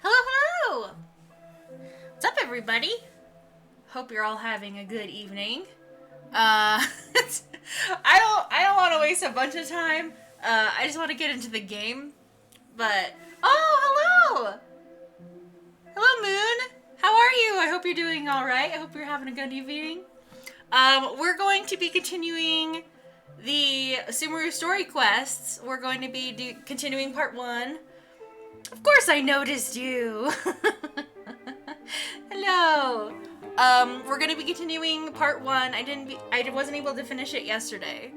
Hello, hello! What's up, everybody? Hope you're all having a good evening. I don't want to waste a bunch of time I just want to get into the game. But, oh, hello! Hello, Moon. How are you? I hope you're doing all right. I hope you're having a good evening. We're going to be continuing the Sumeru story quests. We're going to be continuing part 1. Of course I noticed you. Hello. We're going to be continuing part 1. I wasn't able to finish it yesterday.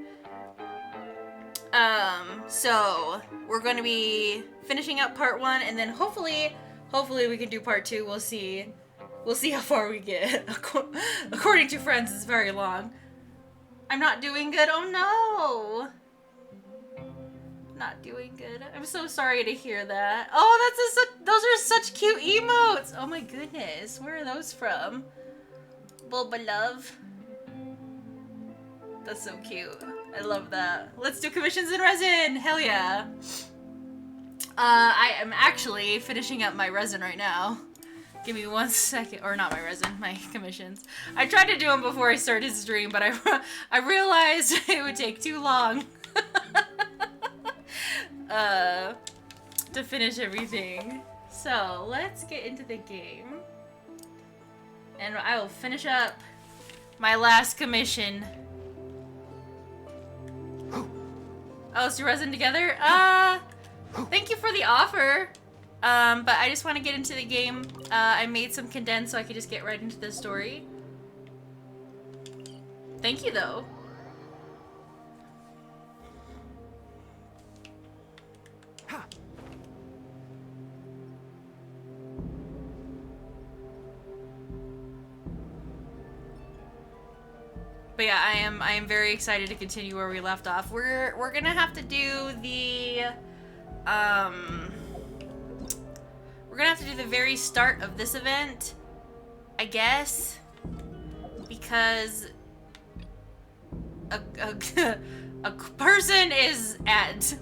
So we're going to be finishing up part 1, and then hopefully we can do part 2. We'll see how far we get. According to friends, it's very long. I'm not doing good. Oh no. Not doing good. I'm so sorry to hear that. Oh, those are such cute emotes. Oh my goodness. Where are those from? Bulba love. That's so cute. I love that. Let's do commissions in resin. Hell yeah. I am actually finishing up my resin right now. Give me 1 second. Or not my resin, my commissions. I tried to do them before I started stream, but I realized it would take too long to finish everything. So let's get into the game. And I will finish up my last commission. Oh, let's do resin together? Thank you for the offer. But I just want to get into the game. I made some condensed so I could just get right into the story. Thank you, though. But yeah, I am very excited to continue where we left off. We're gonna have to do the we're gonna have to do the very start of this event, I guess, because a person is at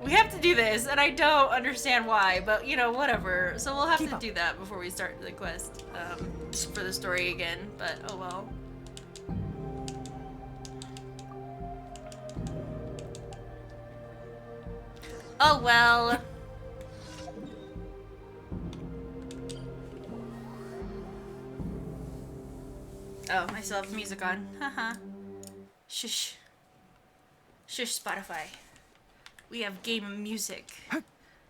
we have to do this, and I don't understand why, but you know, whatever. So we'll have to do that before we start the quest for the story again, but oh well. Oh well. Oh, I still have music on. Haha. Shush. Shush, Spotify. We have game music.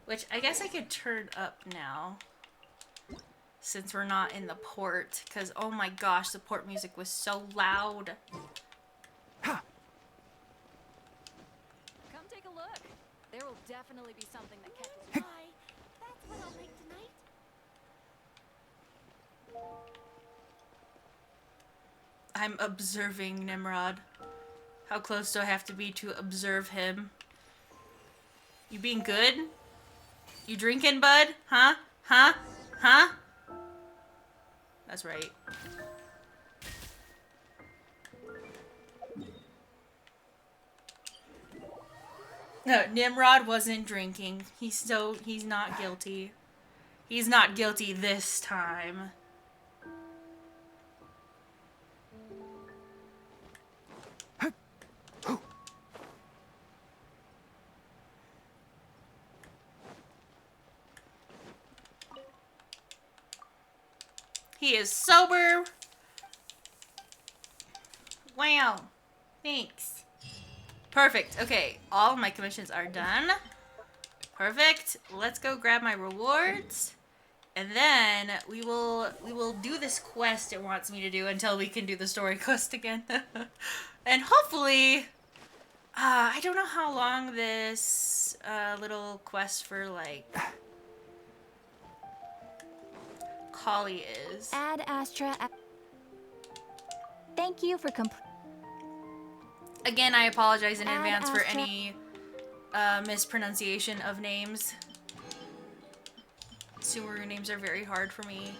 Which I guess I could turn up now. Since we're not in the port. Because, oh my gosh, the port music was so loud. Come take a look. There will definitely be something that catches your eye. That's what I'll make tonight. I'm observing Nimrod. How close do I have to be to observe him? You being good? You drinking, bud? Huh? Huh? Huh? That's right. No, Nimrod wasn't drinking. He's not guilty. He's not guilty this time. He is sober. Wow. Thanks. Perfect. Okay, all of my commissions are done. Perfect. Let's go grab my rewards. And then we will do this quest it wants me to do until we can do the story quest again. And hopefully I don't know how long this little quest for like Kali is. Ad Astra. Thank you for Again, I apologize in Ad advance for Astra. any mispronunciation of names. Sumeru names are very hard for me.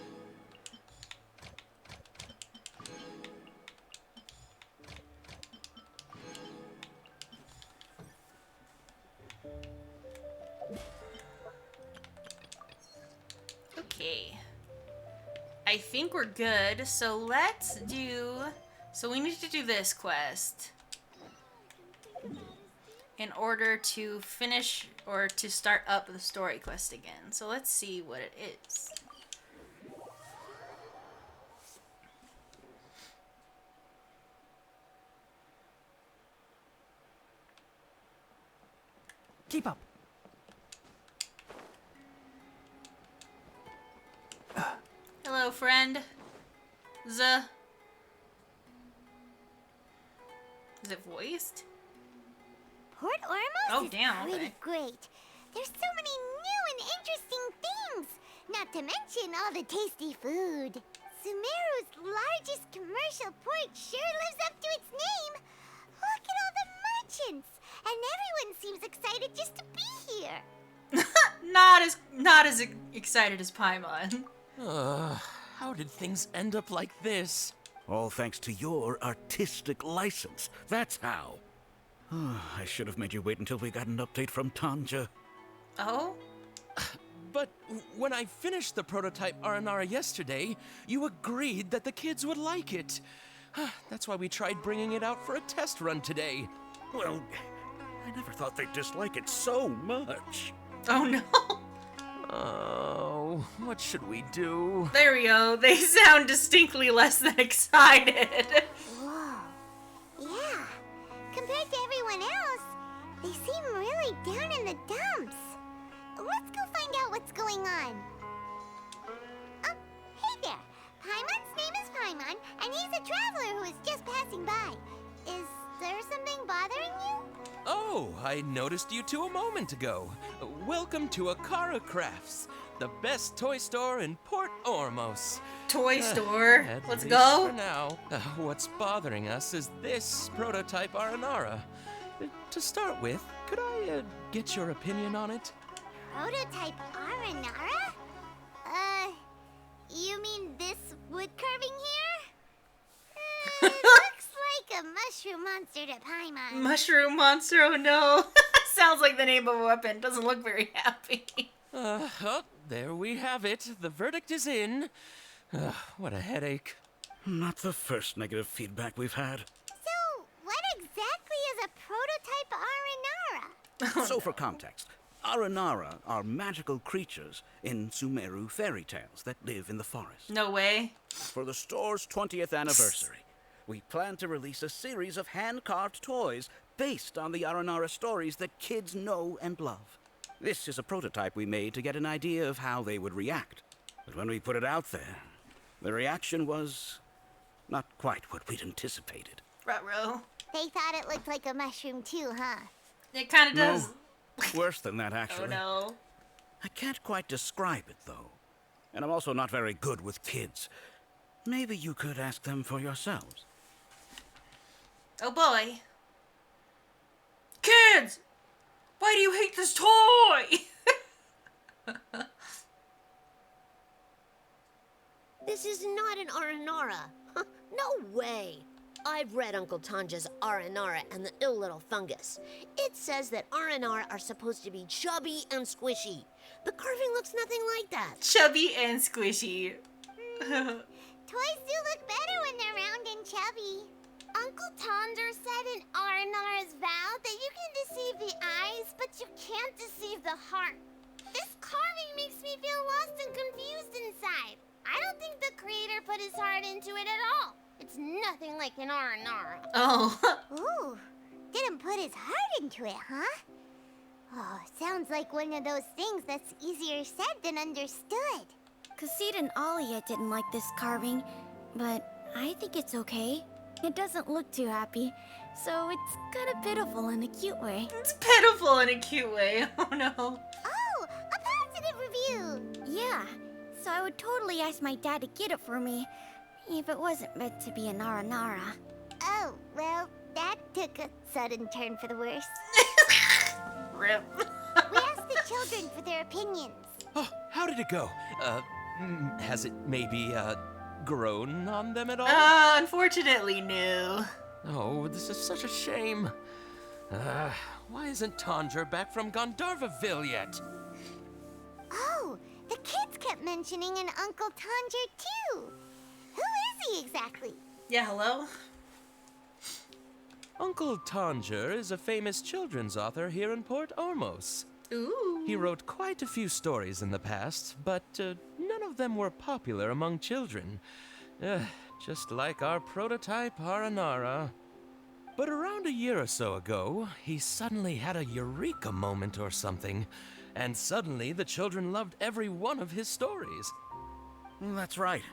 Okay. I think we're good, so let's do... So we need to do this quest. in order to finish or to start up the story quest again. So let's see what it is. Keep up. Hello, friend. Is it voiced? Port Ormos Oh, is damn, pretty okay. great. There's so many new and interesting things. Not to mention all the tasty food. Sumeru's largest commercial port sure lives up to its name. Look at all the merchants, and everyone seems excited just to be here. not as excited as Paimon. How did things end up like this? All thanks to your artistic license. That's how. I should have made you wait until we got an update from Tanja. Oh? But when I finished the prototype Aranara yesterday, you agreed that the kids would like it. That's why we tried bringing it out for a test run today. Well, I never thought they'd dislike it so much. Oh no. Oh, what should we do? There we go. They sound distinctly less than excited. Whoa. Yeah. Compared to everyone else, they seem really down in the dumps. Let's go find out what's going on. Oh, hey there. Paimon's name is Paimon, and he's a traveler who is just passing by. Is there something bothering you? Oh, I noticed you two a moment ago. Welcome to Akara Crafts, the best toy store in Port Ormos. Toy store. At Let's least go. For now, what's bothering us is this prototype Aranara. To start with, could I get your opinion on it? Prototype Aranara? You mean this wood carving here? It looks like a mushroom monster to Paimon. Mushroom monster, oh no. Sounds like the name of a weapon. Doesn't look very happy. Oh, there we have it. The verdict is in. What a headache. Not the first negative feedback we've had. So, what exactly is a prototype Aranara? So for context, Aranara are magical creatures in Sumeru fairy tales that live in the forest. No way. For the store's 20th anniversary, we plan to release a series of hand-carved toys based on the Aranara stories that kids know and love. This is a prototype we made to get an idea of how they would react. But when we put it out there, the reaction was not quite what we'd anticipated. Ruh-roh. They thought it looked like a mushroom too, huh? It kind of does. No, worse than that, actually. Oh no. I can't quite describe it, though. And I'm also not very good with kids. Maybe you could ask them for yourselves. Oh boy. Kids! Why do you hate this toy? This is not an Aranara. No way. I've read Uncle Tanja's Aranara and the Ill Little Fungus. It says that Aranara are supposed to be chubby and squishy. The carving looks nothing like that. Chubby and squishy. Toys do look better when they're round and chubby. Uncle Tonder said in Aranara's vow that you can deceive the eyes, but you can't deceive the heart. This carving makes me feel lost and confused inside. I don't think the creator put his heart into it at all. It's nothing like an Aranara. Oh. Ooh, didn't put his heart into it, huh? Oh, sounds like one of those things that's easier said than understood. Kassid and Alia didn't like this carving, but I think it's okay. It doesn't look too happy, so it's kind of pitiful in a cute way. It's pitiful in a cute way. Oh no. Oh, a positive review. Yeah, so I would totally ask my dad to get it for me, if it wasn't meant to be an Aranara. Oh, well, that took a sudden turn for the worse. Rip. We asked the children for their opinions. Oh, how did it go? Has it maybe, grown on them at all? Unfortunately, no. Oh, this is such a shame. Why isn't Tandra back from Gandharvaville yet? Oh, the kids kept mentioning an Uncle Tanger too. Who is he exactly? Yeah, hello? Uncle Tanger is a famous children's author here in Port Ormos. Ooh. He wrote quite a few stories in the past, but none of them were popular among children. Just like our prototype Aranara. But around a year or so ago, he suddenly had a eureka moment or something, and suddenly the children loved every one of his stories. That's right.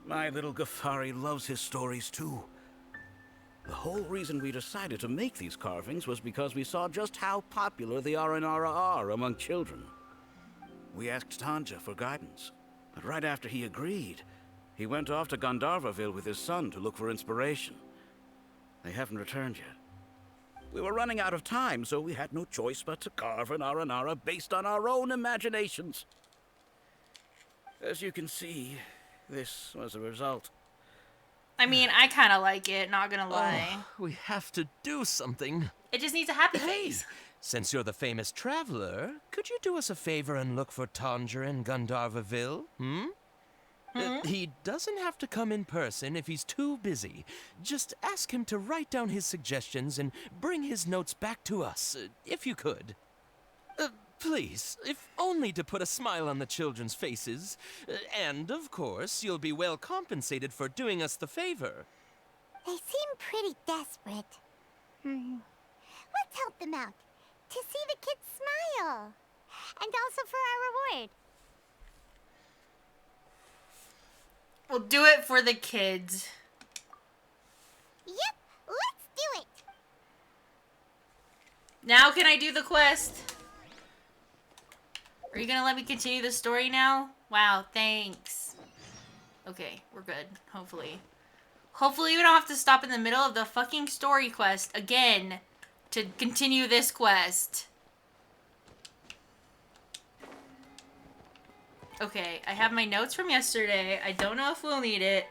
My little Ghaffari loves his stories too. The whole reason we decided to make these carvings was because we saw just how popular the Aranara are among children. We asked Tanja for guidance, but right after he agreed, he went off to Gandharvaville with his son to look for inspiration. They haven't returned yet. We were running out of time, so we had no choice but to carve an Aranara based on our own imaginations. As you can see, this was the result. I mean, I kind of like it, not gonna lie. Oh, we have to do something. It just needs a happy Hey, face. since you're the famous traveler, could you do us a favor and look for Tanger in Gandharvaville? He doesn't have to come in person if he's too busy. Just ask him to write down his suggestions and bring his notes back to us, if you could. Please, if only to put a smile on the children's faces. And, of course, you'll be well compensated for doing us the favor. They seem pretty desperate. Let's help them out. To see the kids smile. And also for our reward. We'll do it for the kids. Yep, let's do it. Now can I do the quest? Are you gonna let me continue the story now? Wow, thanks. Okay, we're good, hopefully. Hopefully we don't have to stop in the middle of the fucking story quest again to continue this quest. Okay, I have my notes from yesterday. I don't know if we'll need it,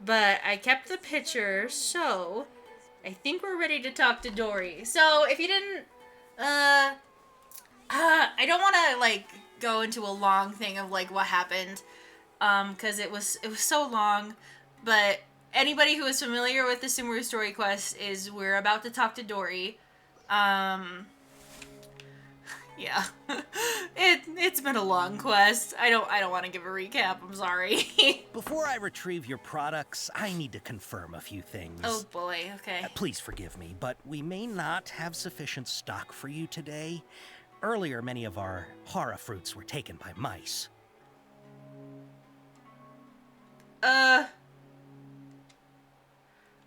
but I kept the picture, so I think we're ready to talk to Dory. So if you didn't, I don't want to like go into a long thing of like what happened, because it was so long. But anybody who is familiar with the Sumeru story quest is we're about to talk to Dory. Yeah, it's been a long quest. I don't want to give a recap. I'm sorry. Before I retrieve your products, I need to confirm a few things. Oh boy. Okay. Please forgive me, but we may not have sufficient stock for you today. Earlier, many of our hara fruits were taken by mice.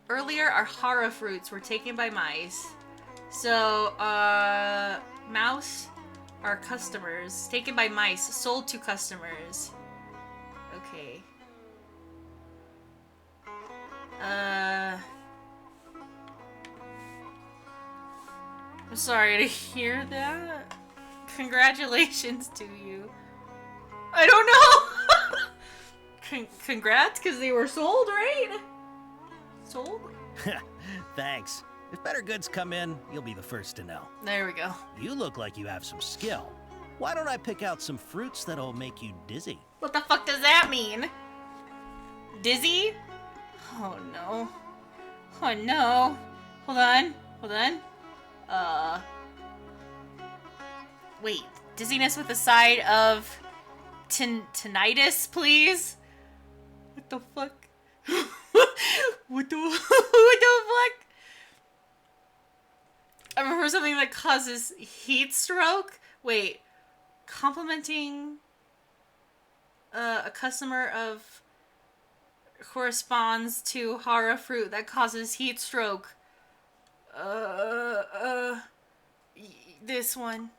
Earlier, our hara fruits were taken by mice. So, mouse are customers. Taken by mice, sold to customers. Okay. I'm sorry to hear that. Congratulations to you. I don't know! Congrats, because they were sold, right? Sold? Thanks. If better goods come in, you'll be the first to know. There we go. You look like you have some skill. Why don't I pick out some fruits that'll make you dizzy? What the fuck does that mean? Dizzy? Oh no. Oh no. Hold on. Hold on. Wait. Dizziness with a side of tinnitus, please? What the fuck? What the fuck? I remember something that causes heat stroke. Wait. Complimenting a customer of corresponds to hara fruit that causes heat stroke. This one.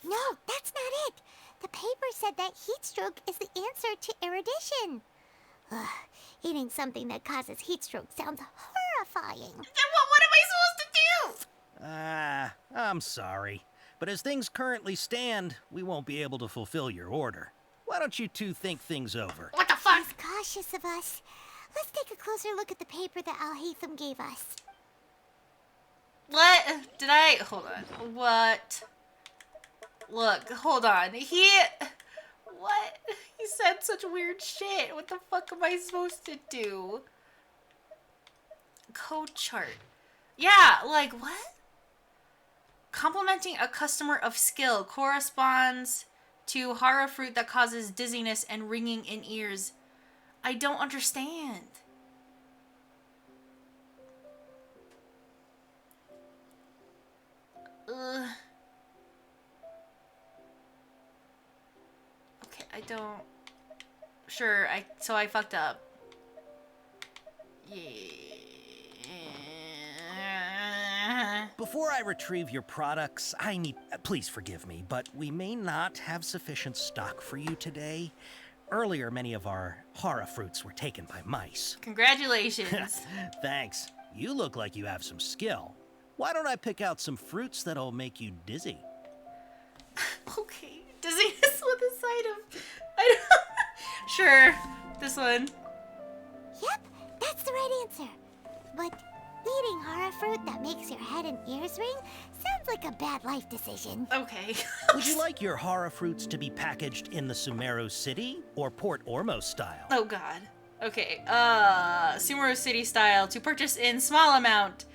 No, that's not it. The paper said that heat stroke is the answer to erudition. Ugh, eating something that causes heat stroke sounds horrifying. Then what am I supposed to do? I'm sorry. But as things currently stand, we won't be able to fulfill your order. Why don't you two think things over? What the fuck? He's cautious of us. Let's take a closer look at the paper that Al-Haytham gave us. What? Did I? Hold on. What? Look, hold on. What? He said such weird shit. What the fuck am I supposed to do? Code chart. Yeah, like, what? Complimenting a customer of skill corresponds to hara fruit that causes dizziness and ringing in ears. I don't understand. Ugh. Okay, I don't... Sure, so I fucked up. Yeah. Before I retrieve your products, I need... please forgive me, but we may not have sufficient stock for you today. Earlier, many of our hara fruits were taken by mice. Congratulations. Thanks. You look like you have some skill. Why don't I pick out some fruits that'll make you dizzy? Okay, dizziness with a side of... I don't... Sure, this one. Yep, that's the right answer. But eating hara fruit that makes your head and ears ring sounds like a bad life decision. Okay. Would you like your hara fruits to be packaged in the Sumeru City or Port Ormos style? Oh god. Okay, Sumeru City style to purchase in small amount.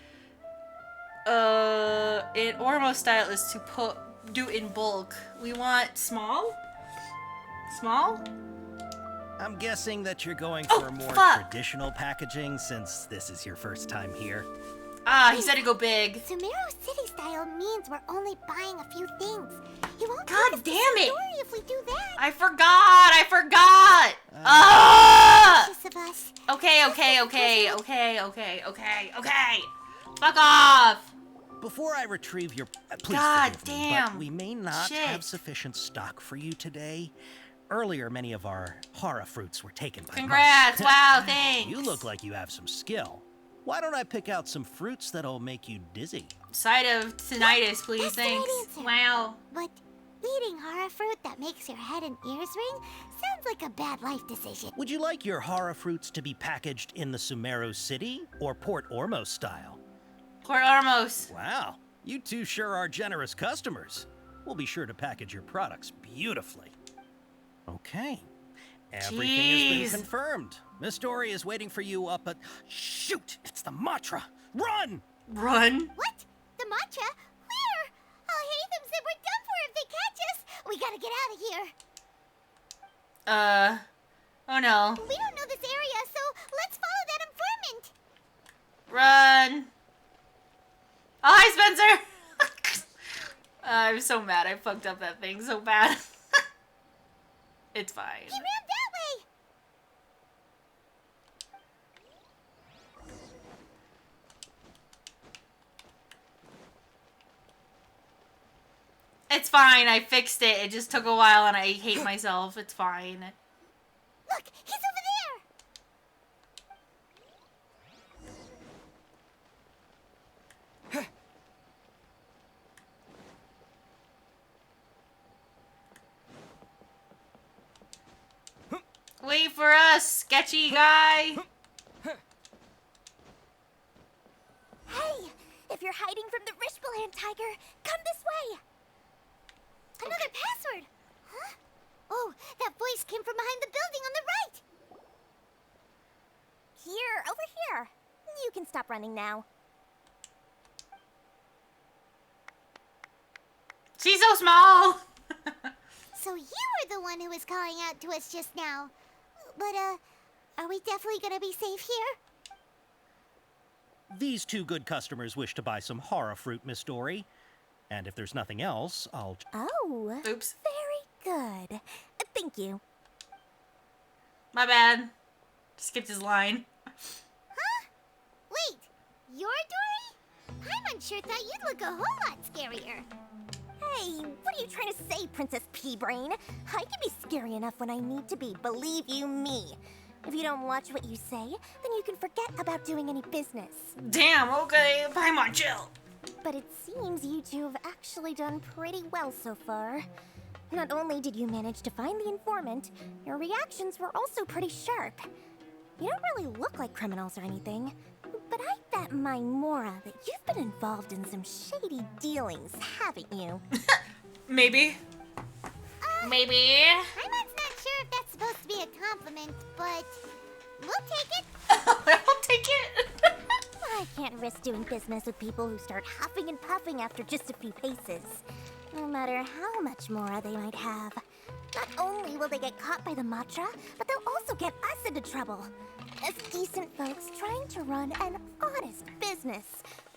In Ormo style is to do in bulk. We want small? Small? I'm guessing that you're going for a more traditional packaging since this is your first time here. Ah, he said to go big. Sumeru City style means we're only buying a few things. He won't God take us to damn it! Story if we do that. I forgot! Ah! Just of us. Okay. Fuck off! Before I retrieve your... please God forgive me, damn. but we may not Shit. have sufficient stock for you today. Earlier, many of our hara fruits were taken by Congrats! mice. Wow, thanks! You look like you have some skill. Why don't I pick out some fruits that'll make you dizzy? Side of tinnitus, please, That's the right thanks. answer. Wow. But eating hara fruit that makes your head and ears ring sounds like a bad life decision. Would you like your hara fruits to be packaged in the Sumeru City or Port Ormos style? Port Ormos. Wow, you two sure are generous customers. We'll be sure to package your products beautifully. Okay. Everything has Jeez. been confirmed. Miss Dory is waiting for you up at... Shoot! It's the Matra! Run! Run. What? The mantra? Where? I'll hate them said we're done for if they catch us. We gotta get out of here. Oh no. We don't know this area, so let's follow that informant. Run. Oh, hi, Spencer. I'm so mad. I fucked up that thing so bad. It's fine. He ran that way. It's fine. I fixed it. It just took a while and I hate myself. It's fine. Look, he's over there. Wait for us, sketchy guy. Hey, if you're hiding from the Rishbaland tiger, come this way. Another password. Huh? Oh, that voice came from behind the building on the right. Here, over here. You can stop running now. She's so small. So you were the one who was calling out to us just now. But, are we definitely gonna be safe here? These two good customers wish to buy some hara fruit, Miss Dory. And if there's nothing else, I'll... Oh. Oops. Very good. Thank you. My bad. Skipped his line. Huh? Wait, you're Dory? I'm unsure thought you'd look a whole lot scarier. Hey, what are you trying to say, Princess Pea-Brain? I can be scary enough when I need to be, believe you me. If you don't watch what you say, then you can forget about doing any business. Damn, okay. Paimon, chill. But it seems you two have actually done pretty well so far. Not only did you manage to find the informant, your reactions were also pretty sharp. You don't really look like criminals or anything, but I bet my Mora that you've been involved in some shady dealings, haven't you? Maybe. Maybe. Paimon's not sure if that's supposed to be a compliment, but we'll take it. I'll take it. I I can't risk doing business with people who start huffing and puffing after just a few paces. No matter how much Mora they might have. Not only will they get caught by the Matra, but they'll also get us into trouble. As decent folks trying to run an honest business.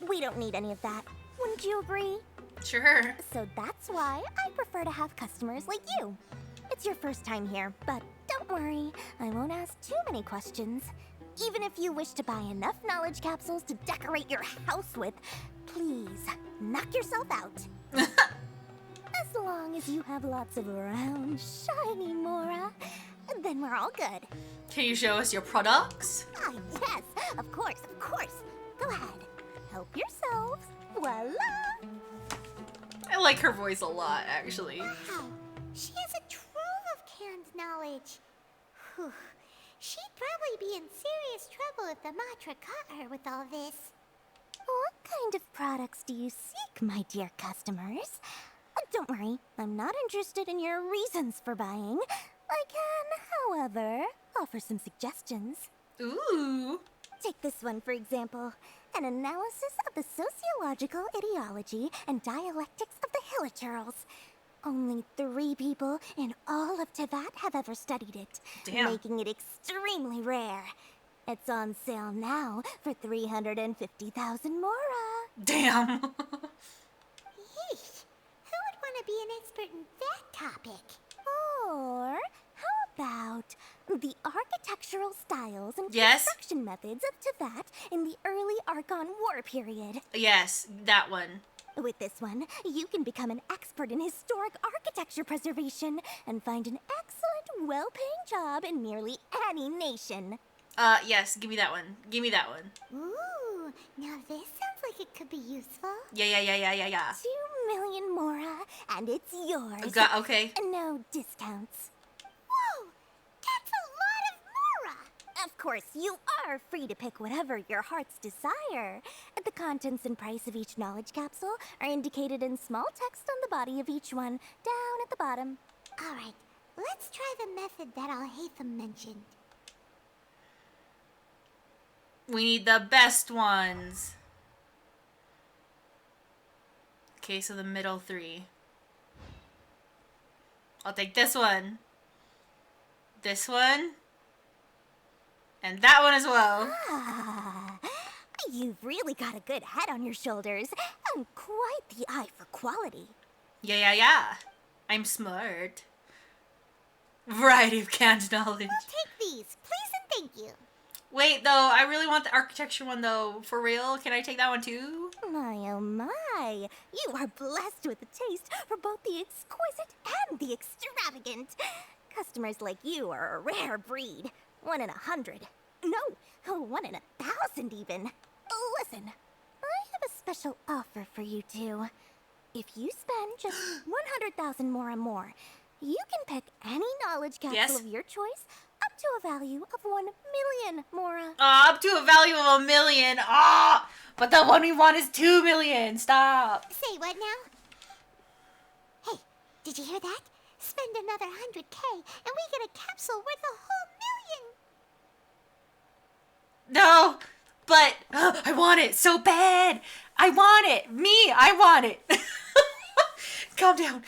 We don't need any of that. Wouldn't you agree? Sure. So that's why I prefer to have customers like you. It's your first time here, but don't worry, I won't ask too many questions. Even if you wish to buy enough knowledge capsules to decorate your house with, please, knock yourself out. As long as you have lots of round, shiny Mora, then we're all good. Can you show us your products? Ah, yes, of course, of course. Go ahead, help yourselves. Voila! I like her voice a lot, actually. Wow, she has a trove of canned knowledge. Whew. She'd probably be in serious trouble if the Matra caught her with all this. What kind of products do you seek, my dear customers? Don't worry, I'm not interested in your reasons for buying. I can, however, offer some suggestions. Ooh. Take this one, for example. An analysis of the sociological ideology and dialectics of the Hilichurls. Only 3 people in all of Teyvat have ever studied it, Damn. making it extremely rare. It's on sale now for 350,000 Mora. Damn. Yeesh. Who would want to be an expert in that topic? Or how about the architectural styles and Yes. construction methods of Teyvat in the early Archon War period? Yes, that one. With this one, you can become an expert in historic architecture preservation and find an excellent, well-paying job in nearly any nation. Yes, give me that one. Give me that one. Ooh, now this sounds like it could be useful. Yeah. 2 million Mora, and it's yours. Okay. No discounts. Whoa, that's a lot of Mora! Of course, you are free to pick whatever your heart's desire. The contents and price of each knowledge capsule are indicated in small text on the body of each one, down at the bottom. All right, let's try the method that Al-Haytham mentioned. We need the best ones. Okay, so the middle 3. I'll take this one. This one. And that one as well. Ah, you've really got a good head on your shoulders and quite the eye for quality. Yeah. I'm smart. Variety of canned knowledge. Take these, please and thank you. Wait, though, I really want the architecture one, though. For real? Can I take that one, too? My oh my, you are blessed with a taste for both the exquisite and the extravagant. Customers like you are a rare breed. 1 in 100. No, 1 in 1,000 even. Listen, I have a special offer for you two. If you spend just 100,000 more, you can pick any knowledge capsule Yes. of your choice up to a value of 1 million Mora. Up to a value of 1 million. But the one we want is 2 million. Stop. Say what now? Hey, did you hear that? Spend another 100K and we get a capsule worth a whole No, but I want it so bad. I want it. I want it. Calm down.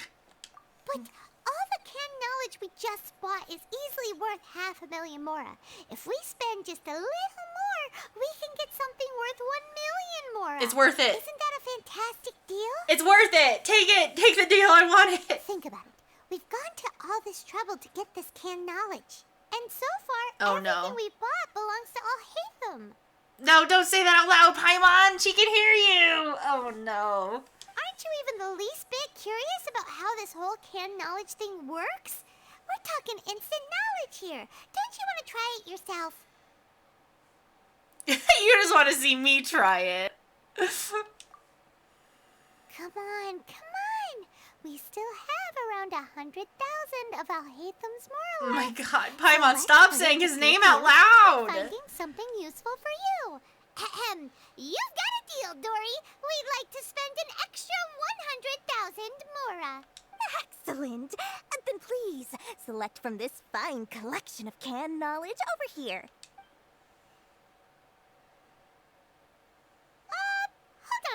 But all the canned knowledge we just bought is easily worth 500,000 Mora. If we spend just a little more, we can get something worth 1 million Mora. It's worth it. Isn't that a fantastic deal? It's worth it. Take it. Take the deal. I want it. Think about it. We've gone to all this trouble to get this canned knowledge. And so far, Oh, everything no. we bought belongs to Al-Haytham. No, don't say that out loud, Paimon. She can hear you. Oh, no. Aren't you even the least bit curious about how this whole canned knowledge thing works? We're talking instant knowledge here. Don't you want to try it yourself? You just want to see me try it. Come on. We still have around 100,000 of Al-Haytham's Oh, Mora. my left. God. So Paimon, let's stop put saying it his to name use out loud. Finding something useful for you. Ahem. You've got a deal, Dory. We'd like to spend an extra 100,000 Mora. Excellent. Then please select from this fine collection of canned knowledge over here.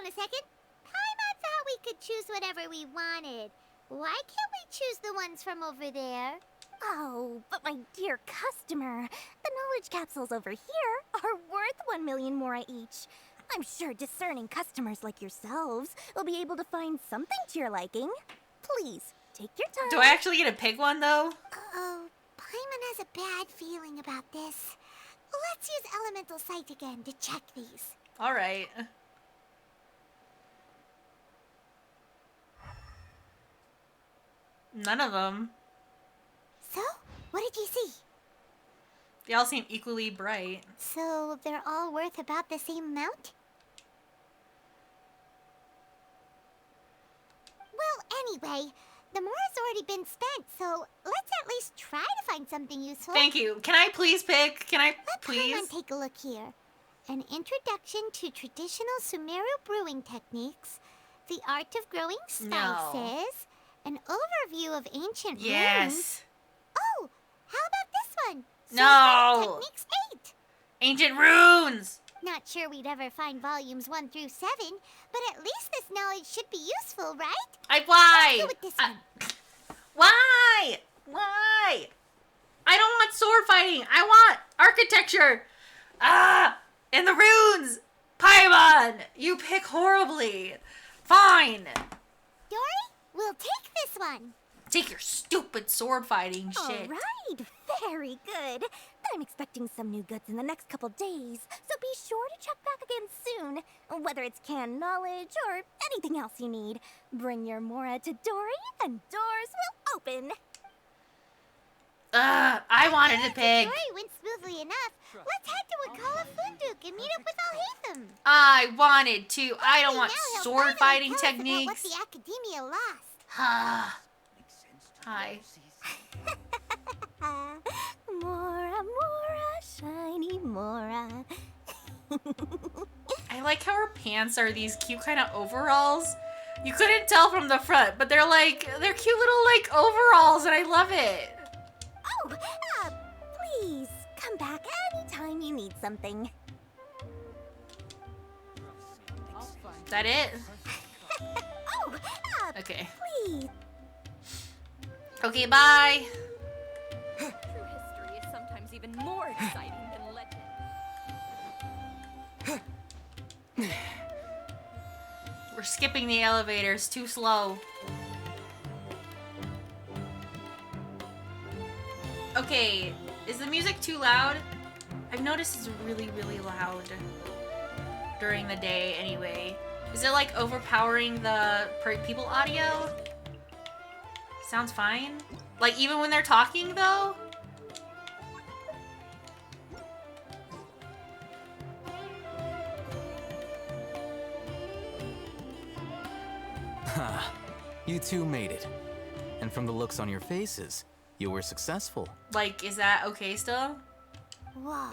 on a second. Paimon thought we could choose whatever we wanted. Why can't we choose the ones from over there? Oh, but my dear customer, the knowledge capsules over here are worth 1 million mora each. I'm sure discerning customers like yourselves will be able to find something to your liking. Please, take your time. Do I actually get to pick one, though? Uh-oh. Paimon has a bad feeling about this. Let's use Elemental Sight again to check these. Alright. None of them. So, what did you see? They all seem equally bright. So, they're all worth about the same amount? Well, anyway, the mora's already been spent, so let's at least try to find something useful. Thank you. Can I please pick? Can I Let please? Paimon take a look here. An introduction to traditional Sumeru brewing techniques, the art of growing spices, No. an overview of ancient runes. Yes. Oh, how about this one? No. Swordfish Techniques 8. Ancient runes! Not sure we'd ever find volumes 1 through 7, but at least this knowledge should be useful, right? Why? Let's go with this one. Why? Why? I don't want sword fighting. I want architecture. Ah! And the runes. Paimon, you pick horribly. Fine. Dory, we'll take this one. Take your stupid sword fighting shit. All right, very good. I'm expecting some new goods in the next couple days, so be sure to check back again soon. Whether it's canned knowledge or anything else you need, bring your mora to Dory and doors will open. I wanted to pick. Dory went smoothly enough. Let's head to Wakala Funduk and meet up with Alhaitham. I wanted to. I don't want Now he'll sword finally fighting tell us about techniques. what the Academia lost. Hi. Mora, mora, shiny mora. I like how her pants are these cute kind of overalls. You couldn't tell from the front, but they're cute little like overalls, and I love it. Oh, please come back anytime you need something. Is that it? Oh, Okay. please. Okay, bye. True history is sometimes even more exciting than legend. We're skipping the elevators. Too slow. Okay, is the music too loud? I've noticed it's really, really loud during the day anyway. Is it like overpowering the people audio? Sounds fine. Like even when they're talking though? Ha! You two made it. And from the looks on your faces, you were successful. Like, is that okay still? Whoa,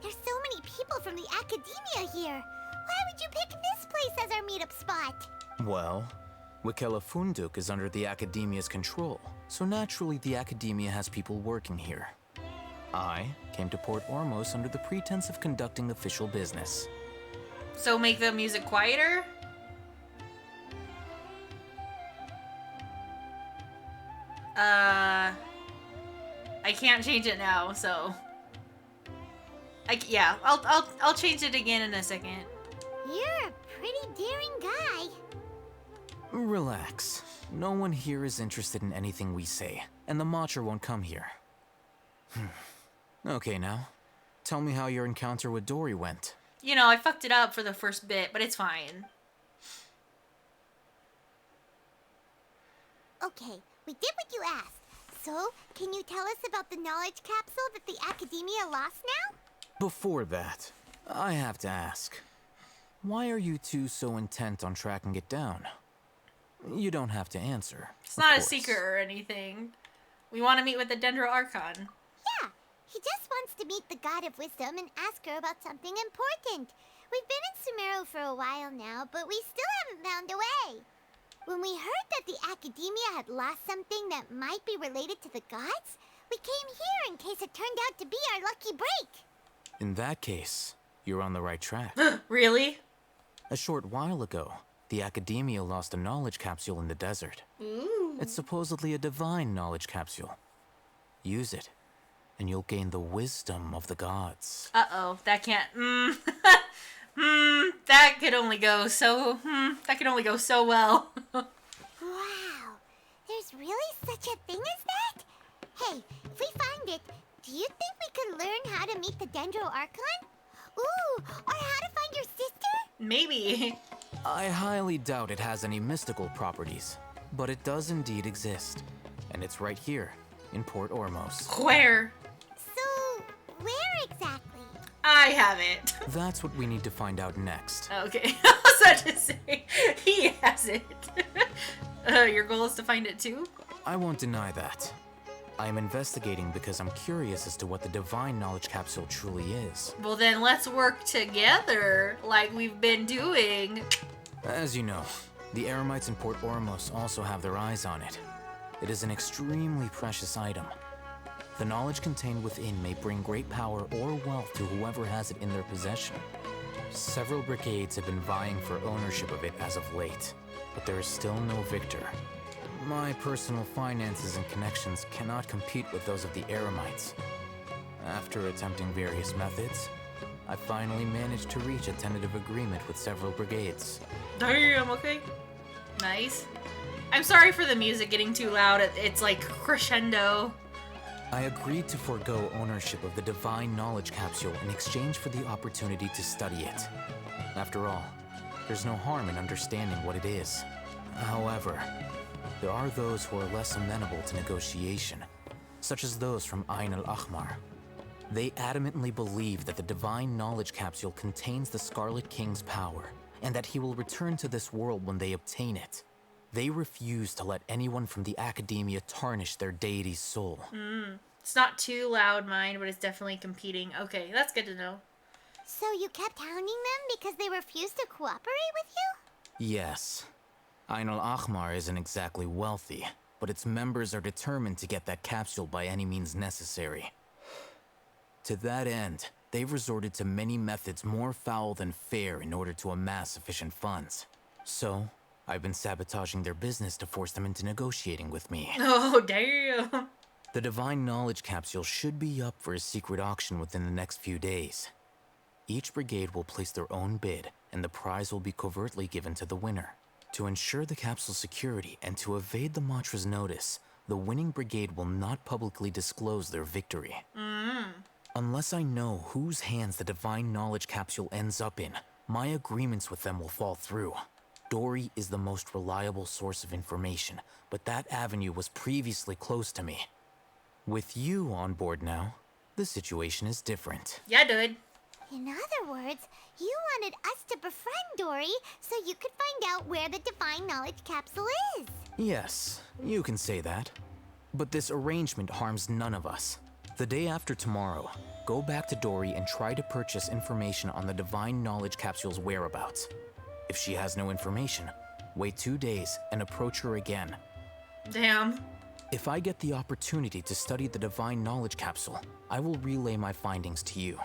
there's so many people from the Academia here. Why would you pick this place as our meetup spot? Well, Wakela Funduk is under the Academia's control, so naturally the Academia has people working here. I came to Port Ormos under the pretense of conducting official business. So make the music quieter? I can't change it now, so yeah, I'll change it again in a second. You're a pretty daring guy. Relax. No one here is interested in anything we say, and the Matcher won't come here. Okay, now, tell me how your encounter with Dory went. You know, I fucked it up for the first bit, but it's fine. Okay, we did what you asked. So, can you tell us about the knowledge capsule that the Academia lost now? Before that, I have to ask, why are you two so intent on tracking it down? You don't have to answer. It's of not a course. secret or anything. We want to meet with the Dendro Archon. Yeah, he just wants to meet the God of Wisdom and ask her about something important. We've been in Sumeru for a while now, but we still haven't found a way. When we heard that the Academia had lost something that might be related to the gods, we came here in case it turned out to be our lucky break. In that case, you're on the right track. Really? A short while ago, the Academia lost a knowledge capsule in the desert. Ooh. It's supposedly a divine knowledge capsule. Use it, and you'll gain the wisdom of the gods. Uh-oh, that can't... that could only go so... that could only go so well. Wow, there's really such a thing as that? Hey, if we find it, do you think we could learn how to meet the Dendro Archon? Ooh, or how to find your sister? Maybe. I highly doubt it has any mystical properties, but it does indeed exist. And it's right here, in Port Ormos. Where? So, where exactly? I have it. That's what we need to find out next. Okay, I was about to say, he has it. Your goal is to find it too? I won't deny that. I am investigating because I'm curious as to what the divine knowledge capsule truly is. Well then, let's work together, like we've been doing. As you know, the Eremites in Port Ormos also have their eyes on it. It is an extremely precious item. The knowledge contained within may bring great power or wealth to whoever has it in their possession. Several brigades have been vying for ownership of it as of late, but there is still no victor. My personal finances and connections cannot compete with those of the Eremites. After attempting various methods, I finally managed to reach a tentative agreement with several brigades. Damn, okay. Nice. I'm sorry for the music getting too loud. It's like crescendo. I agreed to forego ownership of the divine knowledge capsule in exchange for the opportunity to study it. After all, there's no harm in understanding what it is. However, there are those who are less amenable to negotiation, such as those from Ain al-Ahmar. They adamantly believe that the divine knowledge capsule contains the Scarlet King's power, and that he will return to this world when they obtain it. They refuse to let anyone from the Academia tarnish their deity's soul. It's not too loud, mind, but it's definitely competing. Okay, that's good to know. So you kept hounding them because they refused to cooperate with you? Yes. Ain al-Ahmar isn't exactly wealthy, but its members are determined to get that capsule by any means necessary. To that end, they've resorted to many methods more foul than fair in order to amass sufficient funds. So, I've been sabotaging their business to force them into negotiating with me. Oh, damn. The divine knowledge capsule should be up for a secret auction within the next few days. Each brigade will place their own bid, and the prize will be covertly given to the winner. To ensure the capsule's security and to evade the Matra's notice, the winning brigade will not publicly disclose their victory. Unless I know whose hands the divine knowledge capsule ends up in, my agreements with them will fall through. Dory is the most reliable source of information, but that avenue was previously closed to me. With you on board now, the situation is different. Yeah, dude. In other words, you wanted us to befriend Dory so you could find out where the divine knowledge capsule is. Yes, you can say that. But this arrangement harms none of us. The day after tomorrow, go back to Dory and try to purchase information on the divine knowledge capsule's whereabouts. If she has no information, wait 2 days and approach her again. Damn. If I get the opportunity to study the divine knowledge capsule, I will relay my findings to you.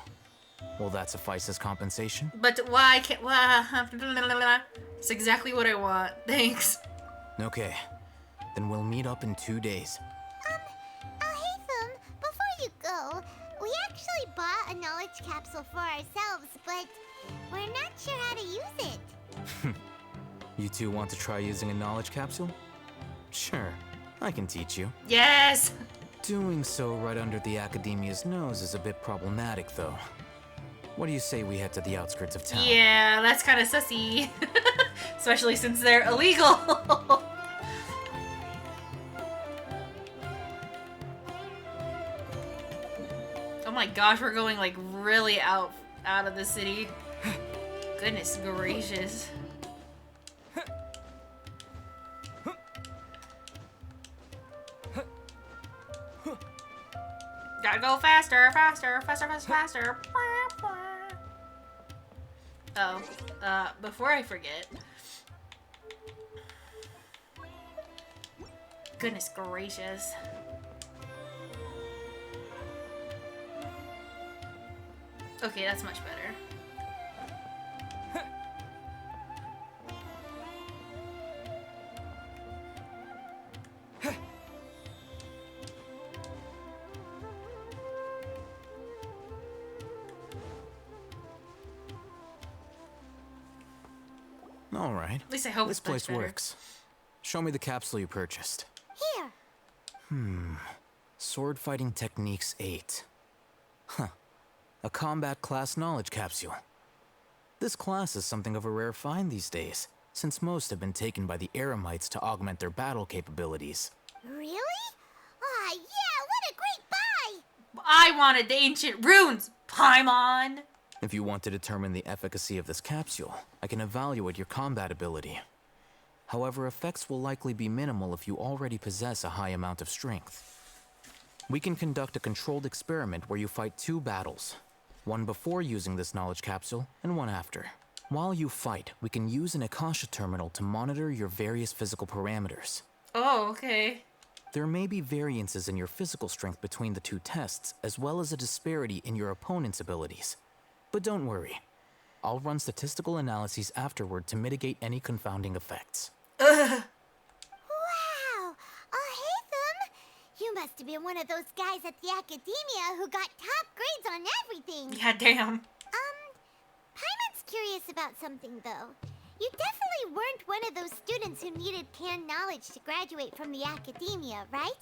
Will that suffice as compensation? But why can't... It's exactly what I want. Thanks. Okay. Then we'll meet up in 2 days. Haytham, before you go, we actually bought a knowledge capsule for ourselves, but we're not sure how to use it. You two want to try using a knowledge capsule? Sure, I can teach you. Yes! Doing so right under the Academia's nose is a bit problematic, though. What do you say we head to the outskirts of town? Yeah, that's kind of sussy. Especially since they're illegal. Oh my gosh, we're going like really out of the city. Goodness gracious. Gotta go faster, faster, faster, faster, faster. Oh, before I forget. Goodness gracious. Okay, that's much better. All right. At least I hope This it's much place better. works. Show me the capsule you purchased. Here. Sword Fighting Techniques 8. Huh. A combat class knowledge capsule. This class is something of a rare find these days, since most have been taken by the Eremites to augment their battle capabilities. Really? Aw, yeah, what a great buy! I wanted the ancient runes, Paimon! If you want to determine the efficacy of this capsule, I can evaluate your combat ability. However, effects will likely be minimal if you already possess a high amount of strength. We can conduct a controlled experiment where you fight 2 battles, one before using this knowledge capsule and one after. While you fight, we can use an Akasha terminal to monitor your various physical parameters. Oh, okay. There may be variances in your physical strength between the 2 tests, as well as a disparity in your opponent's abilities. But don't worry. I'll run statistical analyses afterward to mitigate any confounding effects. Wow! Oh, hey, Thumb! You must have been one of those guys at the academia who got top grades on everything. Yeah, damn. Paimon's curious about something, though. You definitely weren't one of those students who needed canned knowledge to graduate from the academia, right?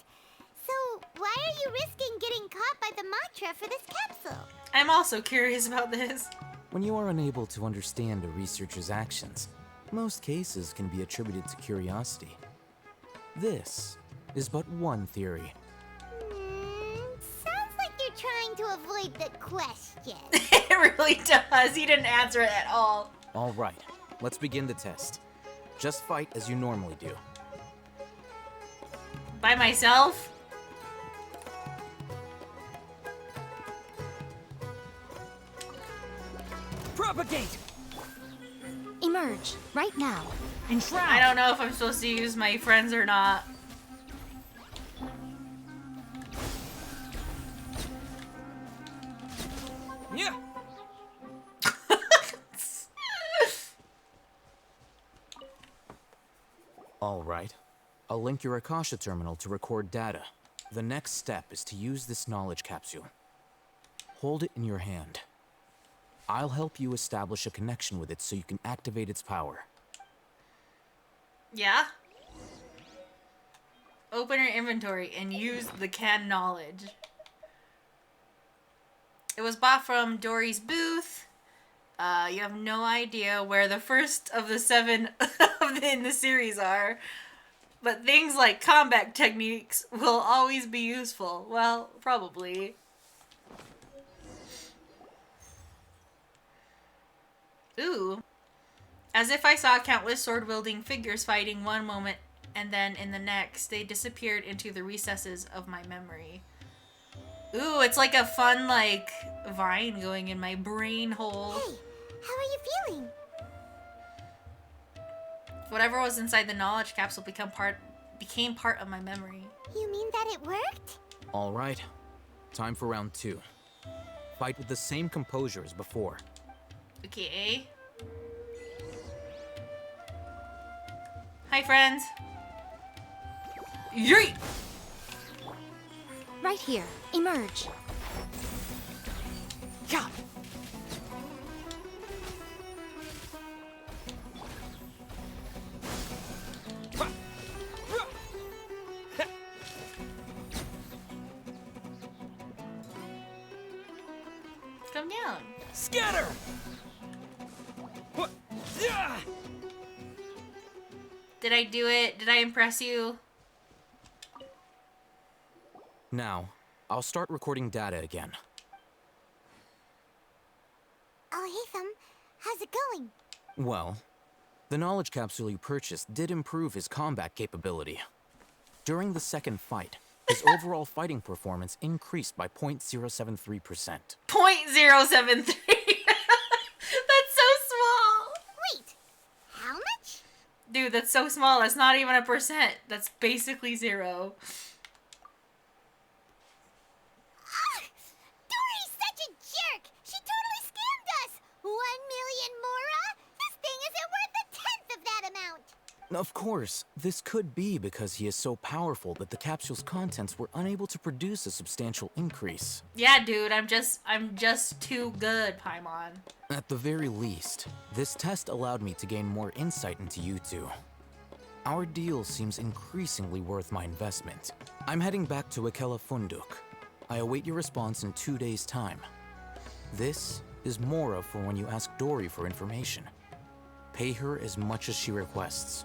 So, why are you risking getting caught by the mantra for this capsule? I'm also curious about this. When you are unable to understand a researcher's actions, most cases can be attributed to curiosity. This is but one theory. Sounds like you're trying to avoid the question. It really does. He didn't answer it at all. All right, let's begin the test. Just fight as you normally do. By myself? Propagate! Emerge, right now. I don't know if I'm supposed to use my friends or not. Yeah. All right. I'll link your Akasha terminal to record data. The next step is to use this knowledge capsule. Hold it in your hand. I'll help you establish a connection with it so you can activate its power. Yeah? Open your inventory and use the canned knowledge. It was bought from Dory's booth. You have no idea where the first of the 7 in the series are. But things like combat techniques will always be useful. Well, probably. Ooh. As if I saw countless sword-wielding figures fighting one moment, and then in the next, they disappeared into the recesses of my memory. Ooh, it's like a fun, like, vine going in my brain hole. Hey, how are you feeling? Whatever was inside the knowledge capsule became part of my memory. You mean that it worked? All right. Time for round 2. Fight with the same composure as before. Okay. Hi, friends. Yeet! Right here. Emerge. Yeah. Come down. Scatter! What? Yeah! Did I do it? Did I impress you? Now, I'll start recording data again. Oh, hey, Thumb. How's it going? Well, the knowledge capsule you purchased did improve his combat capability. During the second fight, his overall fighting performance increased by 0.073%. 0.073. That's so small. Wait, how much? Dude, that's so small. That's not even a percent. That's basically 0. Dory's such a jerk! She totally scammed us! 1 million mora? This thing isn't worth a tenth of that amount! Of course, this could be because he is so powerful that the capsule's contents were unable to produce a substantial increase. Yeah, dude, I'm just too good, Paimon. At the very least, this test allowed me to gain more insight into you two. Our deal seems increasingly worth my investment. I'm heading back to Ikela Funduk. I await your response in 2 days' time. This is Mora for when you ask Dory for information. Pay her as much as she requests.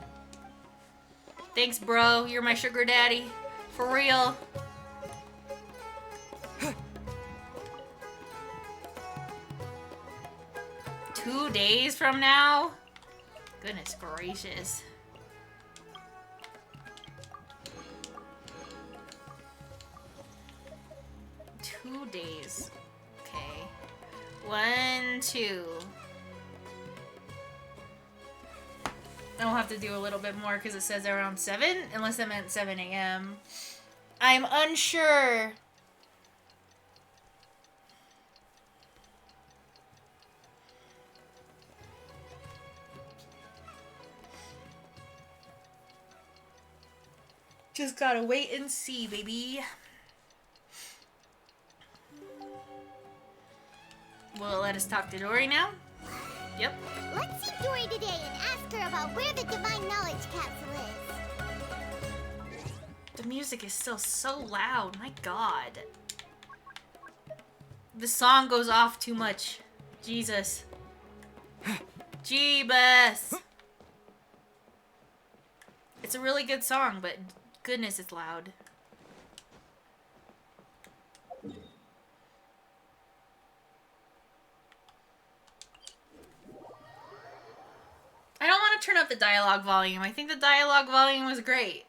Thanks, bro. You're my sugar daddy. For real. Two days from now? Goodness gracious. Two days. Okay. 1, 2. I'll have to do a little bit more because it says around 7, unless I meant 7 a.m. I'm unsure. Just gotta wait and see, baby. Will it let us talk to Dory now? Yep. Let's see Dory today and ask her about where the Divine Knowledge Capsule is. The music is still so loud. My god. The song goes off too much. Jesus. Jeebus. It's a really good song, but goodness, it's loud. I don't want to turn up the dialogue volume. I think the dialogue volume was great.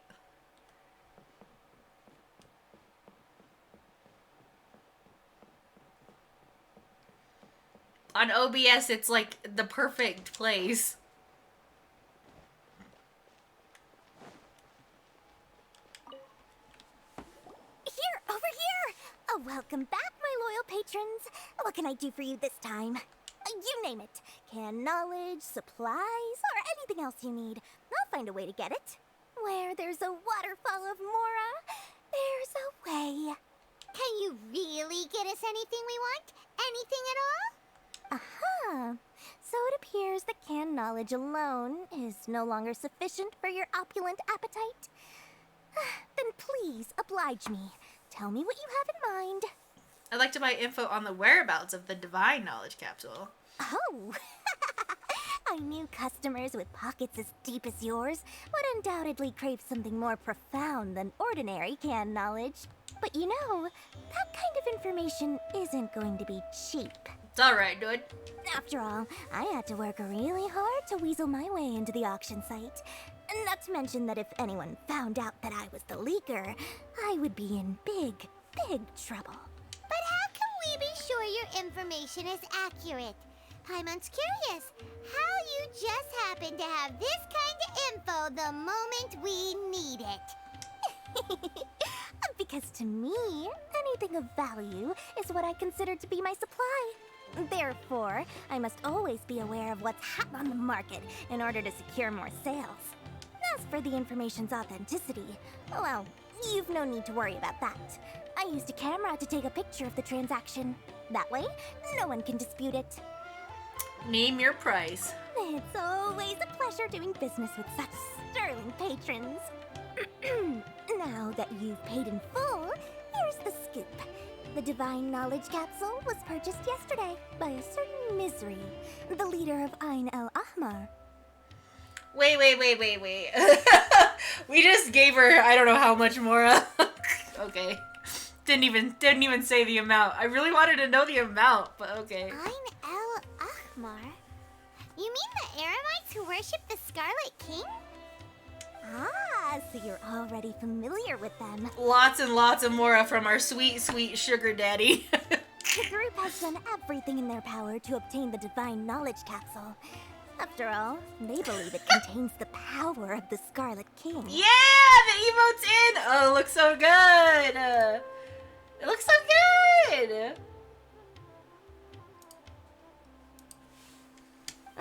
On OBS, it's like the perfect place. Here, over here! Oh, welcome back, my loyal patrons. What can I do for you this time? You name it. Canned knowledge, supplies, or anything else you need. I'll find a way to get it. Where there's a waterfall of Mora, there's a way. Can you really get us anything we want? Anything at all? Aha! So it appears that canned knowledge alone is no longer sufficient for your opulent appetite. Then please oblige me. Tell me what you have in mind. I'd like to buy info on the whereabouts of the Divine Knowledge Capsule. Oh! I knew customers with pockets as deep as yours would undoubtedly crave something more profound than ordinary canned knowledge. But you know, that kind of information isn't going to be cheap. It's alright, dude. After all, I had to work really hard to weasel my way into the auction site. Not to mention that if anyone found out that I was the leaker, I would be in big, big trouble. But how can we be sure your information is accurate? Paimon's curious how you just happen to have this kind of info the moment we need it. Because to me, anything of value is what I consider to be my supply. Therefore, I must always be aware of what's hot on the market in order to secure more sales. As for the information's authenticity, well, you've no need to worry about that. I used a camera to take a picture of the transaction. That way, no one can dispute it. Name your price. It's always a pleasure doing business with such sterling patrons. Now that you've paid in full, here's the scoop. The Divine Knowledge Capsule was purchased yesterday by a certain Misery, the leader of Ain El Ahmar. Wait. We just gave her I don't know how much more. Okay. Didn't even say the amount. I really wanted to know the amount, but okay. Ain El Ahmar? You mean the Aramites who worship the Scarlet King? Ah, so you're already familiar with them. Lots and lots of Mora from our sweet, sweet sugar daddy. The group has done everything in their power to obtain the Divine Knowledge Capsule. After all, they believe it contains the power of the Scarlet King. Yeah, the emote's in. Oh, it looks so good. It looks so good.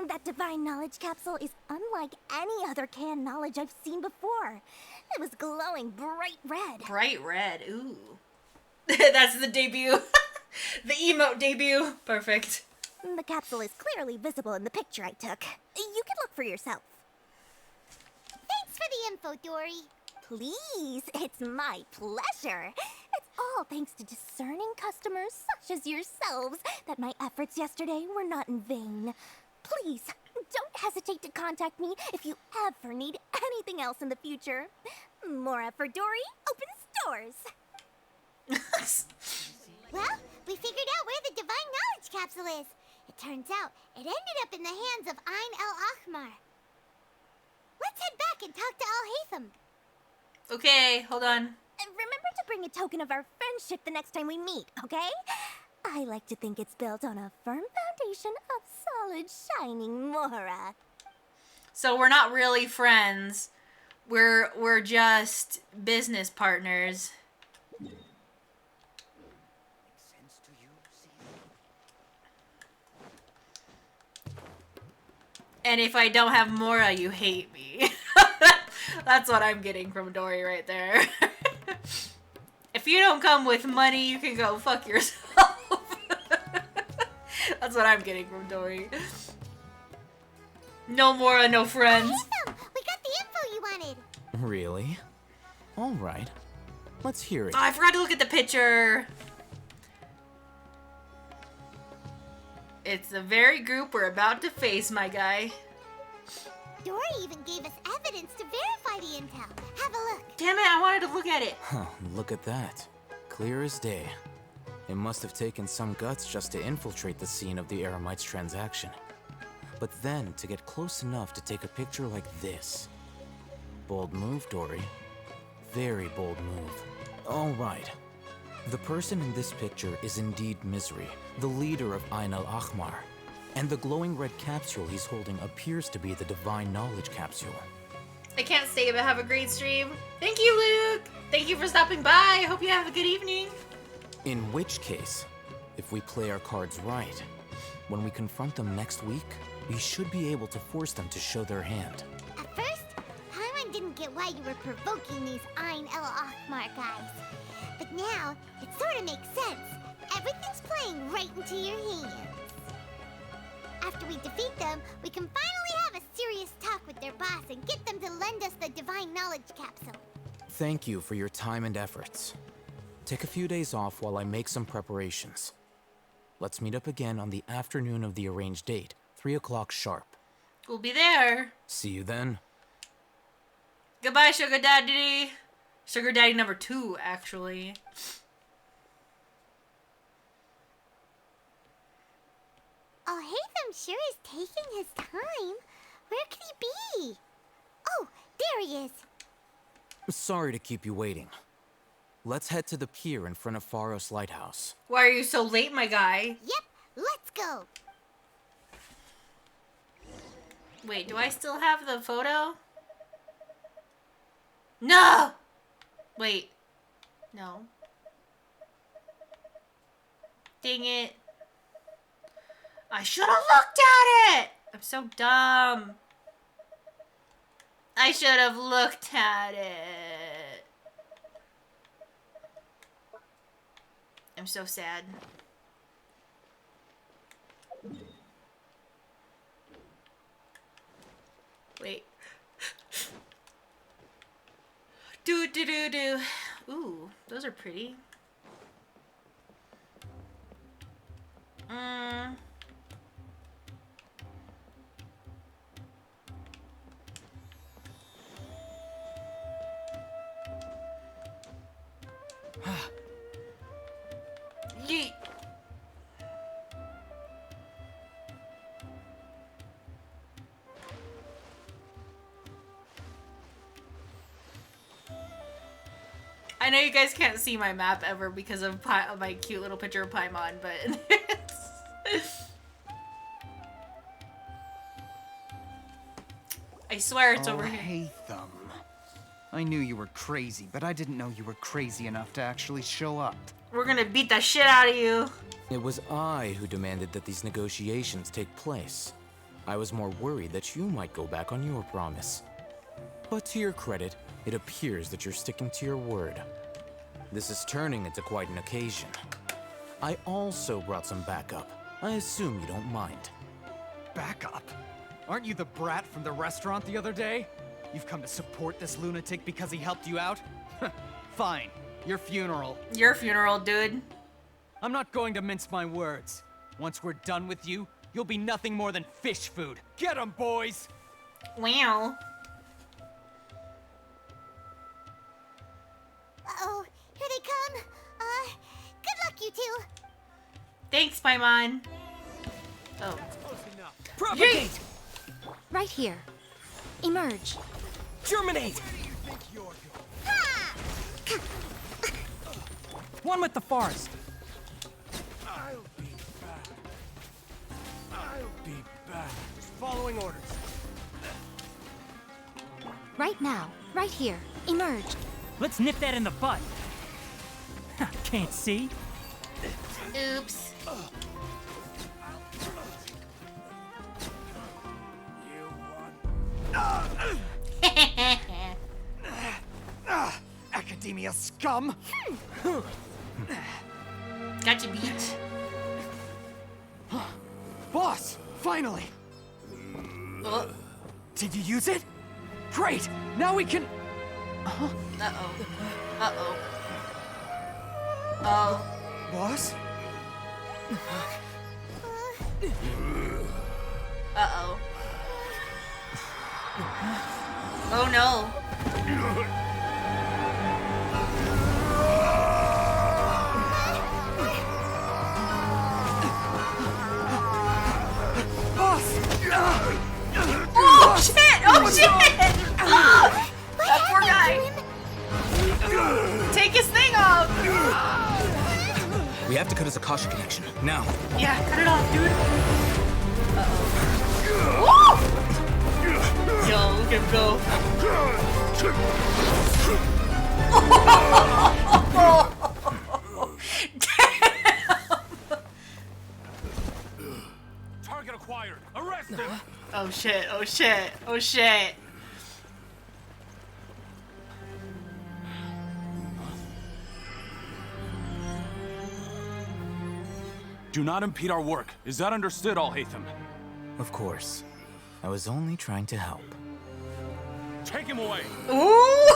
That divine knowledge capsule is unlike any other canned knowledge I've seen before. It was glowing bright red. Bright red, ooh. That's the debut. The emote debut. Perfect. The capsule is clearly visible in the picture I took. You can look for yourself. Thanks for the info, Dory. Please, it's my pleasure. It's all thanks to discerning customers such as yourselves that my efforts yesterday were not in vain. Please, don't hesitate to contact me if you ever need anything else in the future. Mora for Dory opens doors. Well, we figured out where the divine knowledge capsule is. It turns out it ended up in the hands of Ain el-Ahmar. Let's head back and talk to Al-Haytham. Okay, hold on. Remember to bring a token of our friendship the next time we meet, okay? I like to think it's built on a firm foundation of solid, shining Mora. So we're not really friends. We're just business partners. And if I don't have Mora, you hate me. That's what I'm getting from Dory right there. If you don't come with money, you can go fuck yourself. That's what I'm getting from Dory. No Mora, no friends. Haytham, we got the info you wanted. Really? All right. Let's hear it. Oh, I forgot to look at the picture. It's the very group we're about to face, my guy. Dory even gave us evidence to verify the intel. Have a look. Damn it, I wanted to look at it. Huh, look at that. Clear as day. It must have taken some guts just to infiltrate the scene of the Eremites transaction. But then to get close enough to take a picture like this. Bold move, Dory. Very bold move. All right. The person in this picture is indeed Misery, the leader of Ain al-Ahmar. And the glowing red capsule he's holding appears to be the divine knowledge capsule. I can't stay, but have a great stream. Thank you, Luke. Thank you for stopping by. I hope you have a good evening. In which case, if we play our cards right, when we confront them next week, we should be able to force them to show their hand. At first, Paimon didn't get why you were provoking these Ain el-Ahmar guys. But now, it sort of makes sense. Everything's playing right into your hands. After we defeat them, we can finally have a serious talk with their boss and get them to lend us the divine knowledge capsule. Thank you for your time and efforts. Take a few days off while I make some preparations. Let's meet up again on the afternoon of the arranged date, 3 o'clock sharp. We'll be there. See you then. Goodbye, Sugar Daddy. Sugar Daddy number 2, actually. Haytham sure is taking his time. Where could he be? Oh, there he is. Sorry to keep you waiting. Let's head to the pier in front of Pharos Lighthouse. Why are you so late, my guy? Yep, let's go. Wait, do I still have the photo? No! Wait. No. Dang it. I should have looked at it! I'm so dumb. I should have looked at it. I'm so sad. Wait. Do. Ooh, those are pretty. Yeet. I know you guys can't see my map ever because of my cute little picture of Paimon, but I swear it's over here. Haytham. I knew you were crazy, but I didn't know you were crazy enough to actually show up. We're gonna beat the shit out of you. It was I who demanded that these negotiations take place. I was more worried that you might go back on your promise. But to your credit, it appears that you're sticking to your word. This is turning into quite an occasion. I also brought some backup. I assume you don't mind. Backup? Aren't you the brat from the restaurant the other day? You've come to support this lunatic because he helped you out? Fine. Your funeral. Your funeral, dude. I'm not going to mince my words. Once we're done with you, you'll be nothing more than fish food. Get 'em, boys! Wow. Uh-oh, here they come. Good luck, you two. Thanks, Paimon. Oh. Propagate! Right here. Emerge. Germinate! Ha! One with the forest. I'll be back. I'll be back. Just following orders. Right now. Right here. Emerge. Let's nip that in the butt. Can't see? Oops. Academia scum! Got you beat. Boss! Finally! Oh. Did you use it? Great! Now we can... Uh-oh. Uh-oh. Oh. Boss? Uh-oh. Oh no. Boss! Oh shit! Oh shit! That poor guy. Take his thing off. We have to cut his Akasha connection, now. Yeah, cut it off, dude. Uh-oh. Yo, look at him go. Target acquired. Arrest him. Oh shit, oh shit, oh shit. Do not impede our work. Is that understood, Al-Haytham? Of course. I was only trying to help. Take him away. Ooh!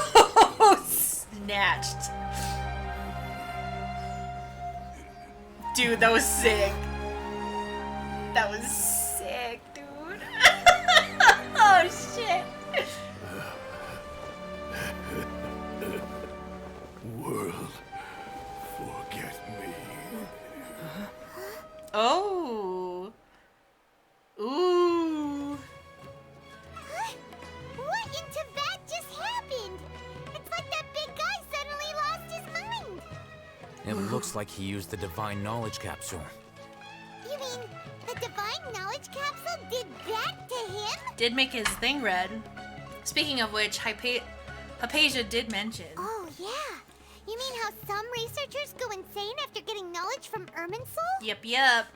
Snatched. Dude, that was sick. That was sick, dude. Oh shit. World, forget me. Oh. Ooh. What in Tibet just happened? It's like that big guy suddenly lost his mind. It looks like he used the divine knowledge capsule. You mean the divine knowledge capsule did that to him? Did make his thing red. Speaking of which, Hypatia did mention. Oh, yeah. You mean how some researchers go insane after getting knowledge from Irminsul? Yep.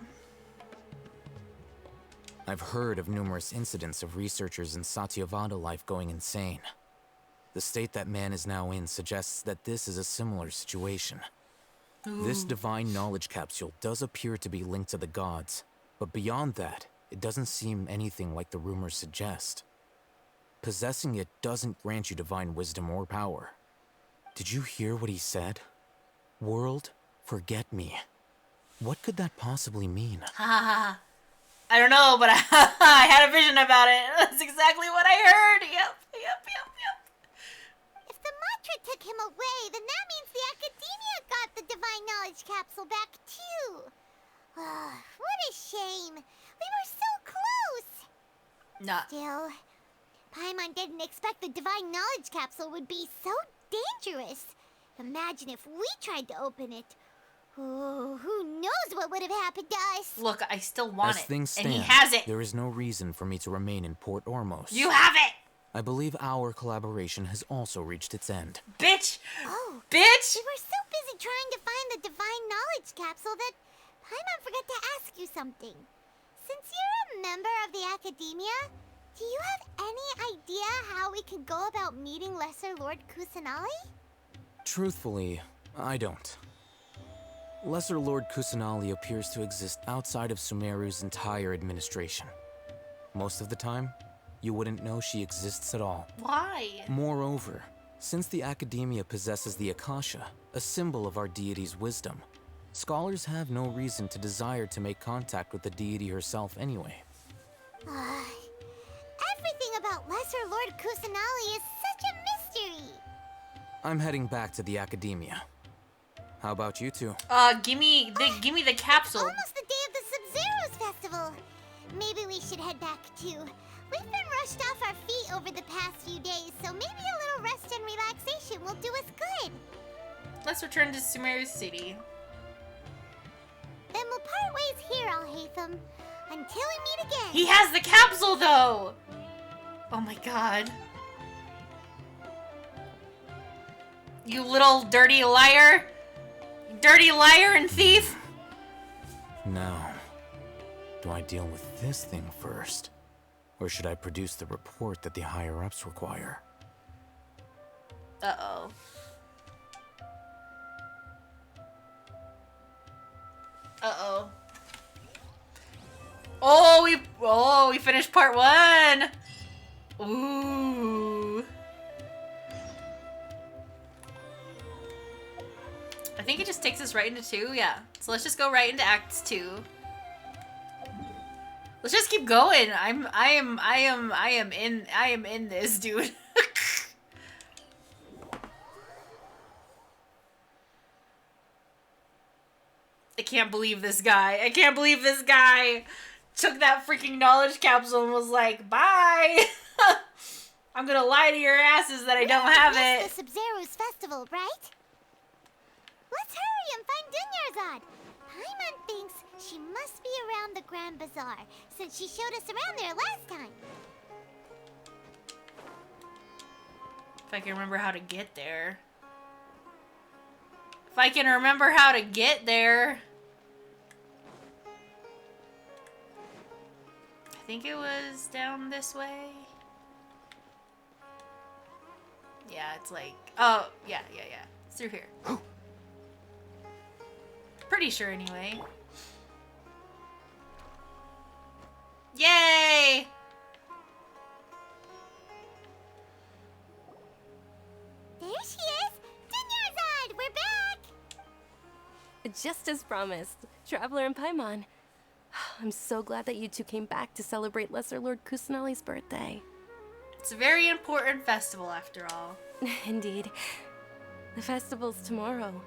I've heard of numerous incidents of researchers in Satyavada life going insane. The state that man is now in suggests that this is a similar situation. This divine knowledge capsule does appear to be linked to the gods, but beyond that, it doesn't seem anything like the rumors suggest. Possessing it doesn't grant you divine wisdom or power. Did you hear what he said? World, forget me. What could that possibly mean? Ha. I don't know, but I had a vision about it. That's exactly what I heard. Yep. If the mantra took him away, then that means the Academia got the divine knowledge capsule back too. What a shame. We were so close. Nah. Still, Paimon didn't expect the divine knowledge capsule would be so dangerous. Imagine if we tried to open it. Oh, who knows what would have happened to us? Look, I still want As it. things stand, and he has it. there is no reason for me to remain in Port Ormos. You have it! I believe our collaboration has also reached its end. Bitch! Oh, Bitch! we were so busy trying to find the divine knowledge capsule that Paimon forgot to ask you something. Since you're a a member of the Academia, do you have any idea how we can go about meeting Lesser Lord Kusanali? Truthfully, I don't. Lesser Lord Kusanali appears to exist outside of Sumeru's entire administration. Most of the time, you wouldn't know she exists at all. Why? Moreover, since the Academia possesses the Akasha, a symbol of our deity's wisdom, scholars have no reason to desire to make contact with the deity herself anyway. Everything about Lesser Lord Kusanali is such a mystery. I'm heading back to the Academia. How about you two? Gimme the capsule. Almost the day of the Sub-Zero's festival. Maybe we should head back too. We've been rushed off our feet over the past few days, so maybe a little rest and relaxation will do us good. Let's return to Sumeru City. Then we'll part ways here, Al-Haytham, until we meet again. He has the capsule, though! Oh my god. You little dirty liar! Dirty liar and thief! Now, do I deal with this thing first? Or should I produce the report that the higher-ups require? Uh-oh. Uh-oh. Oh, we finished part 1! Ooh. I think it just takes us right into 2, yeah. So let's just go right into Act 2. Let's just keep going. I am in this, dude. I can't believe this guy. I can't believe this guy took that freaking knowledge capsule and was like, bye. I'm gonna lie to your asses that I don't have it. The Sub-Zero's festival, right? Let's hurry and find Dunyarzad. Paimon thinks she must be around the Grand Bazaar, since she showed us around there last time. If I can remember how to get there. If I can remember how to get there. I think it was down this way. Yeah, it's like... Oh, yeah. It's through here. Pretty sure, anyway. Yay! There she is! Dunyarzad, we're back! Just as promised, Traveler and Paimon. I'm so glad that you two came back to celebrate Lesser Lord Kusanali's birthday. It's a very important festival, after all. Indeed. The festival's tomorrow.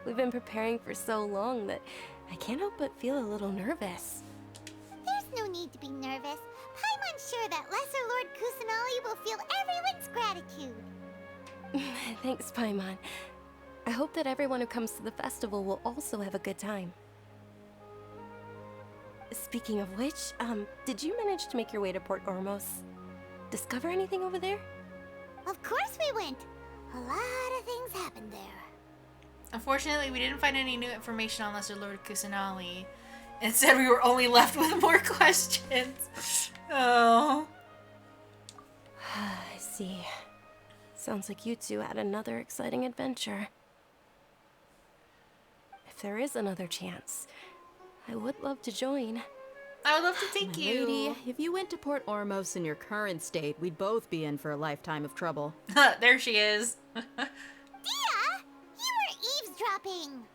We've been preparing for so long that I can't help but feel a little nervous. There's no need to be nervous. Paimon's sure that Lesser Lord Kusanali will feel everyone's gratitude. Thanks, Paimon. I hope that everyone who comes to the festival will also have a good time. Speaking of which, did you manage to make your way to Port Ormos? Discover anything over there? Of course we went. A lot of things happened there. Unfortunately, we didn't find any new information on Lesser Lord Kusanali. Instead, we were only left with more questions. Oh. I see. Sounds like you two had another exciting adventure. If there is another chance, I would love to join. I would love to take you. Lady, if you went to Port Ormos in your current state, we'd both be in for a lifetime of trouble. There she is. Dia! You were eavesdropping!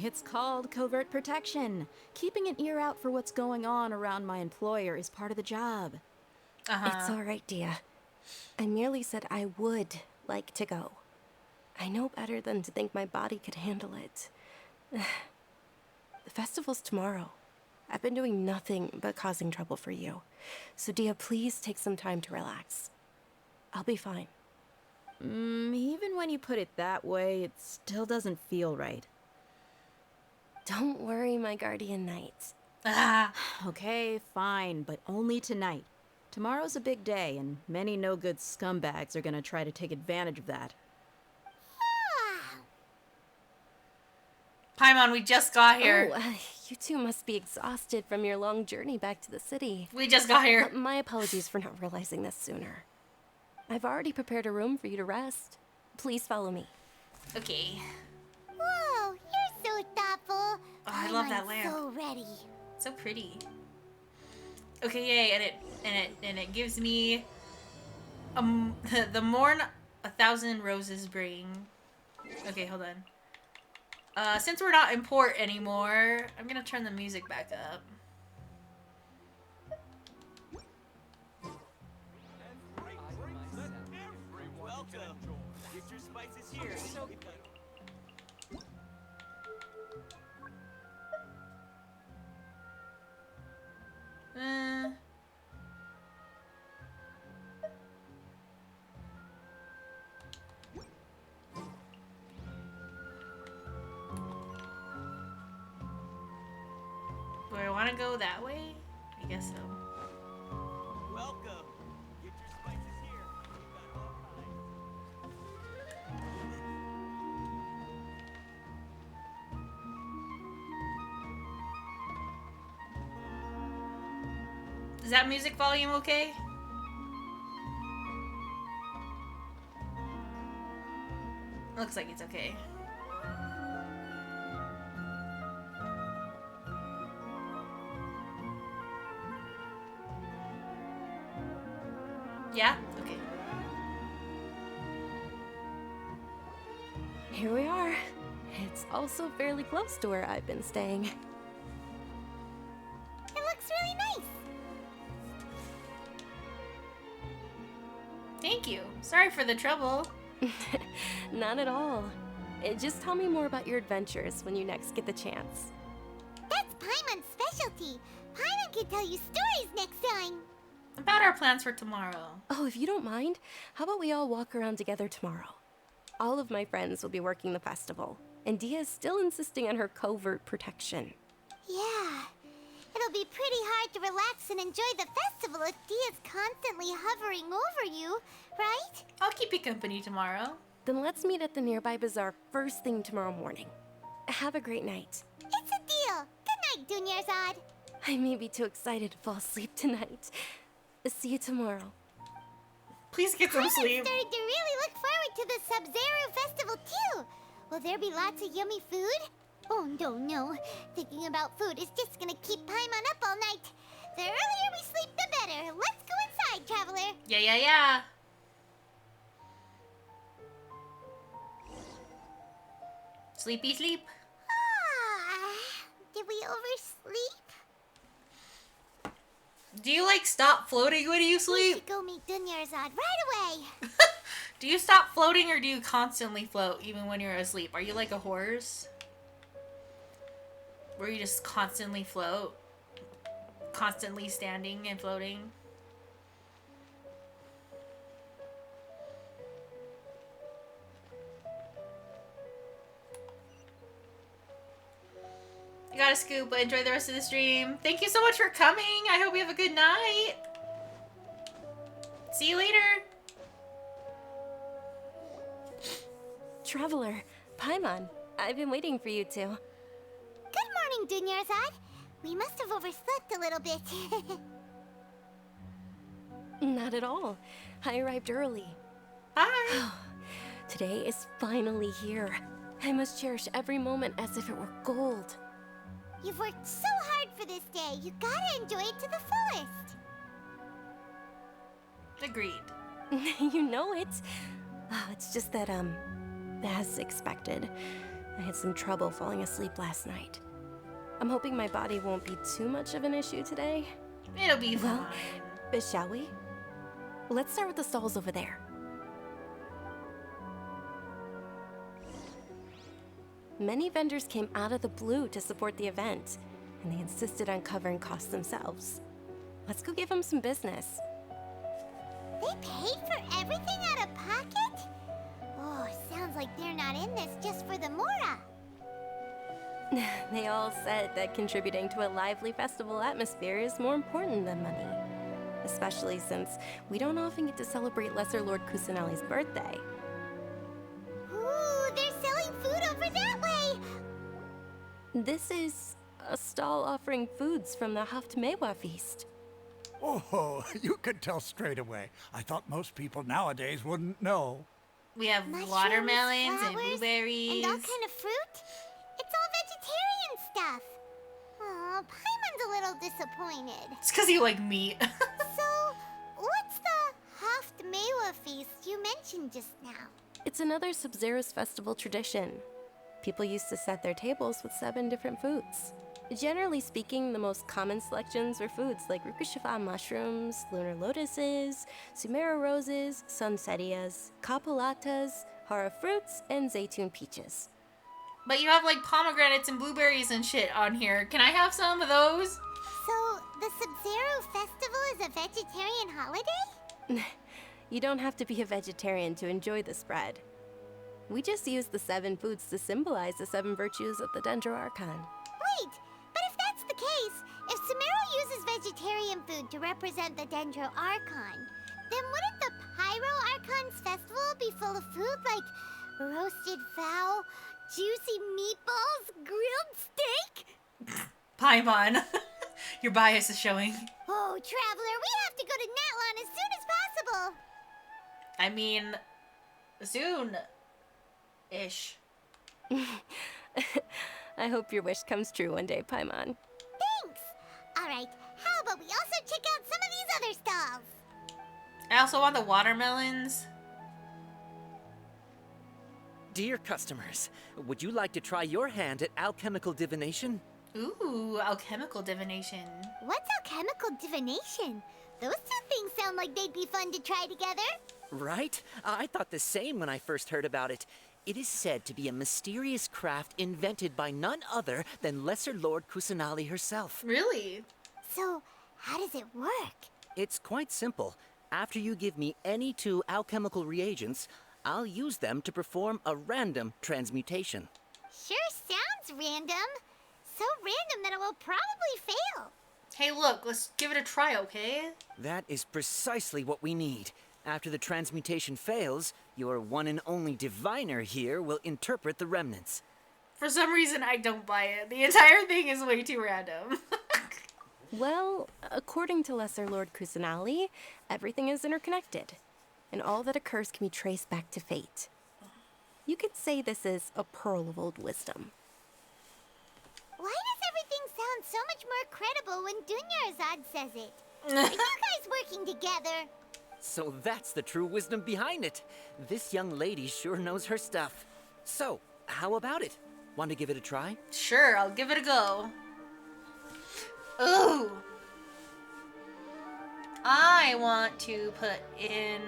It's called covert protection. Keeping an ear out for what's going on around my employer is part of the job. It's all right, Dia. I merely said I would like to go. I know better than to think my body could handle it. The festival's tomorrow. I've been doing nothing but causing trouble for you. So Dia, please take some time to relax. I'll be fine. Even when you put it that way, it still doesn't feel right. Don't worry, my guardian knight. Okay, fine, but only tonight. Tomorrow's a big day, and many no-good scumbags are gonna try to take advantage of that. Paimon, we just got here. Oh, You two must be exhausted from your long journey back to the city. We just got here. My apologies for not realizing this sooner. I've already prepared a room for you to rest. Please follow me. Okay. Whoa, you're so thoughtful. Oh, I love that lamp. So ready. So pretty. Okay, yay, and it gives me the Morn 1,000 roses bring. Okay, hold on. Since we're not in port anymore, I'm gonna turn the music back up. Welcome. Get your spices here. Do I want to go that way? I guess so. Welcome. Get your spices here. We've got all kinds. Is that music volume okay? Looks like it's okay. Yeah? Okay. Here we are. It's also fairly close to where I've been staying. It looks really nice. Thank you. Sorry for the trouble. Not at all. Just tell me more about your adventures when you next get the chance. That's Paimon's specialty. Paimon can tell you stories next time. About our plans for tomorrow. Oh, if you don't mind, how about we all walk around together tomorrow? All of my friends will be working the festival, and Dia is still insisting on her covert protection. Yeah. It'll be pretty hard to relax and enjoy the festival if Dia's constantly hovering over you, right? I'll keep you company tomorrow. Then let's meet at the nearby bazaar first thing tomorrow morning. Have a great night. It's a deal. Good night, Dunyarzad. I may be too excited to fall asleep tonight. See you tomorrow. Please get some sleep. I'm starting to really look forward to the Sub-Zero festival too. Will there be lots of yummy food? Oh no. Thinking about food is just gonna keep Paimon up all night. The earlier we sleep, the better. Let's go inside, traveler. Yeah. Sleepy sleep. Did we oversleep? Do you like stop floating when you We sleep? should go meet Dunyarzad right away. Do you stop floating or do you constantly float even when you're asleep? Are you like a horse? Where you just constantly float? Constantly standing and floating? You gotta scoop, but enjoy the rest of the stream. Thank you so much for coming. I hope you have a good night. See you later. Traveler, Paimon, I've been waiting for you two. Good morning, Dunyarzad. We must have overslept a little bit. Not at all. I arrived early. Hi. Today is finally here. I must cherish every moment as if it were gold. You've worked so hard for this day. You gotta enjoy it to the fullest. Agreed. You know it. Oh, it's just that, as expected, I had some trouble falling asleep last night. I'm hoping my body won't be too much of an issue today. It'll be fine. But shall we? Let's start with the stalls over there. Many vendors came out of the blue to support the event, and they insisted on covering costs themselves. Let's go give them some business. They paid for everything out of pocket? Oh, sounds like they're not in this just for the Mora. They all said that contributing to a lively festival atmosphere is more important than money. Especially since we don't often get to celebrate Lesser Lord Kusanali's birthday. Ooh, they're selling food over that way. This is a stall offering foods from the Haftmewa feast. Oh, you could tell straight away. I thought most people nowadays wouldn't know. We have Mushrooms, watermelons and flowers, blueberries. and all kind of fruit. It's all vegetarian stuff. Oh, Paimon's a little disappointed. It's because you like meat. So, what's the Haftmewa feast you mentioned just now? It's another Sub-Zero's festival tradition. People used to set their tables with 7 different foods. Generally speaking, the most common selections were foods like Rukushifa mushrooms, lunar lotuses, Sumeru roses, sunsetias, kapulatas, hara fruits, and zaytun peaches. But you have like pomegranates and blueberries and shit on here. Can I have some of those? So, the Sub-Zero festival is a vegetarian holiday? You don't have to be a vegetarian to enjoy the spread. We just use the 7 foods to symbolize the 7 virtues of the Dendro Archon. Wait, but if that's the case, if Sumeru uses vegetarian food to represent the Dendro Archon, then wouldn't the Pyro Archon's festival be full of food like roasted fowl, juicy meatballs, grilled steak? Paimon, your bias is showing. Oh, Traveler, we have to go to Natlan as soon as possible. I mean, soon-ish. I hope your wish comes true one day, Paimon. Thanks. All right, how about we also check out some of these other stalls? I also want the watermelons. Dear customers, would you like to try your hand at alchemical divination? Ooh, alchemical divination. What's alchemical divination? Those two things sound like they'd be fun to try together. Right? I thought the same when I first heard about it. It is said to be a mysterious craft invented by none other than Lesser Lord Kusanali herself. Really? So, how does it work? It's quite simple. After you give me any 2 alchemical reagents, I'll use them to perform a random transmutation. Sure sounds random. So random that it will probably fail. Hey, look, let's give it a try, okay? That is precisely what we need. After the transmutation fails, your one and only diviner here will interpret the remnants. For some reason, I don't buy it. The entire thing is way too random. Well, according to Lesser Lord Kusanali, everything is interconnected, and all that occurs can be traced back to fate. You could say this is a pearl of old wisdom. Why does everything sound so much more credible when Dunyarzad says it? Are you guys working together? So that's the true wisdom behind it. This young lady sure knows her stuff. So, how about it? Want to give it a try? Sure, I'll give it a go. Ooh. I want to put in...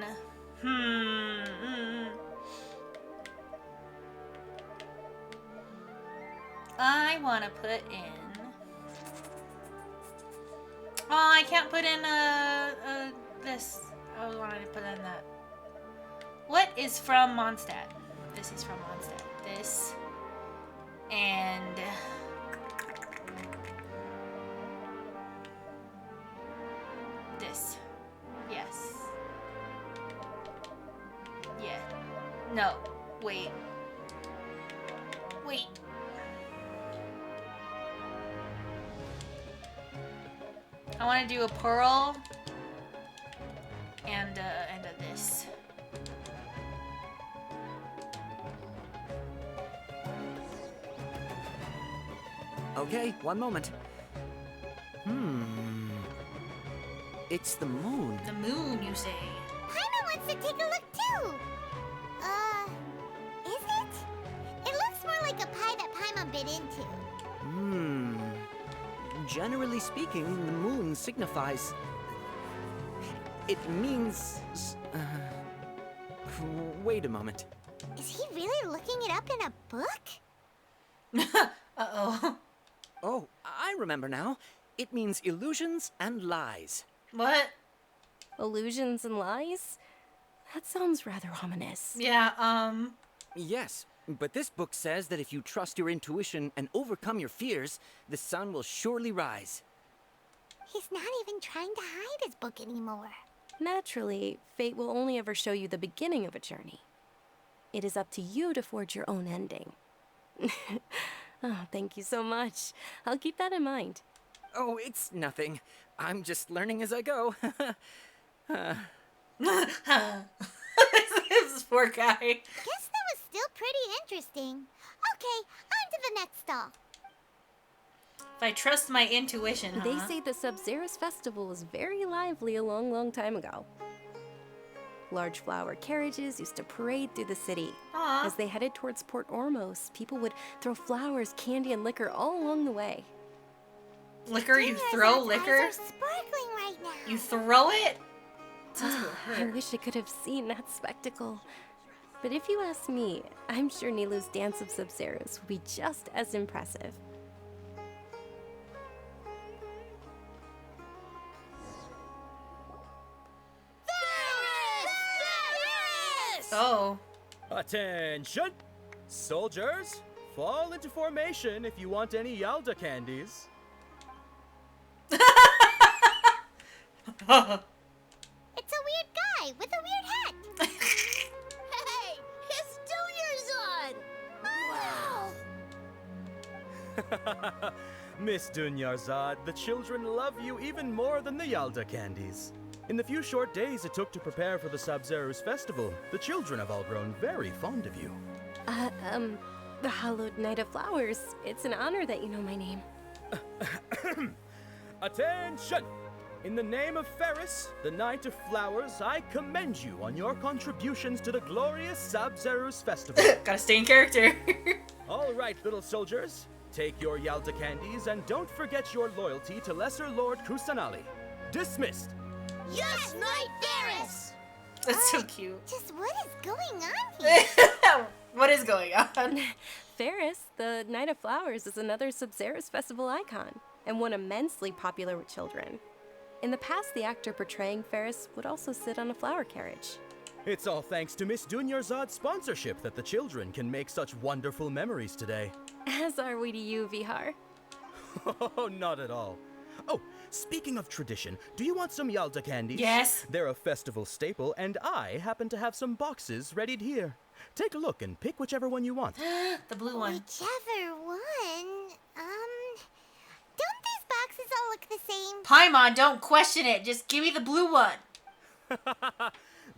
I want to put in... Oh, I can't put in this. I wanted to put in that. What is from Mondstadt? This is from Mondstadt. This. And... this. Yes. Yeah. No. Wait. Wait. I want to do a pearl and a this. Okay, one moment. It's the moon. The moon, you say? Paimon wants to take a look too. Is it? It looks more like a pie that Paimon bit into. Generally speaking, the moon signifies... It means... Wait a moment. Is he really looking it up in a book? Uh-oh. Oh, I remember now. It means illusions and lies. What? Illusions and lies? That sounds rather ominous. Yeah, Yes, but this book says that if you trust your intuition and overcome your fears, the sun will surely rise. He's not even trying to hide his book anymore. Naturally, fate will only ever show you the beginning of a journey. It is up to you to forge your own ending. Oh, thank you so much. I'll keep that in mind. Oh, it's nothing. I'm just learning as I go. This poor guy. Guess that was still pretty interesting. Okay, on to the next stall. If I trust my intuition, huh? They say the Sub-Zerus festival was very lively a long, long time ago. Large flower carriages used to parade through the city. Aw. As they headed towards Port Ormos, people would throw flowers, candy, and liquor all along the way. Liquor? You throw liquor? Eyes are sparkling right now. You throw it? Sounds like it would I hurt. wish I could have seen that spectacle. But if you ask me, I'm sure Nilou's dance of Sub-Zerus will be just as impressive. Oh. Attention! Soldiers, fall into formation if you want any Yalda candies. It's a weird guy with a weird hat. Hey, it's Dunyarzad! Wow. Miss Dunyarzad, the children love you even more than the Yalda candies. In the few short days it took to prepare for the Sub-Zerus festival, the children have all grown very fond of you. The Hallowed Knight of Flowers. It's an honor that you know my name. Attention! In the name of Ferris, the Knight of Flowers, I commend you on your contributions to the glorious Sub-Zerus festival. Gotta stay in character. All right, little soldiers. Take your Yalda candies and don't forget your loyalty to Lesser Lord Kusanali. Dismissed. Yes, Knight Ferris! That's so cute. Just what is going on here? What is going on? Ferris, the Knight of Flowers, is another Sub-Zerus festival icon, and one immensely popular with children. In the past, the actor portraying Ferris would also sit on a flower carriage. It's all thanks to Miss Dunyarzad's sponsorship that the children can make such wonderful memories today. As are we to you, Vihar. Oh, not at all. Oh, speaking of tradition, do you want some Yalda candies? Yes. They're a festival staple, and I happen to have some boxes readied here. Take a look and pick whichever one you want. The blue one. Whichever one. Don't these boxes all look the same? Paimon, don't question it. Just give me the blue one.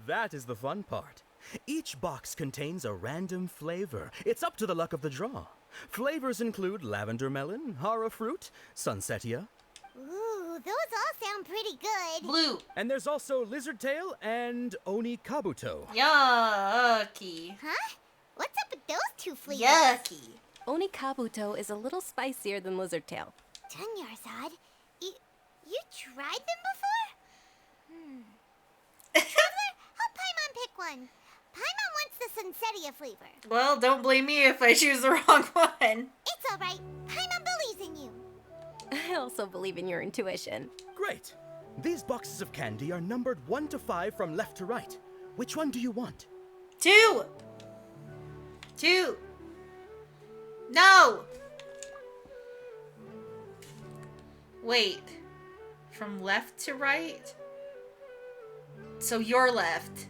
That is the fun part. Each box contains a random flavor. It's up to the luck of the draw. Flavors include lavender melon, hara fruit, sunsetia. Ooh, those all sound pretty good. Blue. And there's also lizard tail and oni kabuto. Yucky. Huh? What's up with those two flavors? Yucky. Oni Kabuto is a little spicier than Lizard Tail. Dunyarzad, you tried them before? Traveler, help Paimon pick one. Paimon wants the sunsetia flavor. Well, don't blame me if I choose the wrong one. It's all right. Paimon believes in you. I also believe in your intuition. Great. These boxes of candy are numbered 1 to 5 from left to right. Which one do you want? 2. No. Wait. From left to right? So you're left.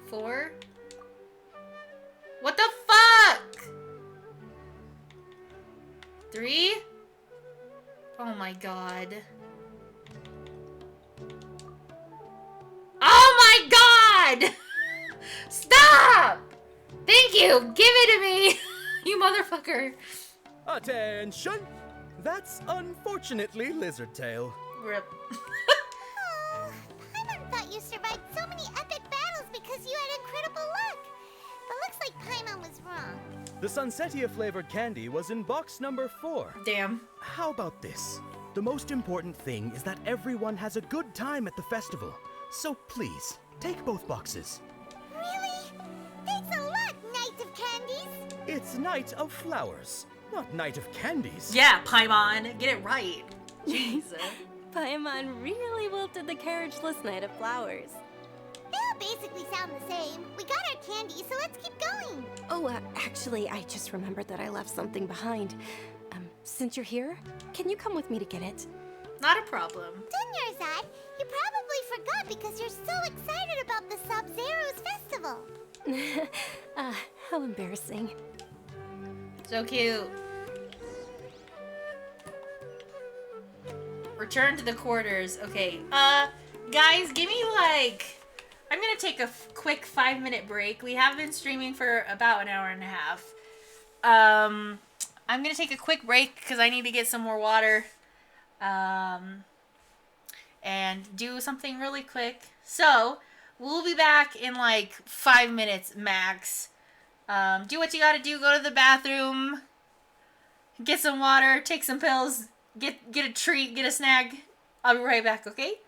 4? What the fuck? 3? Oh my god. Oh my god! Stop! Thank you! Give it to me! You motherfucker. Attention! That's unfortunately lizard tail. Rip. Oh, Paimon thought you survived so many epic battles because you had incredible luck. But looks like Paimon was wrong. The sunsetia flavored candy was in box number 4. Damn. How about this? The most important thing is that everyone has a good time at the festival. So please, take both boxes. Really? Thanks a lot, Knight of Candies. It's Knight of Flowers, not Knight of Candies. Yeah, Paimon. Get it right. Jesus. Paimon really wilted the carriageless Knight of Flowers. They all basically sound the same. We got our candy, so let's keep going. Oh, actually, I just remembered that I left something behind. Since you're here, can you come with me to get it? Not a problem. Dunyarzad, you probably forgot because you're so excited about the Sub-Zerus festival. How embarrassing. So cute. Return to the quarters. Okay. Guys, give me like... I'm gonna take a quick 5-minute break. We have been streaming for about an hour and a half. I'm gonna take a quick break because I need to get some more water. And do something really quick. So, we'll be back in like 5 minutes max. Do what you gotta do. Go to the bathroom. Get some water. Take some pills. Get a treat. Get a snack. I'll be right back, okay?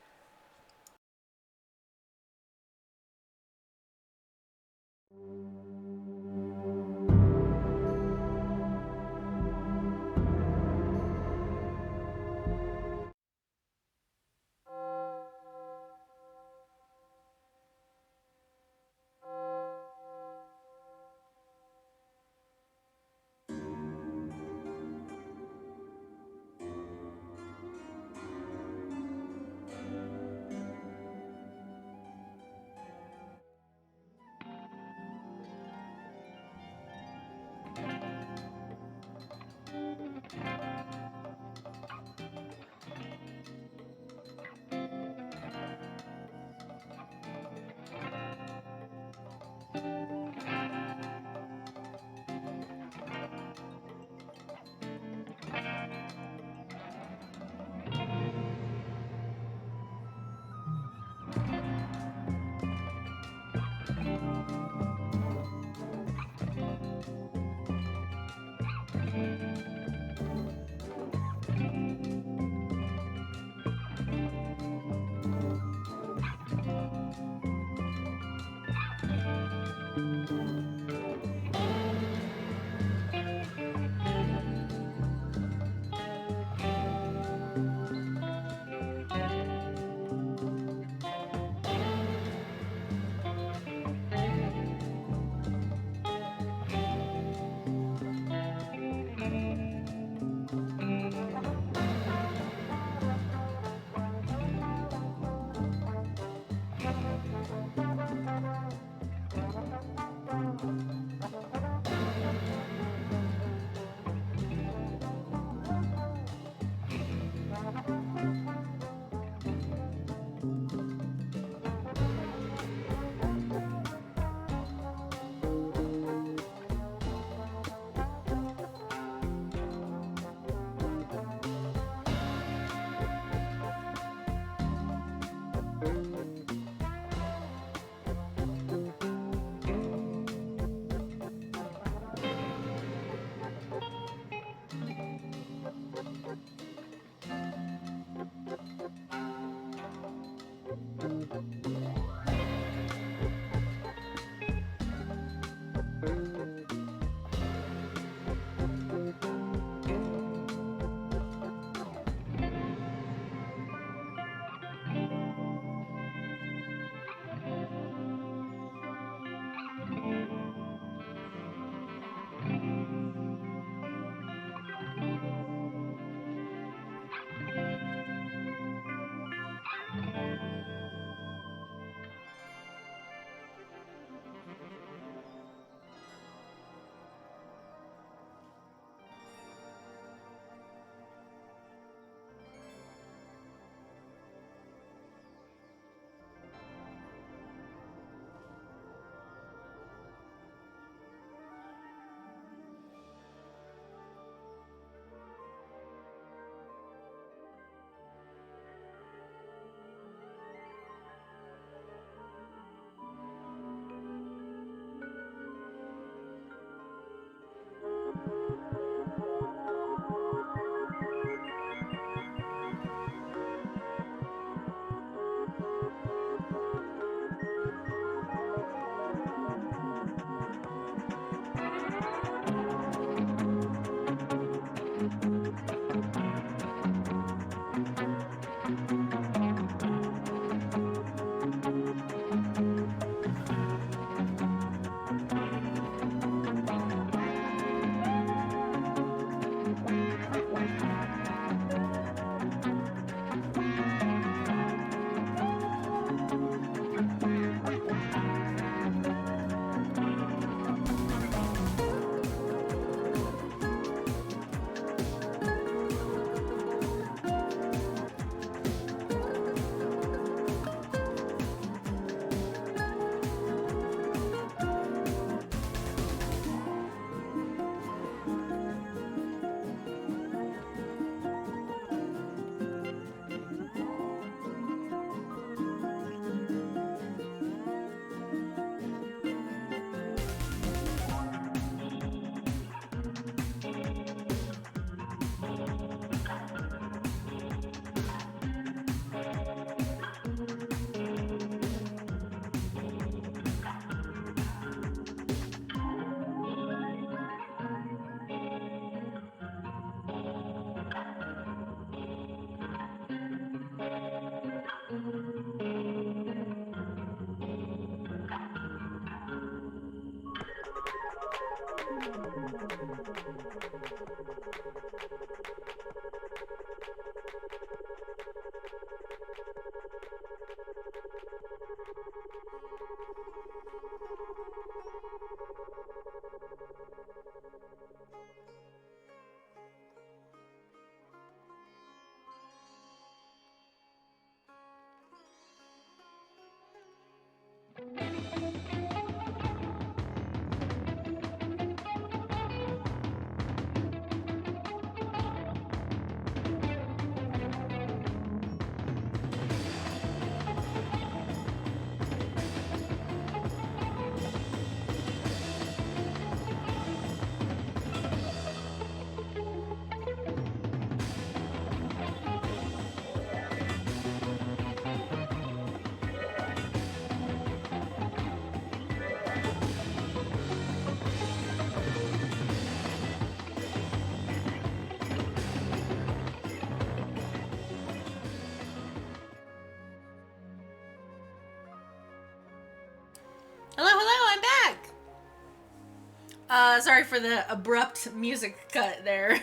Sorry for the abrupt music cut there.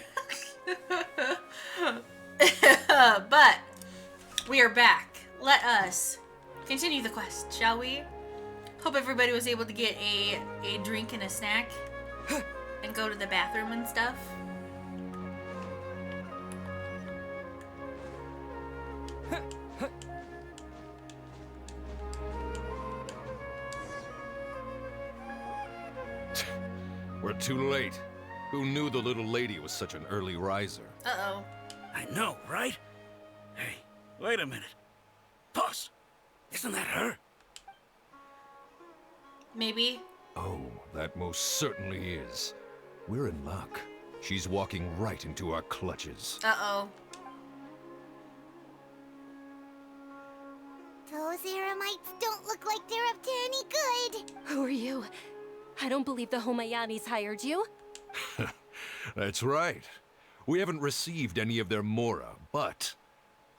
But we are back. Let us continue the quest, shall we? Hope everybody was able to get a drink and a snack and go to the bathroom and stuff. We're too late. Who knew the little lady was such an early riser? Uh-oh. I know, right? Hey, wait a minute. Pause. Isn't that her? Maybe. Oh, that most certainly is. We're in luck. She's walking right into our clutches. Uh-oh. Those Eremites don't look like they're up to any good. Who are you? I don't believe the Homayanis hired you. That's right. We haven't received any of their mora, but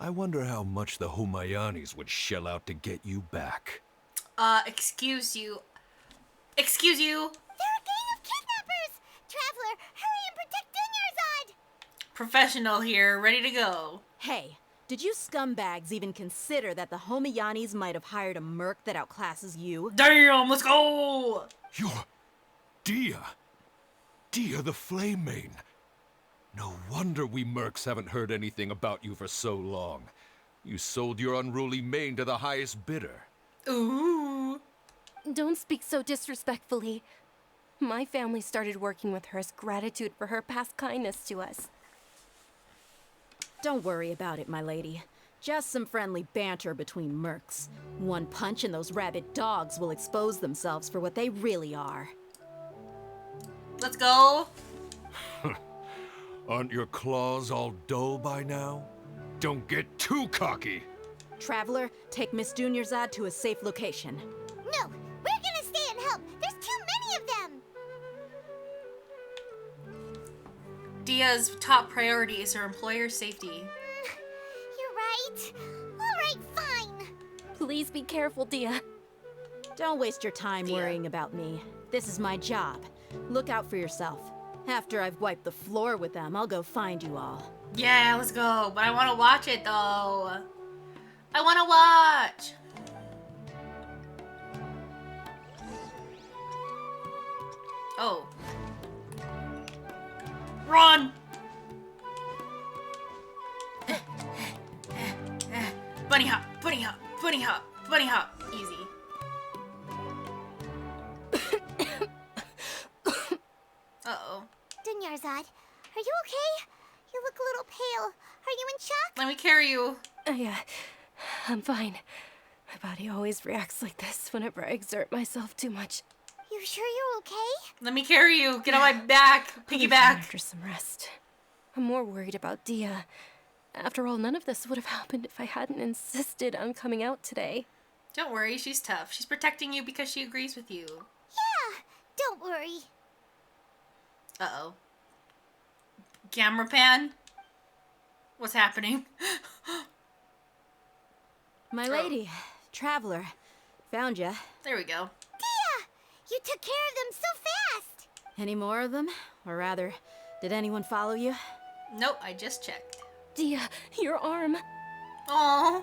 I wonder how much the Homayanis would shell out to get you back. Excuse you. Excuse you. They're a gang of kidnappers! Traveler, hurry and protect Dunyarzad! Professional here, ready to go. Hey, did you scumbags even consider that the Homayanis might have hired a merc that outclasses you? Damn, let's go! You're Dia. Dia the Flame Main. No wonder we mercs haven't heard anything about you for so long. You sold your unruly mane to the highest bidder. Ooh. Don't speak so disrespectfully. My family started working with her as gratitude for her past kindness to us. Don't worry about it, my lady. Just some friendly banter between mercs. One punch and those rabid dogs will expose themselves for what they really are. Let's go. Aren't your claws all dull by now? Don't get too cocky. Traveler, take Miss Dunyarzad to a safe location. No, we're gonna stay and help. There's too many of them. Dia's top priority is her employer's safety. You're right. All right, fine. Please be careful, Dia. Don't waste your time worrying about me. This is my job. Look out for yourself. After I've wiped the floor with them, I'll go find you all. Yeah, let's go. But I want to watch it, though. I want to watch. Oh. Run! Bunny hop, bunny hop, bunny hop, bunny hop. Easy. Uh-oh. Dunyarzad, are you okay? You look a little pale. Are you in shock? Let me carry you. Yeah, I'm fine. My body always reacts like this whenever I exert myself too much. You sure you're okay? Let me carry you. Get on my back. Piggyback. After some rest. I'm more worried about Dia. After all, none of this would have happened if I hadn't insisted on coming out today. Don't worry, she's tough. She's protecting you because she agrees with you. Yeah, don't worry. Uh-oh. Camera pan? What's happening? My lady, Traveler, found ya. There we go. Dia! You took care of them so fast! Any more of them? Or rather, did anyone follow you? Nope, I just checked. Dia, your arm. Aww.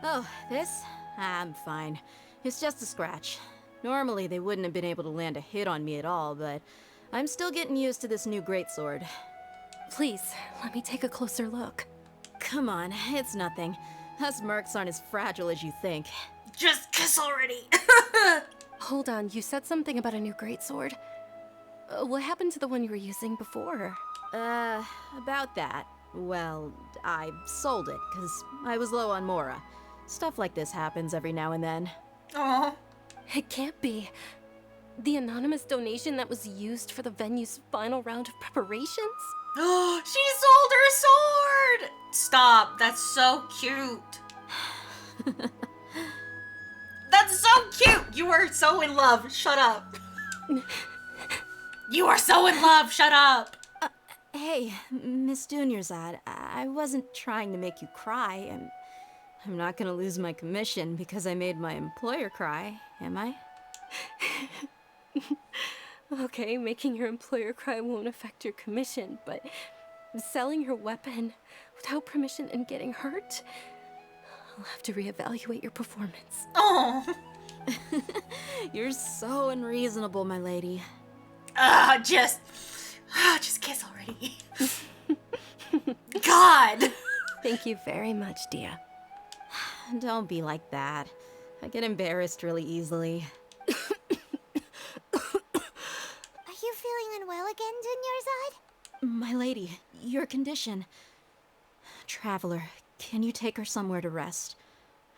Oh, this? I'm fine. It's just a scratch. Normally, they wouldn't have been able to land a hit on me at all, but I'm still getting used to this new greatsword. Please, let me take a closer look. Come on, it's nothing. Us mercs aren't as fragile as you think. Just kiss already! Hold on, you said something about a new greatsword. What happened to the one you were using before? About that. Well, I sold it, because I was low on mora. Stuff like this happens every now and then. Aww. It can't be. The anonymous donation that was used for the venue's final round of preparations? She sold her sword! Stop, that's so cute. That's so cute! You are so in love, shut up. You are so in love, shut up. Hey, Miss Dunyarzad, I wasn't trying to make you cry. I'm not gonna lose my commission because I made my employer cry, am I? Okay, making your employer cry won't affect your commission, but selling your weapon without permission and getting hurt? I'll have to reevaluate your performance. Oh. You're so unreasonable, my lady. Just kiss already. God. Thank you very much, Dia. Don't be like that. I get embarrassed really easily. Are you feeling unwell again, Dunyarzad? My lady, your condition. Traveler, can you take her somewhere to rest?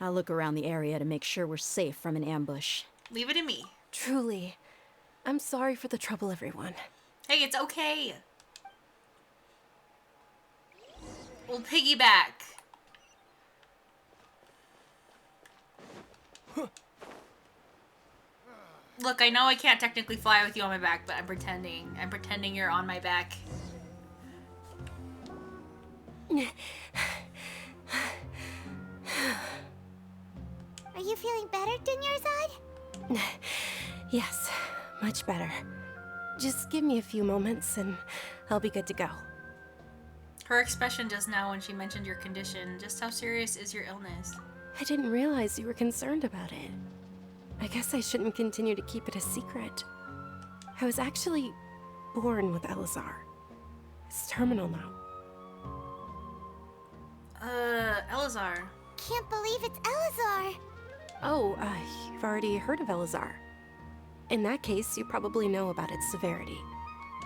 I'll look around the area to make sure we're safe from an ambush. Leave it to me. Truly. I'm sorry for the trouble, everyone. Hey, it's okay. We'll piggyback. Look, I know I can't technically fly with you on my back, but I'm pretending. I'm pretending you're on my back. Are you feeling better, Dunyarzad? Yes, much better. Just give me a few moments and I'll be good to go. Her expression just now when she mentioned your condition, just how serious is your illness? I didn't realize you were concerned about it. I guess I shouldn't continue to keep it a secret. I was actually born with Elazar. It's terminal now. Elazar. Can't believe it's Elazar. Oh, you've already heard of Elazar. In that case, you probably know about its severity.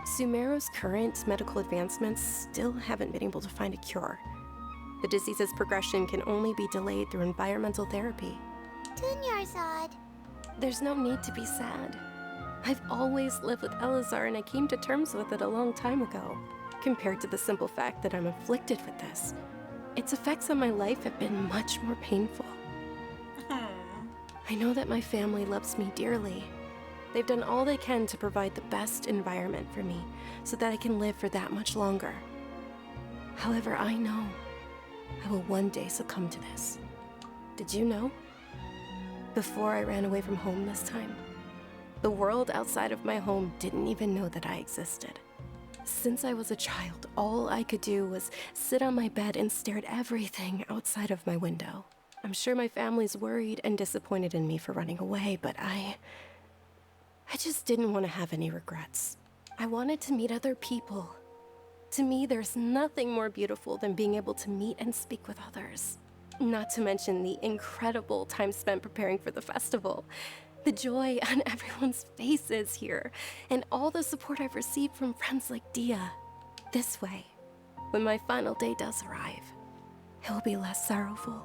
Sumeru's current medical advancements still haven't been able to find a cure. The disease's progression can only be delayed through environmental therapy. Dunyarzad. There's no need to be sad. I've always lived with Elazar and I came to terms with it a long time ago. Compared to the simple fact that I'm afflicted with this, its effects on my life have been much more painful. I know that my family loves me dearly. They've done all they can to provide the best environment for me so that I can live for that much longer. However, I know I will one day succumb to this. Did you know? Before I ran away from home this time, the world outside of my home didn't even know that I existed. Since I was a child, all I could do was sit on my bed and stare at everything outside of my window. I'm sure my family's worried and disappointed in me for running away, but I just didn't want to have any regrets. I wanted to meet other people. To me, there's nothing more beautiful than being able to meet and speak with others. Not to mention the incredible time spent preparing for the festival. The joy on everyone's faces here, and all the support I've received from friends like Dia. This way, when my final day does arrive, it will be less sorrowful.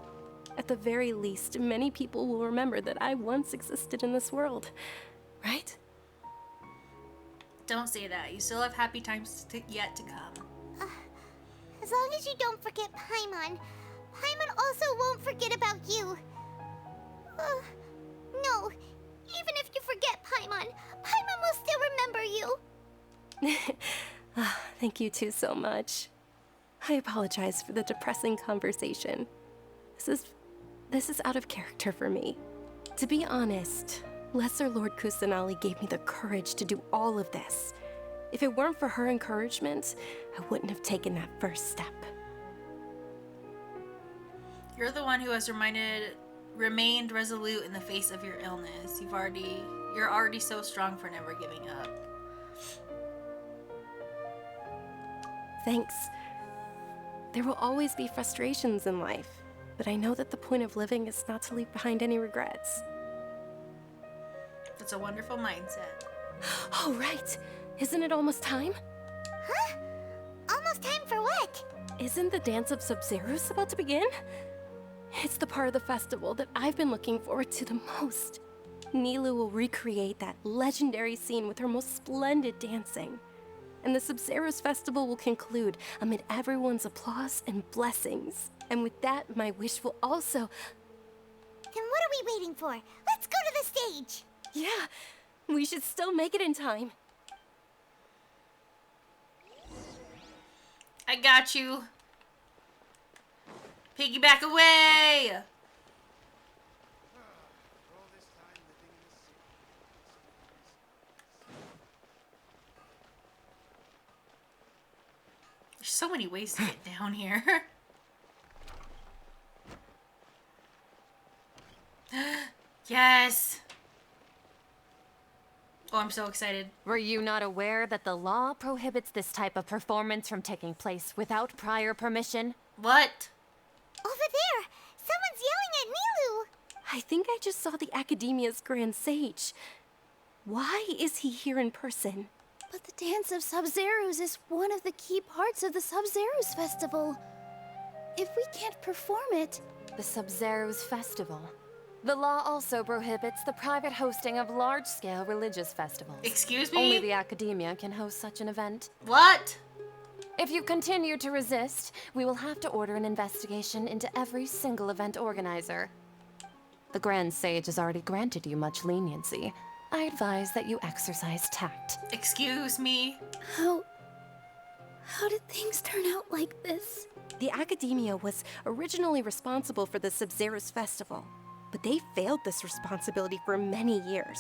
At the very least, many people will remember that I once existed in this world, right? Don't say that. You still have happy times yet to come. As long as you don't forget Paimon. Paimon also won't forget about you. No, even if you forget Paimon, Paimon will still remember you. Thank you two so much. I apologize for the depressing conversation. This is out of character for me. To be honest, Lesser Lord Kusanali gave me the courage to do all of this. If it weren't for her encouragement, I wouldn't have taken that first step. You're the one who has remained resolute in the face of your illness. You're already so strong for never giving up. Thanks. There will always be frustrations in life, but I know that the point of living is not to leave behind any regrets. That's a wonderful mindset. Oh, right. Isn't it almost time? Huh? Almost time for what? Isn't the Dance of Sub-Zeros about to begin? It's the part of the festival that I've been looking forward to the most. Nilu will recreate that legendary scene with her most splendid dancing. And the Sub-Zeros festival will conclude amid everyone's applause and blessings. And with that, my wish will also... Then what are we waiting for? Let's go to the stage! Yeah, we should still make it in time. I got you. Piggyback away! so many ways to get down here. Yes! Oh, I'm so excited. Were you not aware that the law prohibits this type of performance from taking place without prior permission? What? Over there! Someone's yelling at Nilu! I think I just saw the Academia's Grand Sage. Why is he here in person? But the Dance of Sub-Zerus is one of the key parts of the Sub-Zerus Festival. If we can't perform it... The Sub-Zerus Festival. The law also prohibits the private hosting of large-scale religious festivals. Excuse me? Only the Academia can host such an event. What? If you continue to resist, we will have to order an investigation into every single event organizer. The Grand Sage has already granted you much leniency. I advise that you exercise tact. Excuse me? How did things turn out like this? The Academia was originally responsible for the Sub-Zerus Festival, but they failed this responsibility for many years.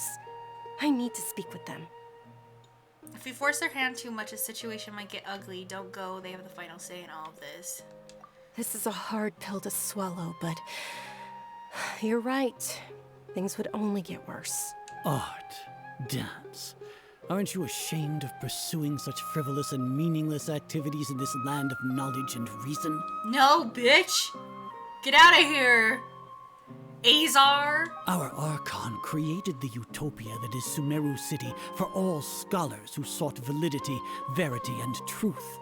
I need to speak with them. If we force their hand too much, a situation might get ugly. Don't go. They have the final say in all of this. This is a hard pill to swallow, but you're right. Things would only get worse. Art, dance. Aren't you ashamed of pursuing such frivolous and meaningless activities in this land of knowledge and reason? No, bitch! Get out of here! Azar? Our Archon created the utopia that is Sumeru City for all scholars who sought validity, verity, and truth,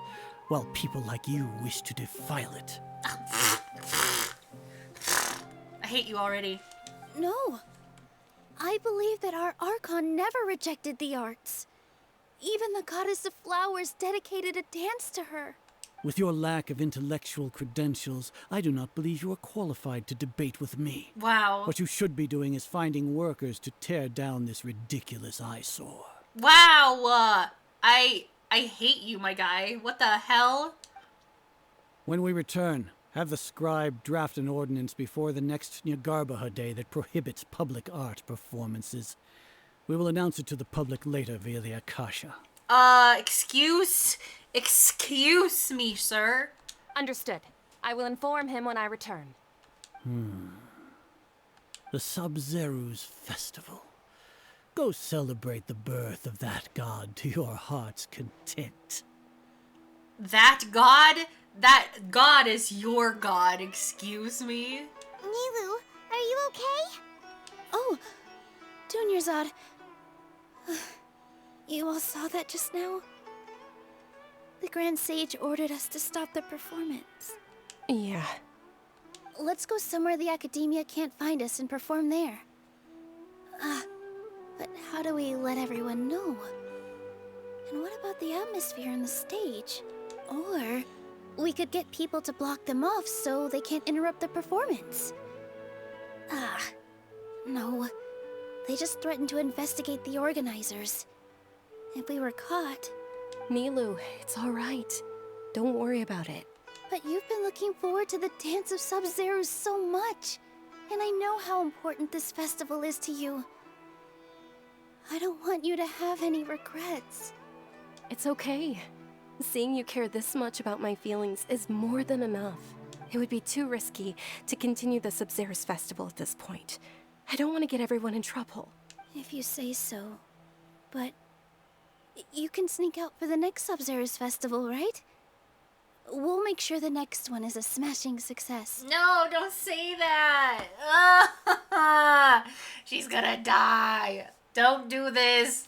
while people like you wish to defile it. I hate you already. No. I believe that our Archon never rejected the arts. Even the goddess of flowers dedicated a dance to her. With your lack of intellectual credentials, I do not believe you are qualified to debate with me. Wow. What you should be doing is finding workers to tear down this ridiculous eyesore. Wow! I hate you, my guy. What the hell? When we return, have the scribe draft an ordinance before the next Nyagarbaha Day that prohibits public art performances. We will announce it to the public later via the Akasha. Excuse me, sir. Understood. I will inform him when I return. The Sub-Zerus Festival. Go celebrate the birth of that god to your heart's content. That god? That god is your god, excuse me? Nilu, are you okay? Oh, Dunyarzad. You all saw that just now? The Grand Sage ordered us to stop the performance. Yeah. Let's go somewhere the Academia can't find us and perform there. But how do we let everyone know? And what about the atmosphere on the stage? Or we could get people to block them off so they can't interrupt the performance. No. They just threatened to investigate the organizers. If we were caught... Nilu, it's all right. Don't worry about it. But you've been looking forward to the Dance of Sub-Zerus so much. And I know how important this festival is to you. I don't want you to have any regrets. It's okay. Seeing you care this much about my feelings is more than enough. It would be too risky to continue the Sub-Zerus Festival at this point. I don't want to get everyone in trouble. If you say so. But you can sneak out for the next Sub-Zerus Festival, right? We'll make sure the next one is a smashing success. No, don't say that. She's gonna die. Don't do this.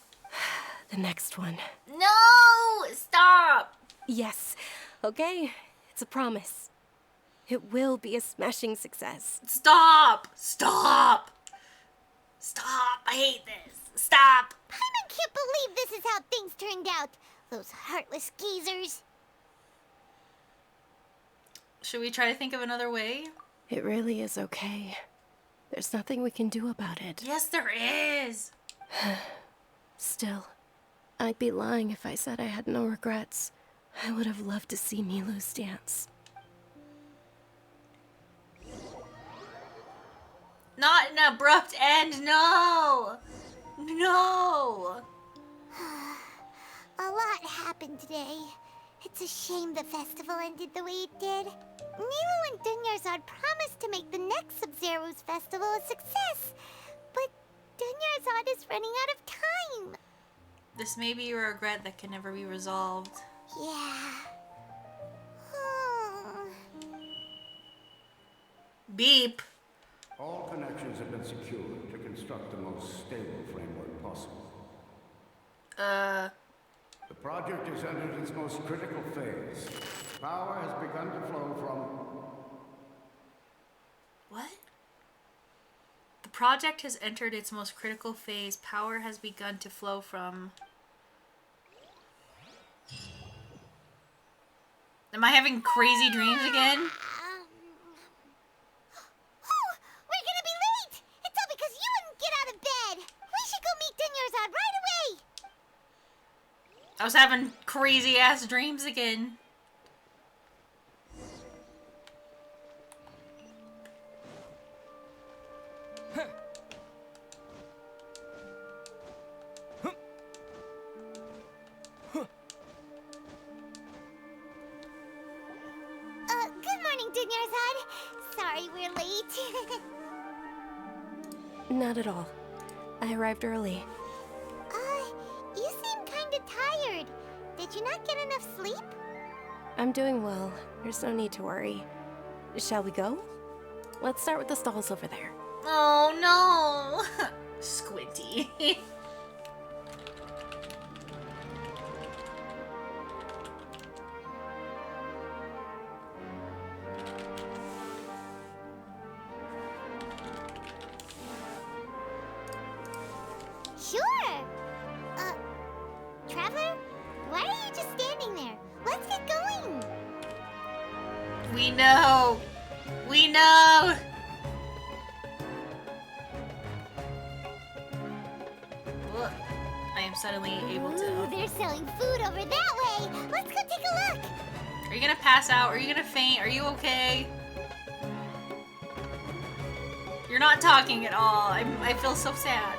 The next one. No! Stop! Yes. Okay. It's a promise. It will be a smashing success. Stop! Stop! Stop! I hate this. Stop! Paimon can't believe this is how things turned out. Those heartless geezers. Should we try to think of another way? It really is okay. There's nothing we can do about it. Yes, there is. Still, I'd be lying if I said I had no regrets. I would have loved to see Nilu's dance. Not an abrupt end, no! No! A lot happened today. It's a shame the festival ended the way it did. Nero and Dunyarzad promised to make the next Sub-Zero's festival a success, but Dunyarzad is running out of time. This may be a regret that can never be resolved. Yeah. Beep. All connections have been secured to construct the most stable framework possible. The project has entered its most critical phase. Power has begun to flow from... What? The project has entered its most critical phase. Power has begun to flow from... Am I having crazy dreams again? We're gonna be late! It's all because you wouldn't get out of bed! We should go meet Dunyarzad right away! I was having crazy ass dreams again. Good morning, Dunyarzad. Sorry we're late. Not at all. I arrived early. You seem kinda tired. Did you not get enough sleep? I'm doing well. There's no need to worry. Shall we go? Let's start with the stalls over there. Oh no! Squinty. Sure. Traveler? Why are you just standing there? Let's get going. We know! We know! Look, I am suddenly able to... Ooh, they're selling food over that way. Let's go take a look. Are you gonna pass out? Are you gonna faint? Are you okay? You're not talking at all. I feel so sad.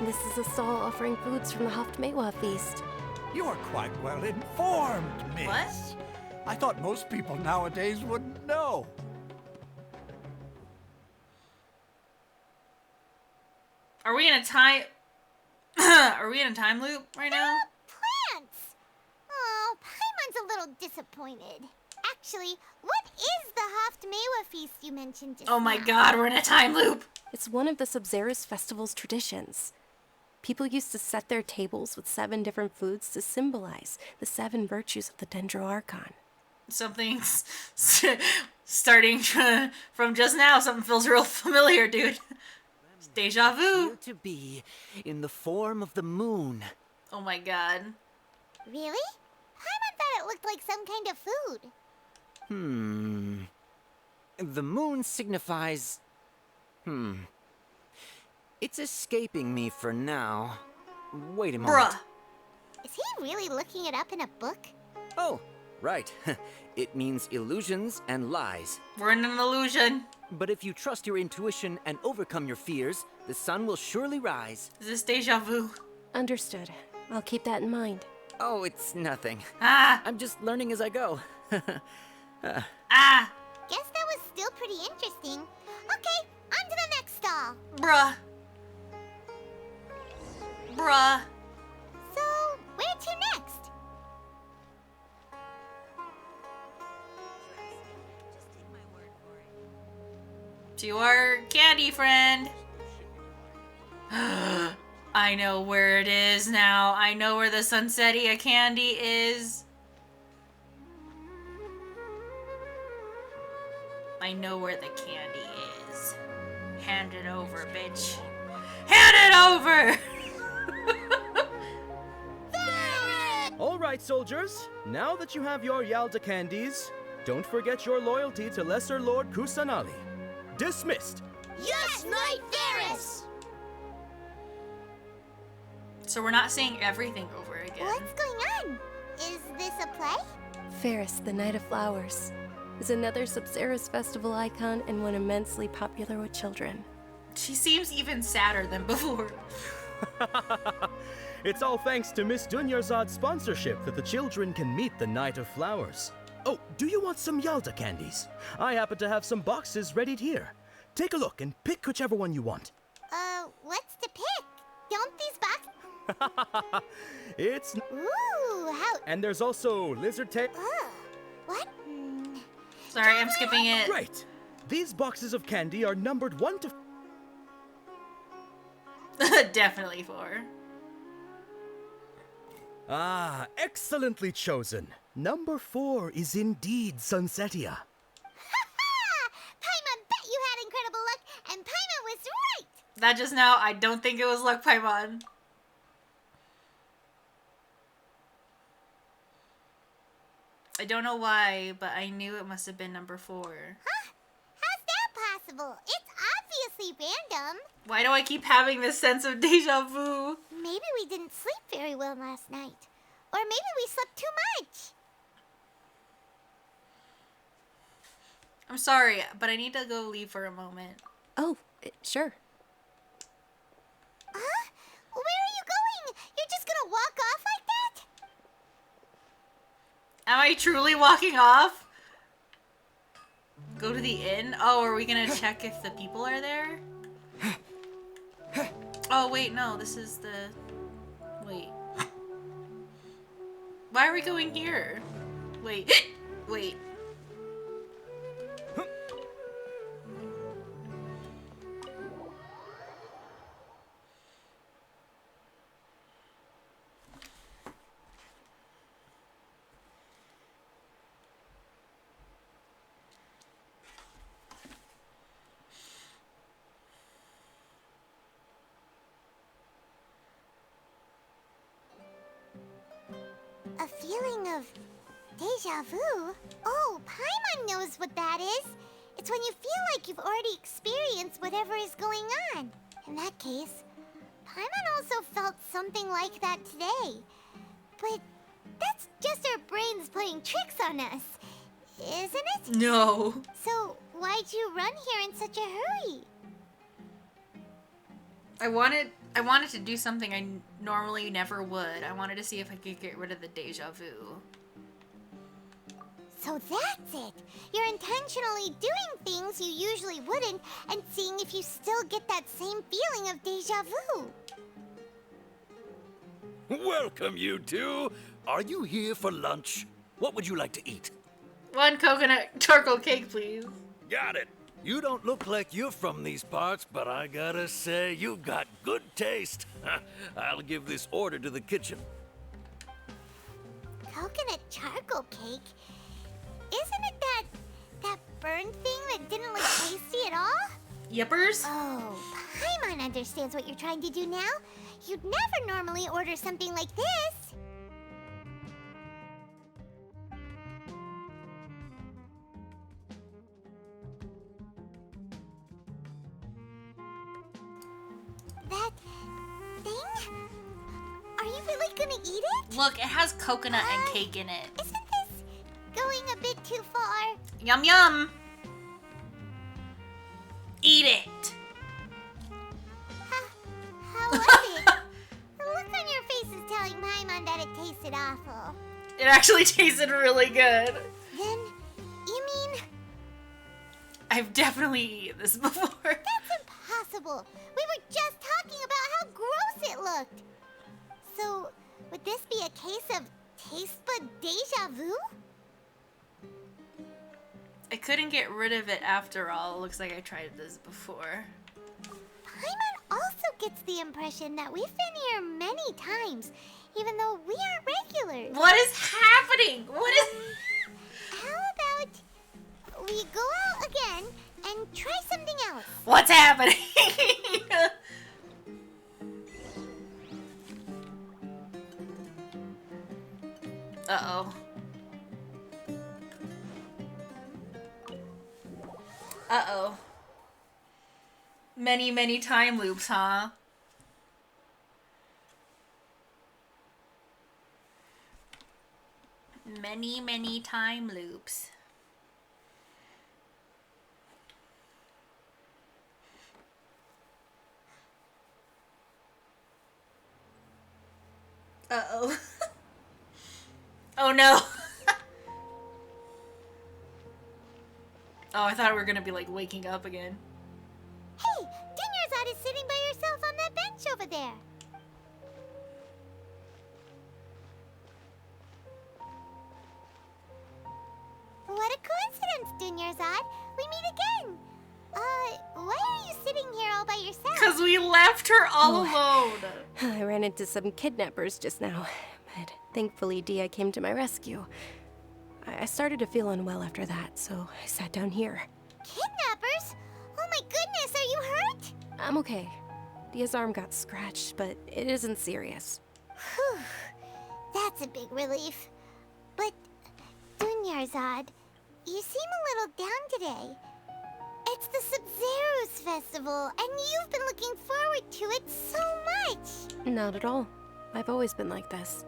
This is a stall offering foods from the Haftmewa feast. You are quite well informed, miss. What? I thought most people nowadays wouldn't know. Are we in a time... Are we in a time loop right now? Plants. Oh, Paimon's a little disappointed. Actually, what is the Haftmewa feast you mentioned just Oh my now? god, we're in a time loop! It's one of the Sub-Zerus Festival's traditions. People used to set their tables with 7 different foods to symbolize the 7 virtues of the Dendroarchon. Something's starting from just now. Something feels real familiar, dude. It's deja vu. To be in the form of the moon. Oh my god. Really? Paimon thought it looked like some kind of food. The moon signifies... It's escaping me for now. Wait a moment. Bruh. Is he really looking it up in a book? Oh, right. It means illusions and lies. We're in an illusion. But if you trust your intuition and overcome your fears, the sun will surely rise. Is this deja vu? Understood. I'll keep that in mind. Oh, it's nothing. Ah! I'm just learning as I go. Ah! Guess that was still pretty interesting. Okay, on to the next stall. Bruh. Bruh. So, where to next? To our candy friend. I know where it is now. I know where the Sunsetia candy is. I know where the candy is. Hand it over, bitch. Hand it over! All right, soldiers. Now that you have your Yalda candies, don't forget your loyalty to Lesser Lord Kusanali. Dismissed. Yes, Knight Varus! So we're not saying everything over again. What's going on? Is this a play? Ferris, the Knight of Flowers, is another Sub-Zerus festival icon and one immensely popular with children. She seems even sadder than before. It's all thanks to Miss Dunyarzad's sponsorship that the children can meet the Night of Flowers. Oh, do you want some Yalta candies? I happen to have some boxes ready here. Take a look and pick whichever one you want. What's to pick? Don't these boxes... It's... Ooh, how... And there's also lizard tail... What? Sorry, I'm skipping it. Great. These boxes of candy are numbered 1 to... Definitely 4. Ah, excellently chosen. Number 4 is indeed Sunsetia. Paimon bet you had incredible luck, and Paimon was right! That just now, I don't think it was luck, Paimon. I don't know why, but I knew it must have been number 4. Huh? How's that possible? It's obviously random. Why do I keep having this sense of deja vu? Maybe we didn't sleep very well last night. Or maybe we slept too much. I'm sorry, but I need to go leave for a moment. Oh, sure. Huh? Where are you going? You're just gonna walk off like that? Am I truly walking off? Go to the inn? Oh, are we gonna check if the people are there? Oh, wait, no, this is the... Wait. Why are we going here? Wait. Wait. A feeling of deja vu? Oh, Paimon knows what that is. It's when you feel like you've already experienced whatever is going on. In that case, Paimon also felt something like that today. But that's just our brains playing tricks on us, isn't it? No. So why'd you run here in such a hurry? I wanted to do something I normally never would. I wanted to see if I could get rid of the deja vu. So that's it. You're intentionally doing things you usually wouldn't and seeing if you still get that same feeling of deja vu. Welcome, you two. Are you here for lunch? What would you like to eat? 1 coconut charcoal cake, please. Got it. You don't look like you're from these parts, but I gotta say, you've got good taste. I'll give this order to the kitchen. Coconut charcoal cake? Isn't it that burned thing that didn't look tasty at all? Yippers? Oh, Paimon understands what you're trying to do now. You'd never normally order something like this. That thing? Are you really gonna eat it? Look, it has coconut and cake in it. Isn't this going a bit too far? Yum yum! Eat it! How was it? The look on your face is telling Paimon that it tasted awful. It actually tasted really good. Then, you mean... I've definitely eaten this before. That's impossible. We were just talking about how gross it looked. So, would this be a case of taste bud deja vu? I couldn't get rid of it after all. It looks like I tried this before. Paimon also gets the impression that we've been here many times, even though we aren't regulars. What is happening? What is... How about we go out again and try something else? What's happening? Uh-oh. Uh-oh. Many, many time loops, huh? Many, many time loops. Uh-oh. Oh no. Oh, I thought we were gonna be like waking up again. Hey, Dunyarzad is sitting by herself on that bench over there. What a coincidence, Dunyarzad. We meet again. Why are you sitting here all by yourself? Because we left her all alone. I ran into some kidnappers just now, but thankfully Dia came to my rescue. I started to feel unwell after that, so I sat down here. Kidnappers? Oh my goodness, are you hurt? I'm okay. Dia's arm got scratched, but it isn't serious. Whew. That's a big relief. But, Dunyarzad, you seem a little down today. It's the Sub-Zero's festival, and you've been looking forward to it so much. Not at all. I've always been like this.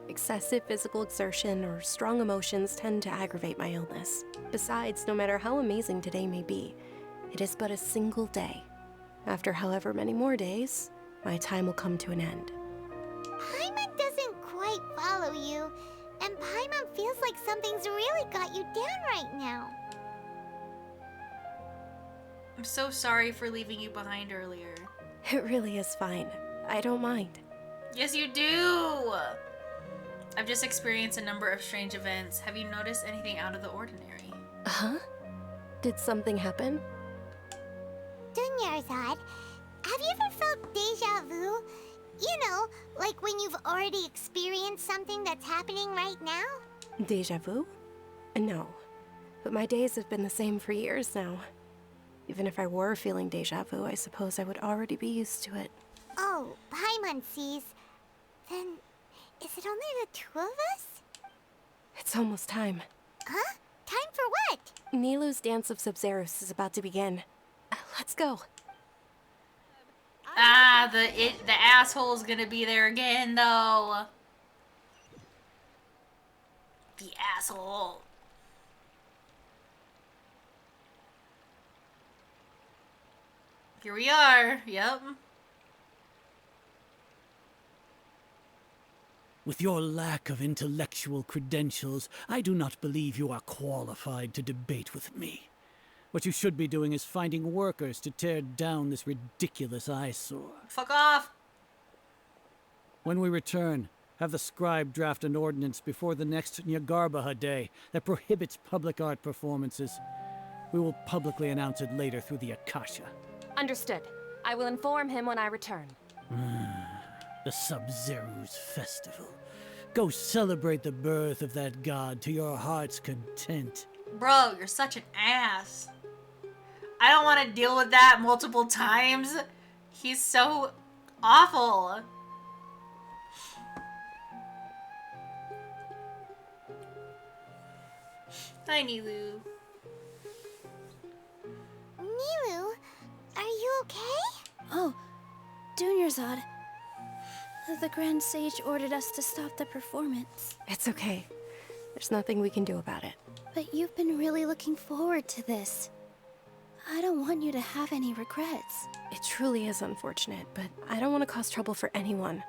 Excessive physical exertion or strong emotions tend to aggravate my illness. Besides, no matter how amazing today may be, it is but a single day. After however many more days, my time will come to an end. Paimon doesn't quite follow you, and Paimon feels like something's really got you down right now. I'm so sorry for leaving you behind earlier. It really is fine. I don't mind. Yes, you do! I've just experienced a number of strange events. Have you noticed anything out of the ordinary? Huh? Did something happen? Dunyarzad, have you ever felt deja vu? You know, like when you've already experienced something that's happening right now? Deja vu? No. But my days have been the same for years now. Even if I were feeling deja vu, I suppose I would already be used to it. Oh, Paimon sees. Then, is it only the two of us? It's almost time. Huh? Time for what? Nilou's Dance of Sub-Zeros is about to begin. Let's go. Ah, the asshole's gonna be there again, though. The asshole. Here we are. Yep. With your lack of intellectual credentials, I do not believe you are qualified to debate with me. What you should be doing is finding workers to tear down this ridiculous eyesore. Fuck off! When we return, have the scribe draft an ordinance before the next Nyagarbaha Day that prohibits public art performances. We will publicly announce it later through the Akasha. Understood. I will inform him when I return. The Sub-Zero's festival. Go celebrate the birth of that god to your heart's content. Bro, you're such an ass. I don't want to deal with that multiple times. He's so awful. Hi, Nilou. Nilou, are you okay? Oh, Dunyarzad. The Grand Sage ordered us to stop the performance. It's okay. There's nothing we can do about it. But you've been really looking forward to this. I don't want you to have any regrets. It truly is unfortunate, but I don't want to cause trouble for anyone.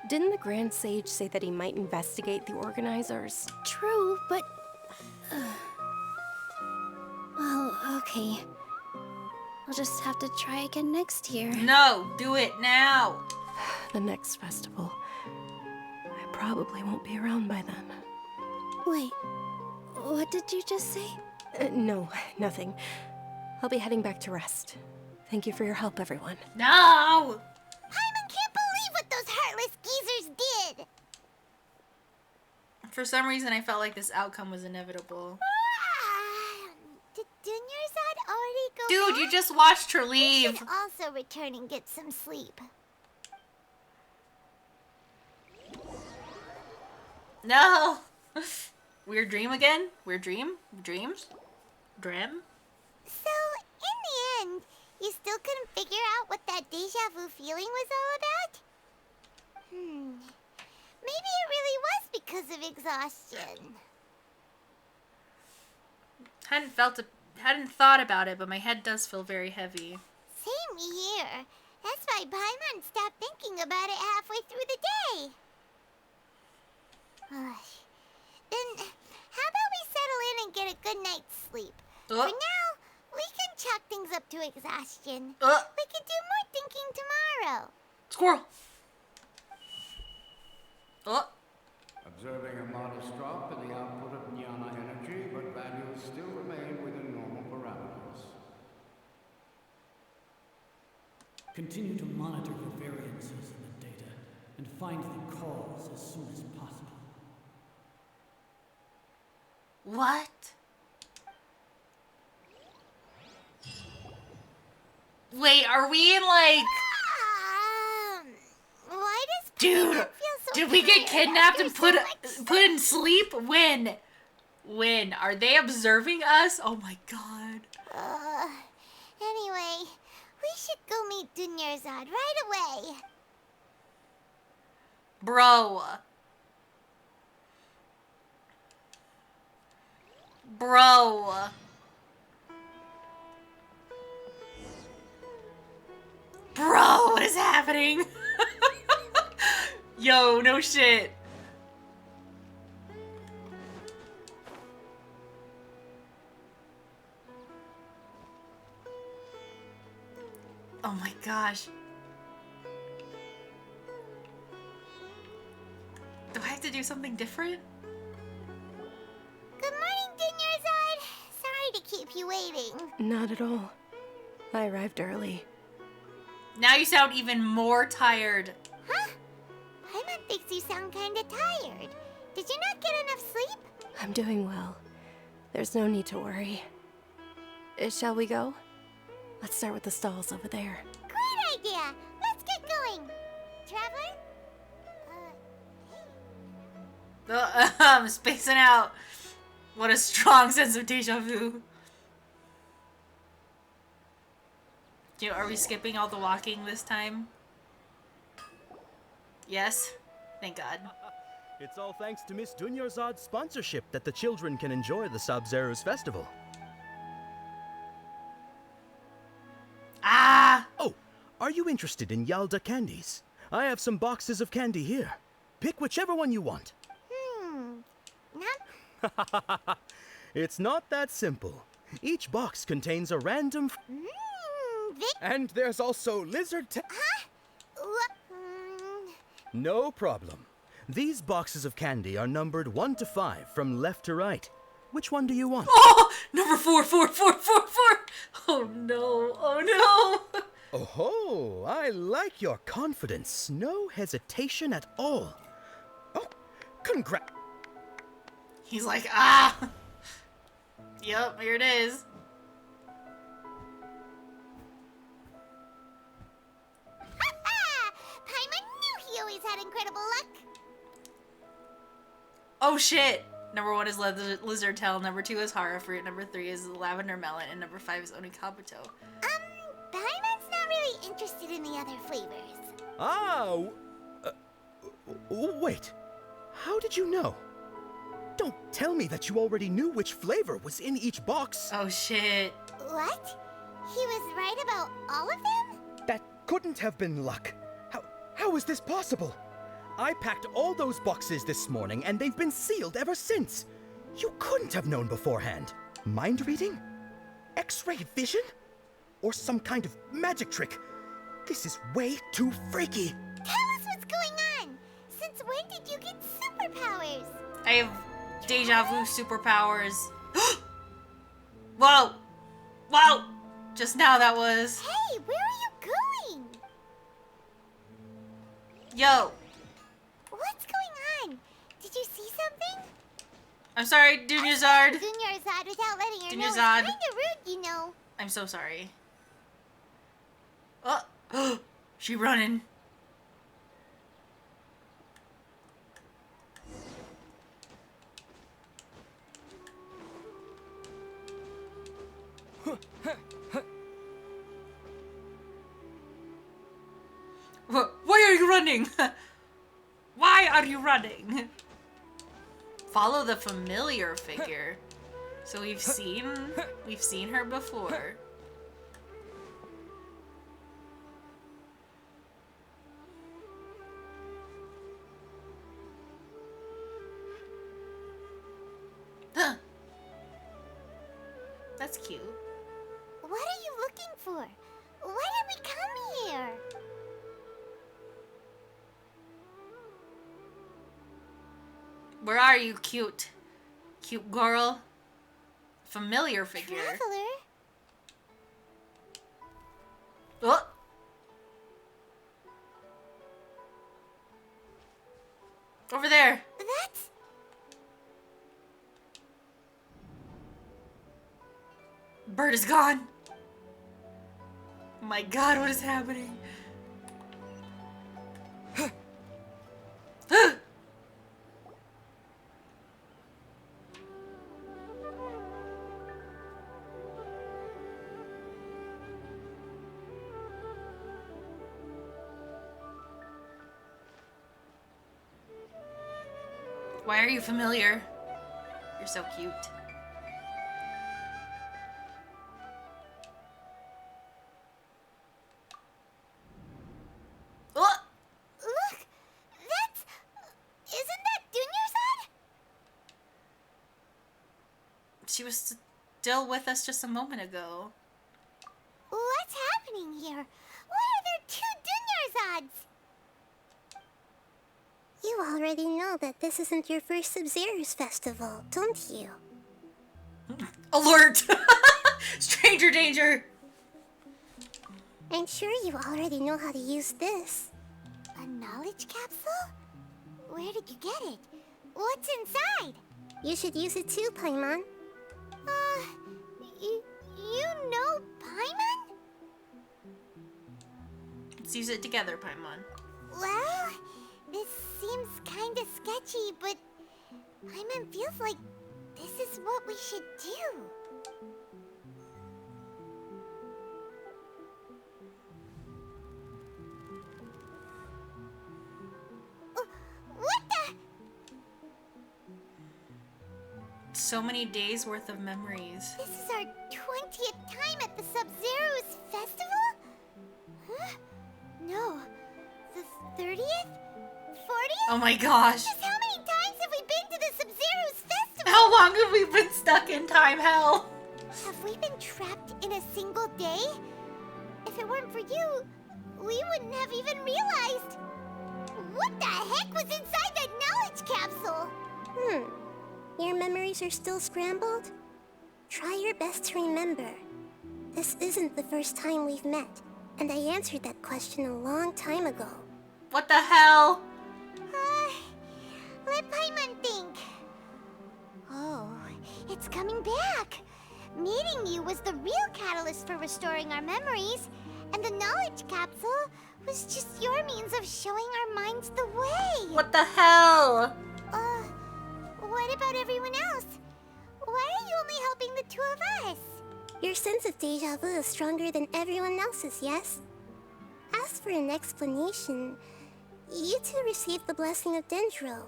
Didn't the Grand Sage say that he might investigate the organizers? True, but... well, okay. I'll just have to try again next year. No, do it now. The next festival. I probably won't be around by then. Wait, what did you just say? No, nothing. I'll be heading back to rest. Thank you for your help, everyone. No! Paimon can't believe what those heartless geezers did! For some reason, I felt like this outcome was inevitable. Did Dunyarzad already go Dude, back? you just watched her We leave. should also return and get some sleep. No! Weird dream again? Weird dream? Dreams? Dream? So, in the end, you still couldn't figure out what that deja vu feeling was all about? Maybe it really was because of exhaustion. Hadn't thought about it, but my head does feel very heavy. Same here. That's why Paimon stopped thinking about it halfway through the day. For now, we can chalk things up to exhaustion. We can do more thinking tomorrow. Squirrel. Observing a modest drop in the output of jnana energy, but values still remain within normal parameters. Continue to monitor for variances in the data and find the cause as soon as possible. What? Wait, are we in like... Why does Dude, feel so did we get tired kidnapped after and so put in sleep? When? When? Are they observing us? Oh my god. Anyway, we should go meet Dunyarzad right away. Bro. Bro. Bro, what is happening? Yo, no shit. Oh my gosh. Do I have to do something different? Good morning, Dunyarzad. Sorry to keep you waiting. Not at all. I arrived early. Now you sound even more tired. Huh? Paimon thinks you sound kinda tired. Did you not get enough sleep? I'm doing well. There's no need to worry. Shall we go? Let's start with the stalls over there. Great idea. Let's get going. Traveler? I'm spacing out. What a strong sense of deja vu. Are we skipping all the walking this time? Yes? Thank God. It's all thanks to Miss Dunyarzad's sponsorship that the children can enjoy the Sub-Zero's festival. Ah! Oh, are you interested in Yalda candies? I have some boxes of candy here. Pick whichever one you want. It's not that simple. Each box contains a random... And there's also lizard... No problem. These boxes of candy are numbered 1 to 5 from left to right. Which one do you want? Oh! Number 4, 4, 4, 4, 4! Oh no, oh no! Oh ho! I like your confidence. No hesitation at all. Oh, congrats. He's like, ah! Yep, here it is. Paimon knew he always had incredible luck. Oh shit! Number 1 is lizard tail, number 2 is hara fruit, number 3 is lavender melon, and number 5 is onikabuto. Paimon's not really interested in the other flavors. Ah! Wait. How did you know? Don't tell me that you already knew which flavor was in each box. Oh shit. What? He was right about all of them? That couldn't have been luck. How is this possible? I packed all those boxes this morning and they've been sealed ever since. You couldn't have known beforehand. Mind reading? X-ray vision? Or some kind of magic trick? This is way too freaky. Tell us what's going on. Since when did you get superpowers? I have deja vu superpowers. Whoa! Whoa! Just now that was... Hey, where are you going? Yo! What's going on? Did you see something? I'm sorry, Dunyarzad. Dunyarzad without letting her know. It's Dunyarzad. kinda rude, you know. I'm so sorry. Oh! She running. Why are you running? Why are you running? Follow the familiar figure. So we've seen her before. That's cute. What are you looking for? Why did we come here? Where are you, cute? Cute girl? Familiar figure. Traveler? Oh! Over there. That's... Bird is gone. Oh my god, what is happening? Why are you familiar? You're so cute. Oh! Look! That's... Isn't that Dunyarzad? She was still with us just a moment ago. What's happening here? Why are there two Dunyarzads? You already know that this isn't your first Sub-Zero's festival, don't you? Alert! Stranger danger! I'm sure you already know how to use this. A knowledge capsule? Where did you get it? What's inside? You should use it too, Paimon. You know Paimon? Let's use it together, Paimon. Well, this seems kinda sketchy, but Paimon feels like this is what we should do. What the? So many days worth of memories. This is our 20th time at the Sub-Zero's festival? Huh? No. The 30th? 40th? Oh my gosh. Just how many times have we been to the Sub-Zero's festival? How long have we been stuck in time hell? Have we been trapped in a single day? If it weren't for you, we wouldn't have even realized. What the heck was inside that knowledge capsule? Your memories are still scrambled? Try your best to remember. This isn't the first time we've met, and I answered that question a long time ago. What the hell? Let Paimon think. Oh, it's coming back. Meeting you was the real catalyst for restoring our memories, and the knowledge capsule was just your means of showing our minds the way. What the hell? What about everyone else? Why are you only helping the two of us? Your sense of deja vu is stronger than everyone else's, yes? As for an explanation, you two received the blessing of Dendro.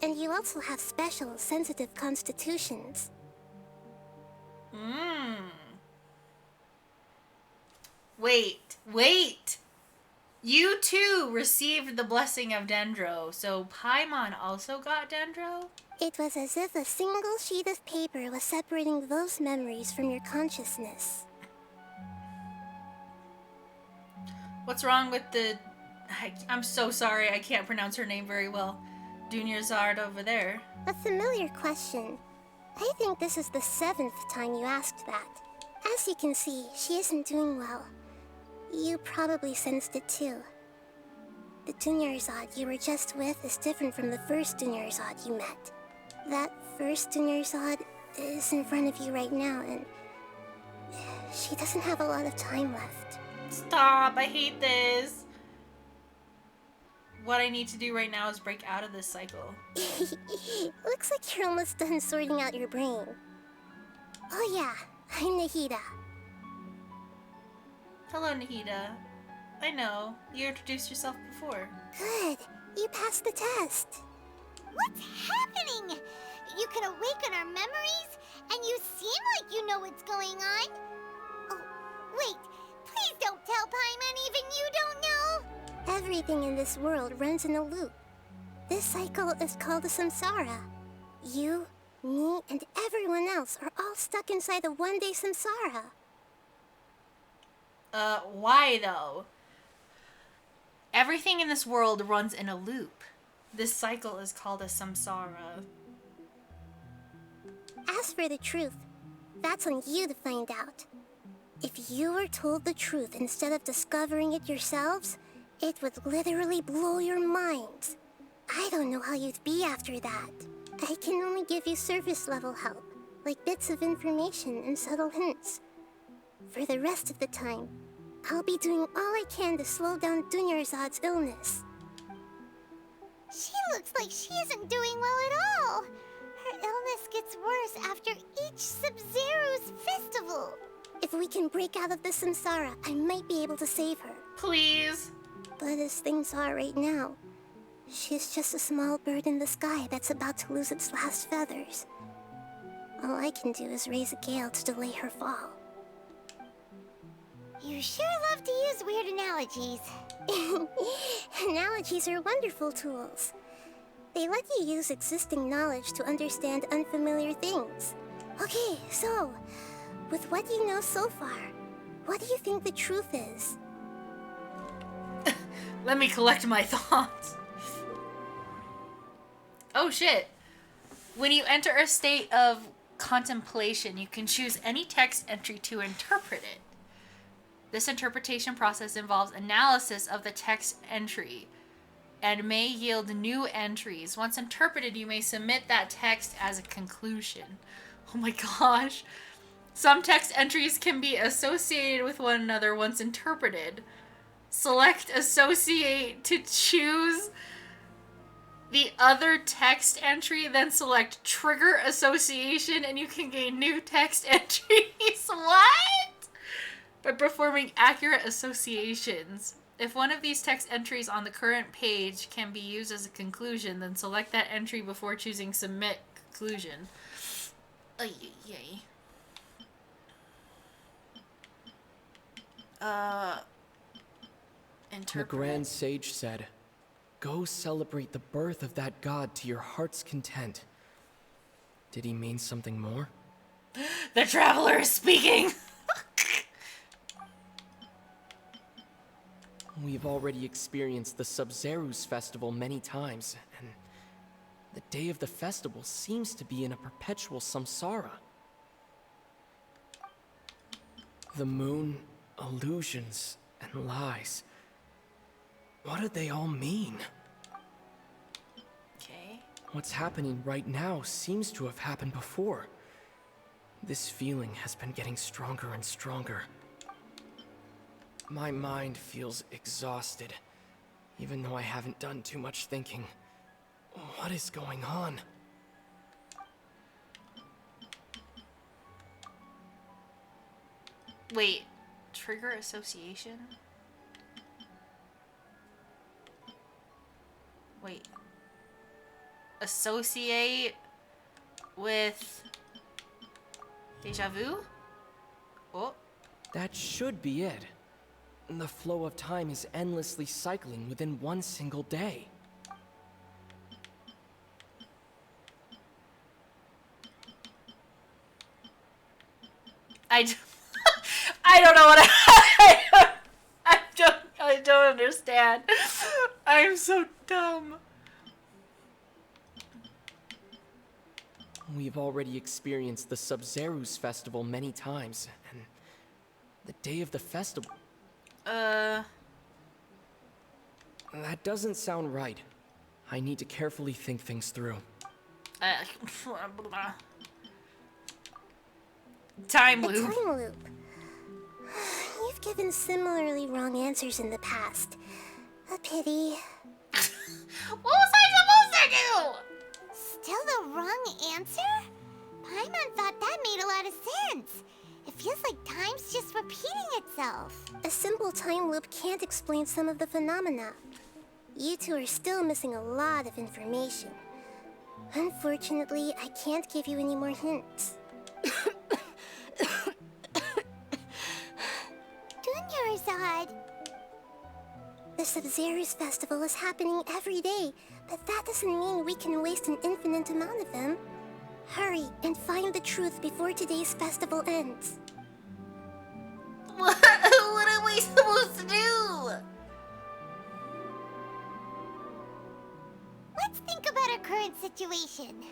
And you also have special, sensitive constitutions. Wait. You too received the blessing of Dendro, so Paimon also got Dendro? It was as if a single sheet of paper was separating those memories from your consciousness. What's wrong with the... I'm so sorry, I can't pronounce her name very well. Dunyarzad over there. A familiar question. I think this is the 7th time you asked that. As you can see, she isn't doing well. You probably sensed it too. The Dunyarzad you were just with is different from the first Dunyarzad you met. That first Dunyarzad is in front of you right now, and she doesn't have a lot of time left. Stop, I hate this. What I need to do right now is break out of this cycle. Looks like you're almost done sorting out your brain. Oh yeah, I'm Nahida. Hello, Nahida. I know, you introduced yourself before. Good, you passed the test. What's happening? You can awaken our memories, and you seem like you know what's going on. Oh, wait, please don't tell Paimon even you don't know. Everything in this world runs in a loop. This cycle is called a samsara. You, me and everyone else are all stuck inside a one-day samsara. Why though? Everything in this world runs in a loop. This cycle is called a samsara. As for the truth, that's on you to find out. If you were told the truth instead of discovering it yourselves, it would literally blow your minds. I don't know how you'd be after that. I can only give you surface level help, like bits of information and subtle hints. For the rest of the time, I'll be doing all I can to slow down Dunyarzad's illness. She looks like she isn't doing well at all. Her illness gets worse after each Sub-Zero's festival. If we can break out of the samsara, I might be able to save her. Please. But as things are right now, she's just a small bird in the sky that's about to lose its last feathers. All I can do is raise a gale to delay her fall. You sure love to use weird analogies. Analogies are wonderful tools. They let you use existing knowledge to understand unfamiliar things. Okay, so, with what you know so far, what do you think the truth is? Let me collect my thoughts. Oh shit. When you enter a state of contemplation, you can choose any text entry to interpret it. This interpretation process involves analysis of the text entry and may yield new entries. Once interpreted, you may submit that text as a conclusion. Oh my gosh. Some text entries can be associated with one another once interpreted. Select Associate to choose the other text entry, then select Trigger Association, and you can gain new text entries. What? By performing accurate associations. If one of these text entries on the current page can be used as a conclusion, then select that entry before choosing Submit Conclusion. Yay. The Grand Sage said, "Go celebrate the birth of that god to your heart's content." Did he mean something more? The Traveler is speaking! We've already experienced the Sub-Zero's festival many times, and the day of the festival seems to be in a perpetual samsara. The moon, illusions, and lies. What do they all mean? Okay. What's happening right now seems to have happened before. This feeling has been getting stronger and stronger. My mind feels exhausted, even though I haven't done too much thinking. What is going on? Wait, Trigger Association? Wait. Associate with Deja Vu? Oh. That should be it. The flow of time is endlessly cycling within one single day. I don't know what I don't understand. I'm so dumb. We've already experienced the Sub-Zero's festival many times, and the day of the festival... That doesn't sound right. I need to carefully think things through. Time A loop. time loop. You've given similarly wrong answers in the past. A pity. What was I supposed to do? Still the wrong answer? Paimon thought that made a lot of sense. It feels like time's just repeating itself. A simple time loop can't explain some of the phenomena. You two are still missing a lot of information. Unfortunately, I can't give you any more hints. Dunyarzad. The Sub-Zero's festival is happening every day, but that doesn't mean we can waste an infinite amount of them. Hurry and find the truth before today's festival ends. What are we supposed to do? Let's think about our current situation.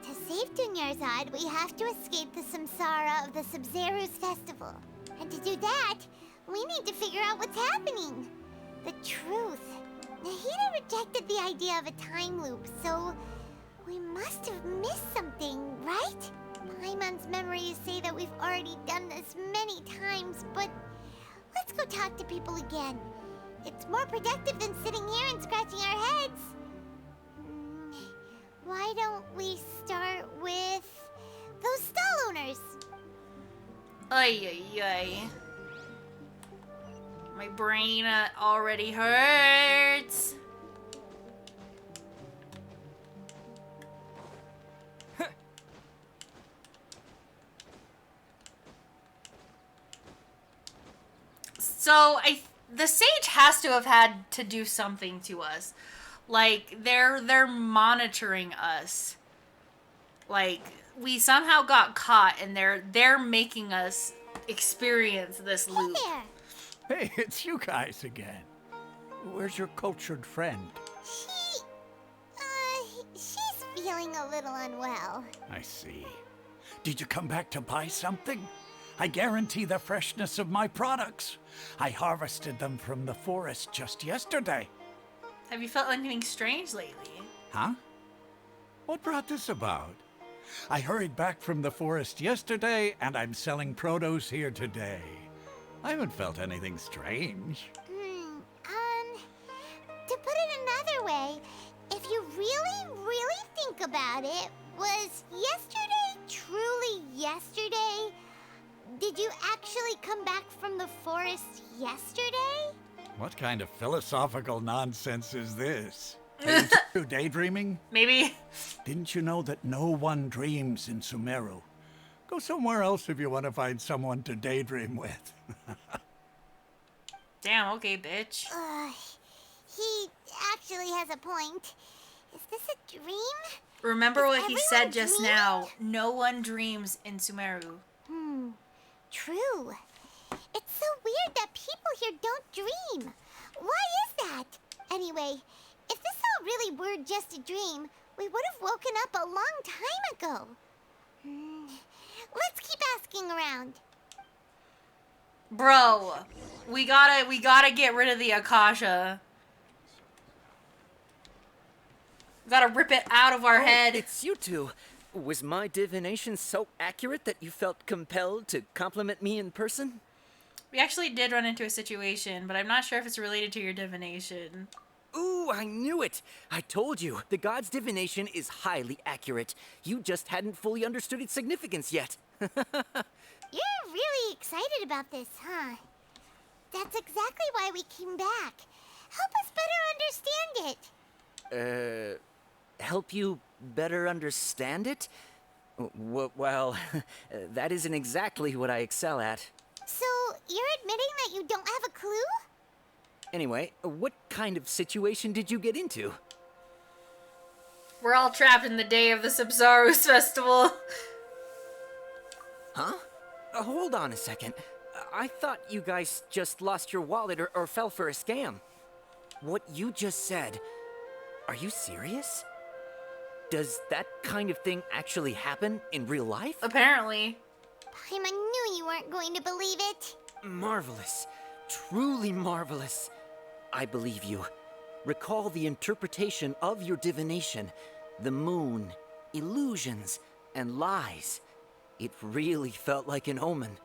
To save Dunyarzad, we have to escape the samsara of the Sumeru's festival. And to do that, we need to figure out what's happening. The truth. Nahida rejected the idea of a time loop, so we must have missed something, right? Paimon's memories say that we've already done this many times, but let's go talk to people again. It's more productive than sitting here and scratching our heads. Why don't we start with those stall owners? Ay, ay, ay. My brain already hurts. So the sage has to have had to do something to us. Like they're monitoring us. Like we somehow got caught and they're making us experience this loop. Hey, it's you guys again. Where's your cultured friend? She's feeling a little unwell. I see. Did you come back to buy something? I guarantee the freshness of my products. I harvested them from the forest just yesterday. Have you felt anything strange lately? Huh? What brought this about? I hurried back from the forest yesterday, and I'm selling produce here today. I haven't felt anything strange. To put it another way, if you really think about it, was yesterday truly yesterday? Did you actually come back from the forest yesterday? What kind of philosophical nonsense is this? Are you two daydreaming? Maybe. Didn't you know that no one dreams in Sumeru? Go somewhere else if you want to find someone to daydream with. Damn, okay, bitch. He actually has a point. Is this a dream? Remember what he said everyone just dreaming? now. No one dreams in Sumeru. True. It's so weird that people here don't dream. Why is that? Anyway, if this all really were just a dream, we would have woken up a long time ago. Let's keep asking around. Bro, we gotta get rid of the Akasha. Gotta rip it out of our head. It's you two. Was my divination so accurate that you felt compelled to compliment me in person? We actually did run into a situation, but I'm not sure if it's related to your divination. Ooh, I knew it! I told you, the god's divination is highly accurate. You just hadn't fully understood its significance yet. You're really excited about this, huh? That's exactly why we came back. Help us better understand it. Help you better understand it? Well, that isn't exactly what I excel at. So, you're admitting that you don't have a clue? Anyway, what kind of situation did you get into? We're all trapped in the day of the Subsarus festival. Huh? Hold on a second. I thought you guys just lost your wallet or fell for a scam. What you just said, are you serious? Does that kind of thing actually happen in real life? Apparently. Paimon knew you weren't going to believe it. Marvelous. Truly marvelous. I believe you. Recall the interpretation of your divination. The moon, illusions, and lies. It really felt like an omen.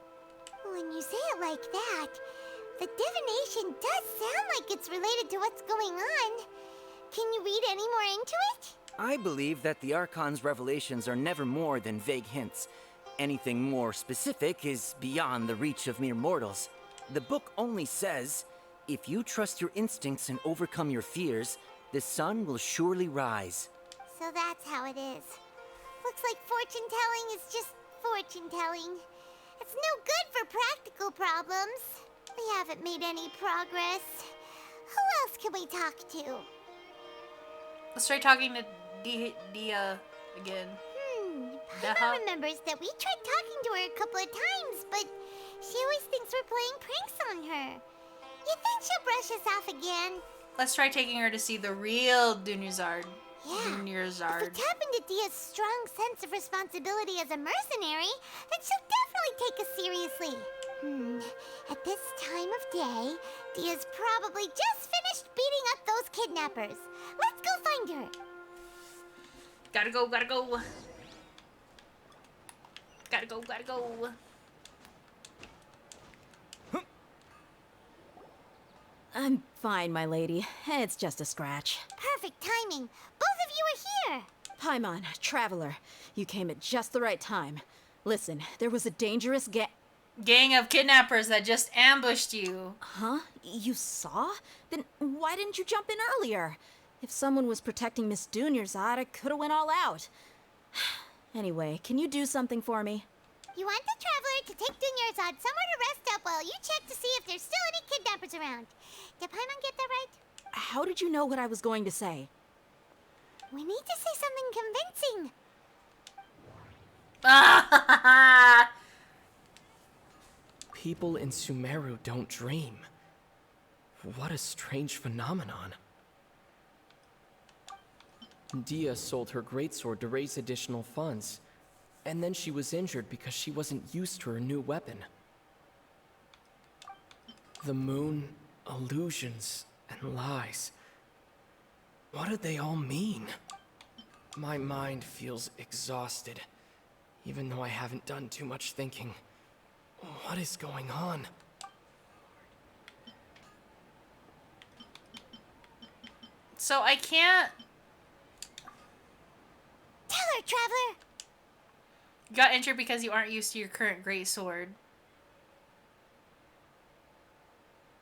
When you say it like that, the divination does sound like it's related to what's going on. Can you read any more into it? I believe that the Archon's revelations are never more than vague hints. Anything more specific is beyond the reach of mere mortals. The book only says, if you trust your instincts and overcome your fears, the sun will surely rise. So that's how it is. Looks like fortune-telling is just fortune-telling. It's no good for practical problems. We haven't made any progress. Who else can we talk to? Let's try talking to Dia again. Paimon remembers that we tried talking to her a couple of times, but she always thinks we're playing pranks on her. You think she'll brush us off again? Let's try taking her to see the real Dunyazard. Yeah. If we Dunyazard. tap into Dia's strong sense of responsibility as a mercenary, then she'll definitely take us seriously. At this time of day, Dia's probably just finished beating up those kidnappers. Let's go find her. Gotta go, gotta go. Gotta go, gotta go. I'm fine, my lady. It's just a scratch. Perfect timing. Both of you are here. Paimon, Traveler, you came at just the right time. Listen, there was a dangerous gang of kidnappers that just ambushed you. Huh? You saw? Then why didn't you jump in earlier? If someone was protecting Miss Dunyazad, I could have went all out. Anyway, can you do something for me? You want the Traveler to take Dunyazad somewhere to rest up while you check to see if there's still any kidnappers around. Did Paimon get that right? How did you know what I was going to say? We need to say something convincing. People in Sumeru don't dream. What a strange phenomenon. Dia sold her greatsword to raise additional funds, and then she was injured because she wasn't used to her new weapon. The moon, illusions, and lies. What do they all mean? My mind feels exhausted, even though I haven't done too much thinking. What is going on? So I can't... Tell her, Traveler! You got injured because you aren't used to your current greatsword.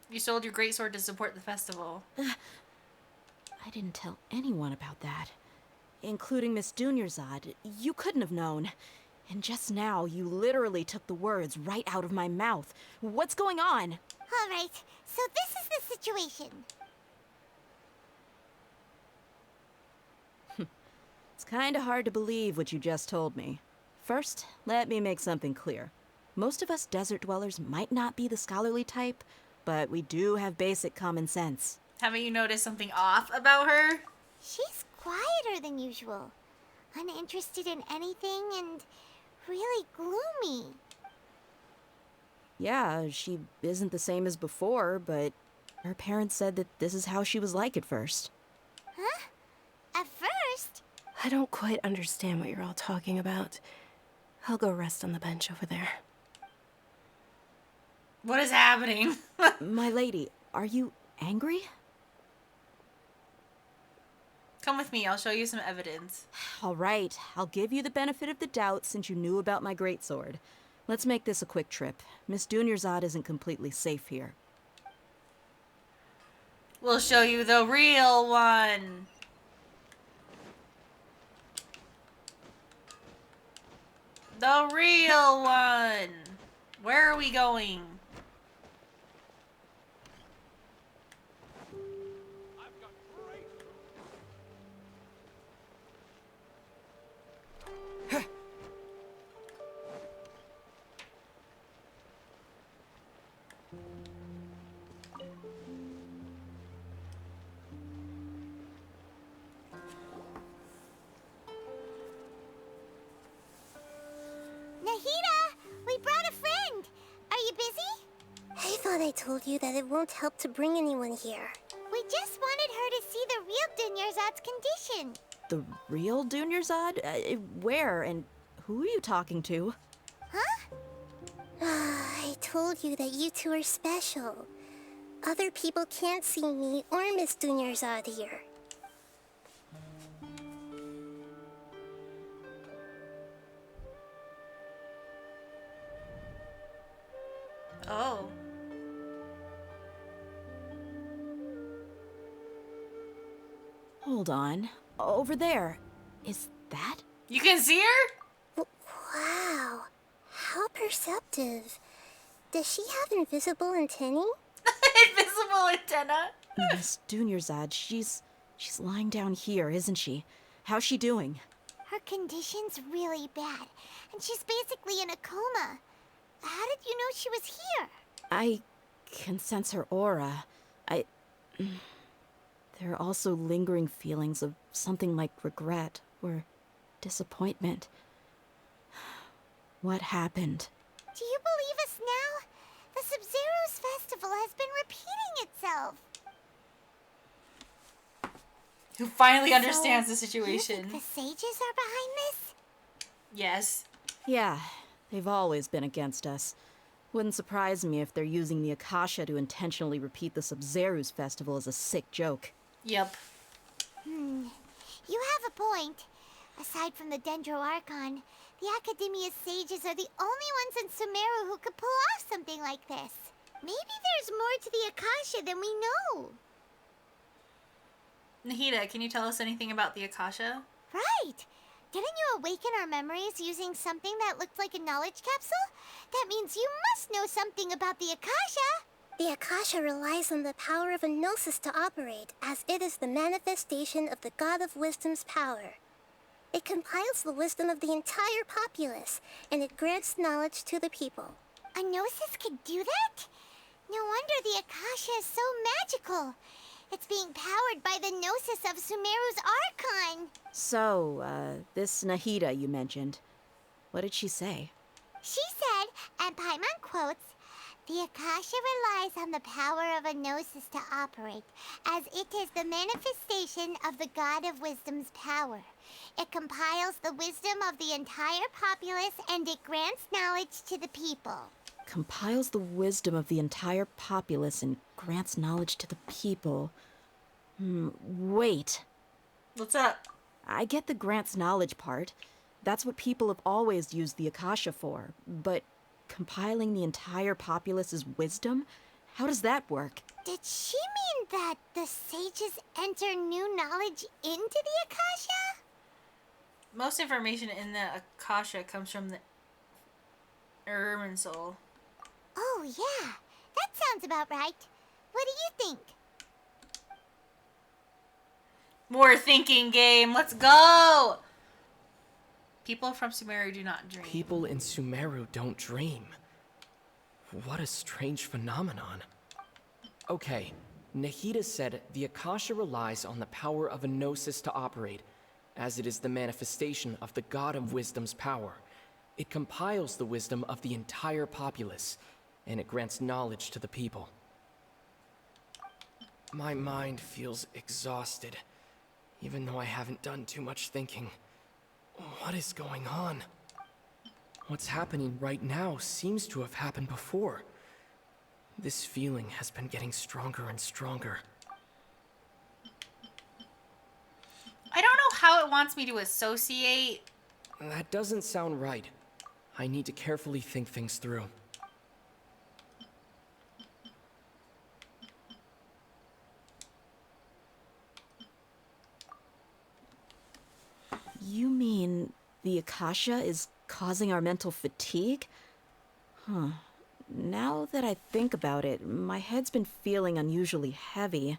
You sold your greatsword to support the festival. I didn't tell anyone about that. Including Miss Dunyazad. You couldn't have known. And just now, you literally took the words right out of my mouth. What's going on? All right, so this is the situation. It's kinda hard to believe what you just told me. First, let me make something clear. Most of us desert dwellers might not be the scholarly type, but we do have basic common sense. Haven't you noticed something off about her? She's quieter than usual. Uninterested in anything and really gloomy. Yeah, she isn't the same as before, but her parents said that this is how she was like at first. Huh? At first? I don't quite understand what you're all talking about. I'll go rest on the bench over there. What is happening? My lady, are you angry? Come with me, I'll show you some evidence. All right, I'll give you the benefit of the doubt since you knew about my greatsword. Let's make this a quick trip. Miss Dunyazad isn't completely safe here. We'll show you the real one. The real one. Where are we going? We brought a friend. Are you busy? I thought I told you that it won't help to bring anyone here. We just wanted her to see the real Dunyazad's condition. The real Dunyazad? Where and who are you talking to? Huh? I told you that you two are special. Other people can't see me or Miss Dunyazad here. Oh. Hold on. Over there. Is that? You can see her? Wow. How perceptive. Does she have invisible antennae? Invisible antenna? Miss Dunyazad, she's lying down here, isn't she? How's she doing? Her condition's really bad, and she's basically in a coma. How did you know she was here? I can sense her aura. There are also lingering feelings of something like regret or disappointment. What happened? Do you believe us now? The Sub-Zero's festival has been repeating itself. Who finally understands the situation. You think the sages are behind this? Yes. Yeah, they've always been against us. Wouldn't surprise me if they're using the Akasha to intentionally repeat the Sub-Zero's festival as a sick joke. Yep. You have a point. Aside from the Dendro Archon, the Academia's sages are the only ones in Sumeru who could pull off something like this. Maybe there's more to the Akasha than we know. Nahida, can you tell us anything about the Akasha? Right! Didn't you awaken our memories using something that looked like a knowledge capsule? That means you must know something about the Akasha! The Akasha relies on the power of a gnosis to operate, as it is the manifestation of the God of Wisdom's power. It compiles the wisdom of the entire populace, and it grants knowledge to the people. A gnosis could do that? No wonder the Akasha is so magical. It's being powered by the gnosis of Sumeru's Archon. So, this Nahida you mentioned, what did she say? She said, and Paimon quotes, "The Akasha relies on the power of a gnosis to operate, as it is the manifestation of the God of Wisdom's power. It compiles the wisdom of the entire populace, and it grants knowledge to the people." Compiles the wisdom of the entire populace and grants knowledge to the people. Wait. What's up? I get the grants knowledge part. That's what people have always used the Akasha for. But compiling the entire populace's wisdom? How does that work? Did she mean that the sages enter new knowledge into the Akasha? Most information in the Akasha comes from the Irminsul. Oh, yeah. That sounds about right. What do you think? More thinking game. Let's go! People from Sumeru do not dream. People in Sumeru don't dream. What a strange phenomenon. Okay, Nahida said the Akasha relies on the power of a gnosis to operate, as it is the manifestation of the God of Wisdom's power. It compiles the wisdom of the entire populace, and it grants knowledge to the people. My mind feels exhausted, even though I haven't done too much thinking. What is going on? What's happening right now seems to have happened before. This feeling has been getting stronger and stronger. I don't know how it wants me to associate. That doesn't sound right. I need to carefully think things through. You mean the Akasha is causing our mental fatigue? Huh. Now that I think about it, my head's been feeling unusually heavy.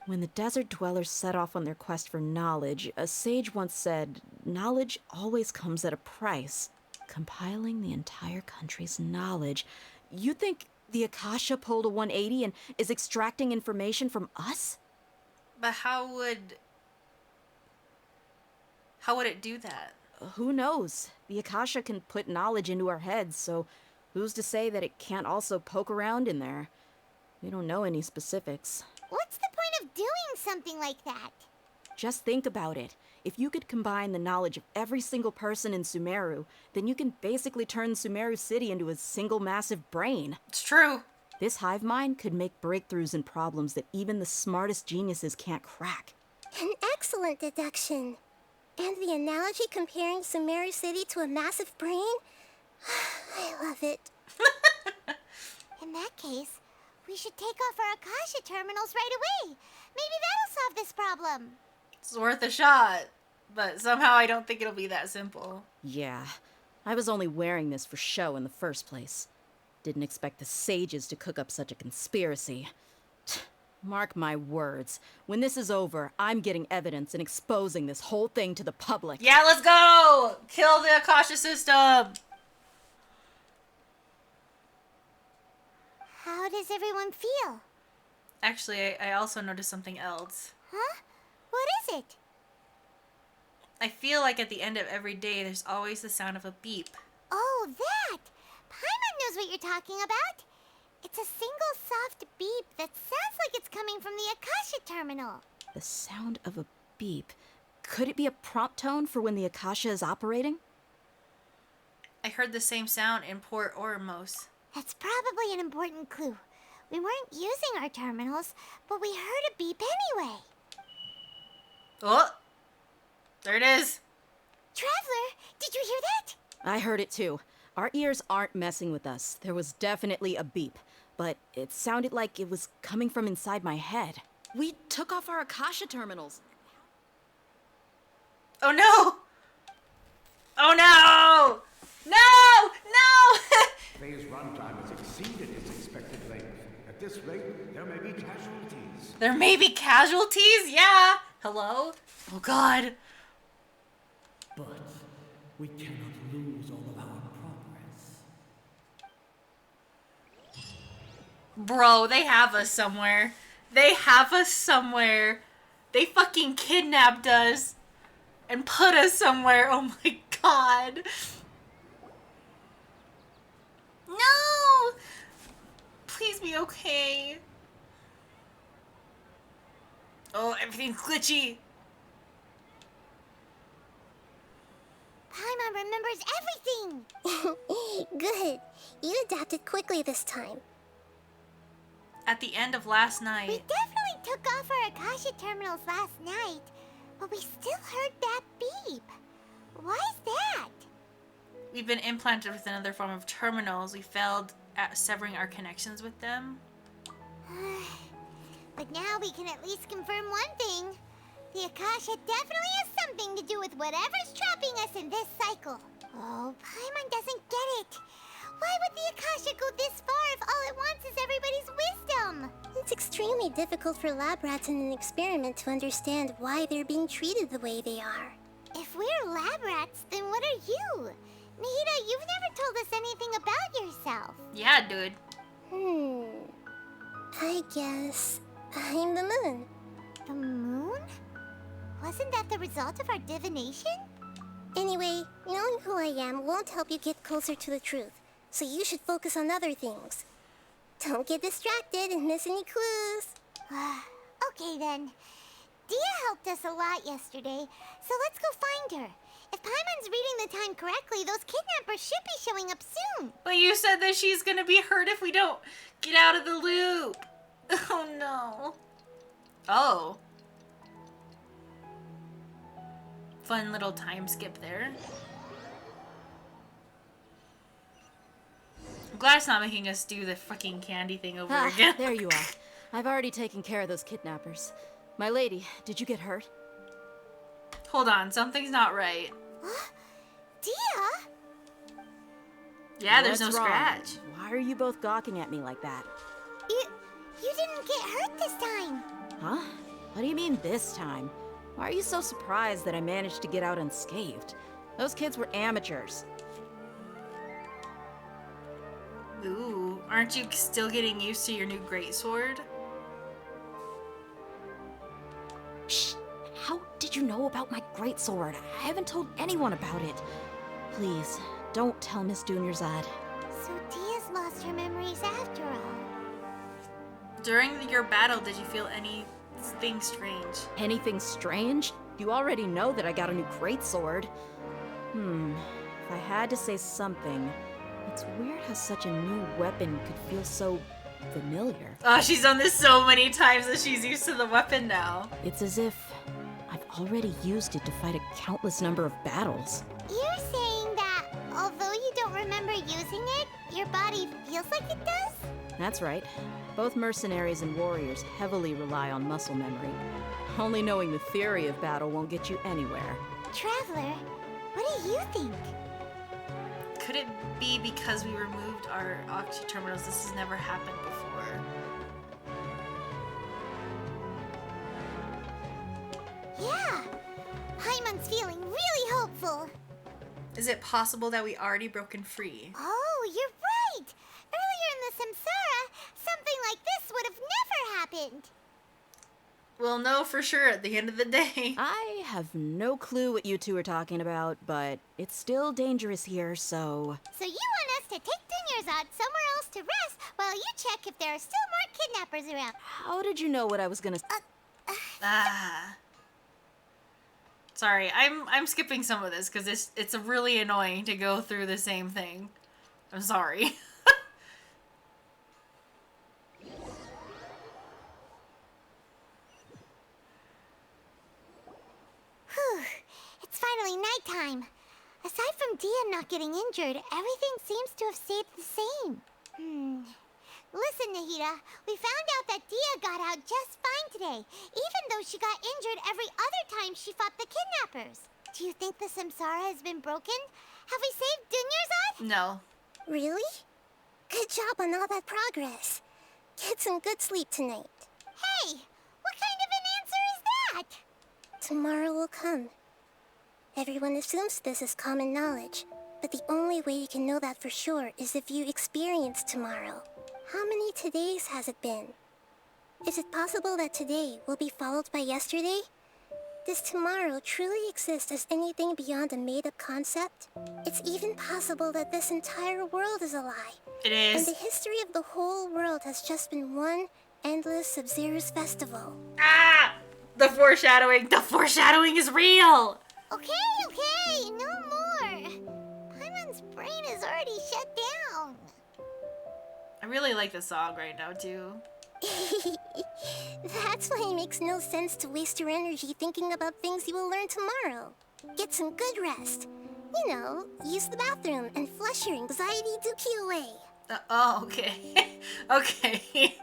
When the desert dwellers set off on their quest for knowledge, a sage once said, "Knowledge always comes at a price." Compiling the entire country's knowledge. You think the Akasha pulled a 180 and is extracting information from us? But how would it do that? Who knows? The Akasha can put knowledge into our heads, so who's to say that it can't also poke around in there? We don't know any specifics. What's the point of doing something like that? Just think about it. If you could combine the knowledge of every single person in Sumeru, then you can basically turn Sumeru City into a single massive brain. It's true. This hive mind could make breakthroughs in problems that even the smartest geniuses can't crack. An excellent deduction. And the analogy comparing Sumeru City to a massive brain? I love it. In that case, we should take off our Akasha terminals right away. Maybe that'll solve this problem. It's worth a shot, but somehow I don't think it'll be that simple. Yeah, I was only wearing this for show in the first place. Didn't expect the sages to cook up such a conspiracy. Mark my words. When this is over, I'm getting evidence and exposing this whole thing to the public. Yeah, let's go! Kill the Akasha system! How does everyone feel? Actually, I also noticed something else. Huh? What is it? I feel like at the end of every day, there's always the sound of a beep. Oh, that! Paimon knows what you're talking about. It's a single soft beep that sounds like it's coming from the Akasha terminal. The sound of a beep. Could it be a prompt tone for when the Akasha is operating? I heard the same sound in Port Ormos. That's probably an important clue. We weren't using our terminals, but we heard a beep anyway. Oh! There it is. Traveler, did you hear that? I heard it too. Our ears aren't messing with us. There was definitely a beep, but it sounded like it was coming from inside my head. We took off our Akasha terminals. Oh no! Oh no! No! No! Phase runtime has exceeded its expected length. At this rate, there may be casualties. There may be casualties? Yeah! Hello? Oh god. But we cannot lose all of our progress. Bro, they have us somewhere. They have us somewhere. They fucking kidnapped us and put us somewhere. Oh my god. No! Please be okay. Oh, everything's glitchy. Paimon remembers everything. Good. You adapted quickly this time. At the end of last night. We definitely took off our Akasha terminals last night, but we still heard that beep. Why is that? We've been implanted with another form of terminals. We failed at severing our connections with them. But now we can at least confirm one thing. The Akasha definitely has something to do with whatever's trapping us in this cycle. Oh, Paimon doesn't get it. Why would the Akasha go this far if all it wants is everybody's wisdom? It's extremely difficult for lab rats in an experiment to understand why they're being treated the way they are. If we're lab rats, then what are you? Nihida, you've never told us anything about yourself. Yeah, dude. I guess I'm the moon. The moon? Wasn't that the result of our divination? Anyway, knowing who I am won't help you get closer to the truth, so you should focus on other things. Don't get distracted and miss any clues. Okay then. Dia helped us a lot yesterday, so let's go find her. If Paimon's reading the time correctly, those kidnappers should be showing up soon. But you said that she's gonna be hurt if we don't get out of the loop. Oh no. Oh. Fun little time skip there. I'm glad it's not making us do the fucking candy thing over again. There you are. I've already taken care of those kidnappers. My lady, did you get hurt? Hold on, something's not right. Dia? Yeah, there's no What's wrong? scratch. Why are you both gawking at me like that? You didn't get hurt this time. Huh? What do you mean this time? Why are you so surprised that I managed to get out unscathed? Those kids were amateurs. Ooh, aren't you still getting used to your new greatsword? Shh! How did you know about my greatsword? I haven't told anyone about it. Please, don't tell Miss Dunyarzad. So Dia's lost her memories after all. During your battle, did you feel anything strange? Anything strange? You already know that I got a new greatsword. If I had to say something, it's weird how such a new weapon could feel so familiar. Oh, she's done this so many times that she's used to the weapon now. It's as if I've already used it to fight a countless number of battles. You're saying that although you don't remember using it, your body feels like it does? That's right. Both mercenaries and warriors heavily rely on muscle memory. Only knowing the theory of battle won't get you anywhere. Traveler, what do you think? Could it be because we removed our oxy terminals? This has never happened before. Is it possible that we already broken free? Oh, you're right! Earlier in the Samsara, something like this would have never happened. We'll know for sure at the end of the day. I have no clue what you two are talking about, but it's still dangerous here, so... So you want us to take Dunyarzad somewhere else to rest while you check if there are still more kidnappers around. How did you know what I was gonna... Sorry, I'm skipping some of this because it's really annoying to go through the same thing. I'm sorry. Whew, it's finally nighttime. Aside from Dia not getting injured, everything seems to have stayed the same. Listen, Nahida, we found out that Dia got out just fine today, even though she got injured every other time she fought the kidnappers. Do you think the Samsara has been broken? Have we saved Dunyarzad? No. Really? Good job on all that progress. Get some good sleep tonight. Hey, what kind of an answer is that? Tomorrow will come. Everyone assumes this is common knowledge, but the only way you can know that for sure is if you experience tomorrow. How many todays has it been? Is it possible that today will be followed by yesterday? Does tomorrow truly exist as anything beyond a made-up concept? It's even possible that this entire world is a lie. It is. And the history of the whole world has just been one endless Sub-Zero's festival. Ah! The foreshadowing! The foreshadowing is real! Okay, no more. Paimon's brain is already shut down. I really like the song right now, too. That's why it makes no sense to waste your energy thinking about things you will learn tomorrow. Get some good rest. You know, use the bathroom and flush your anxiety dookie away. Oh, okay. Okay.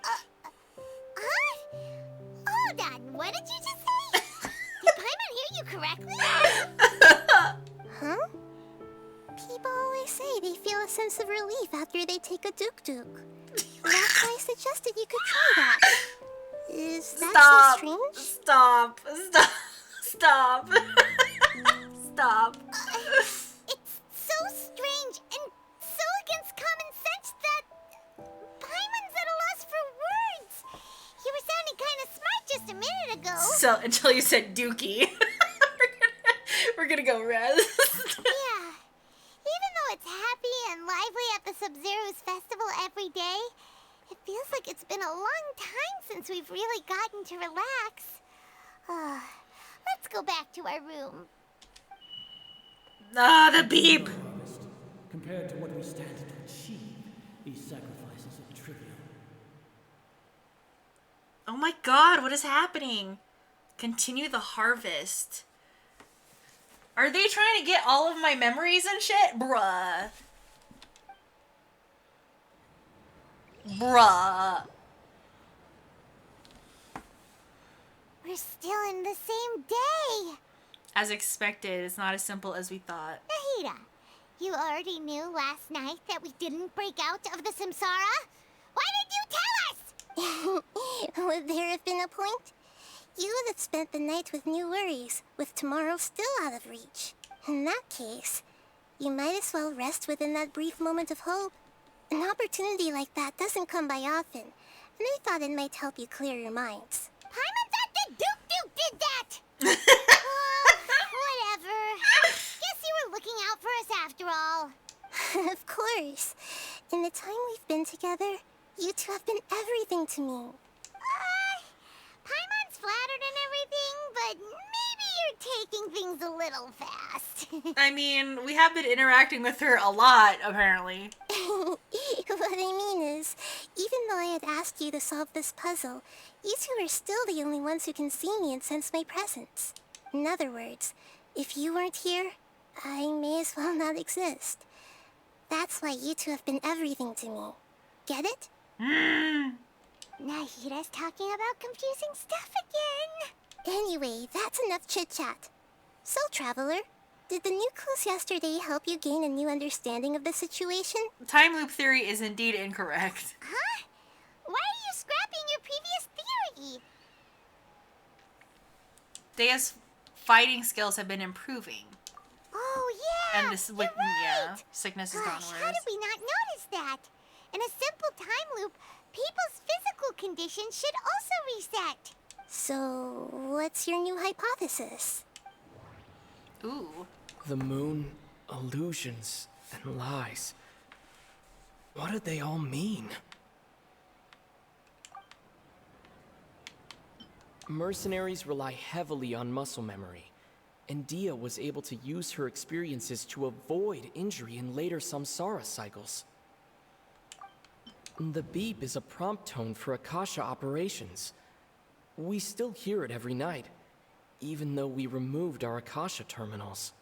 Hold on, what did you just say? Did Paimon hear you correctly? Huh? People always say they feel a sense of relief after they take a duk-duk. That's why I suggested you could try that. Is that so strange? Stop. Stop. Stop. It's so strange and so against common sense that Paimon's at a loss for words. You were sounding kind of smart just a minute ago. So, until you said dookie. We're gonna go rest. Yeah. Even though it's happy and lively at the Sub-Zero's festival every day, it feels like it's been a long time since we've really gotten to relax. Let's go back to our room. Ah, the beep! Compared to what we stand to achieve, these sacrifices are trivial. Oh my god, what is happening? Continue the harvest. Are they trying to get all of my memories and shit? Bruh. Bruh. We're still in the same day. As expected, it's not as simple as we thought. Nahida, you already knew last night that we didn't break out of the Samsara? Why did you tell us? Would there have been a point? You would have spent the night with new worries, with tomorrow still out of reach. In that case, you might as well rest within that brief moment of hope. An opportunity like that doesn't come by often, and I thought it might help you clear your minds. Paimon thought the Duke did that! Whatever. Guess you were looking out for us after all. Of course. In the time we've been together, you two have been everything to me. Paimon's flattered and everything, but maybe you're taking things a little fast. I mean, we have been interacting with her a lot, apparently. What I mean is, even though I had asked you to solve this puzzle, you two are still the only ones who can see me and sense my presence. In other words, if you weren't here, I may as well not exist. That's why you two have been everything to me. Get it? Nahida's talking about confusing stuff again. Anyway, that's enough chit-chat. So, Traveler, did the new clues yesterday help you gain a new understanding of the situation? Time loop theory is indeed incorrect. Huh? Why are you scrapping your previous theory? Deia's fighting skills have been improving. Oh, yeah! And this, with, sickness has gone Gosh, worse. how did we not notice that? In a simple time loop, people's physical conditions should also reset. So, what's your new hypothesis? Ooh. The moon, illusions, and lies. What did they all mean? Mercenaries rely heavily on muscle memory, and Dia was able to use her experiences to avoid injury in later samsara cycles. The beep is a prompt tone for Akasha operations. We still hear it every night, even though we removed our Akasha terminals.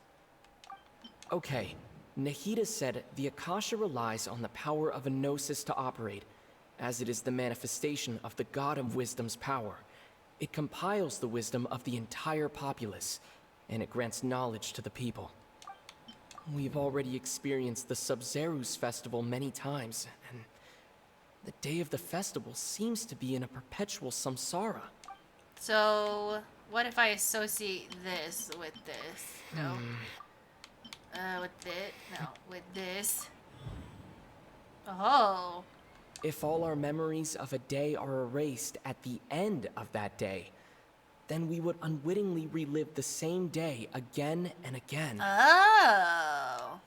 Okay, Nahida said the Akasha relies on the power of a gnosis to operate, as it is the manifestation of the God of Wisdom's power. It compiles the wisdom of the entire populace, and it grants knowledge to the people. We've already experienced the Sub-Zerus festival many times, and the day of the festival seems to be in a perpetual samsara. So, what if I associate this with this? No. With this? No, with this. Oh. If all our memories of a day are erased at the end of that day, then we would unwittingly relive the same day again and again. Oh.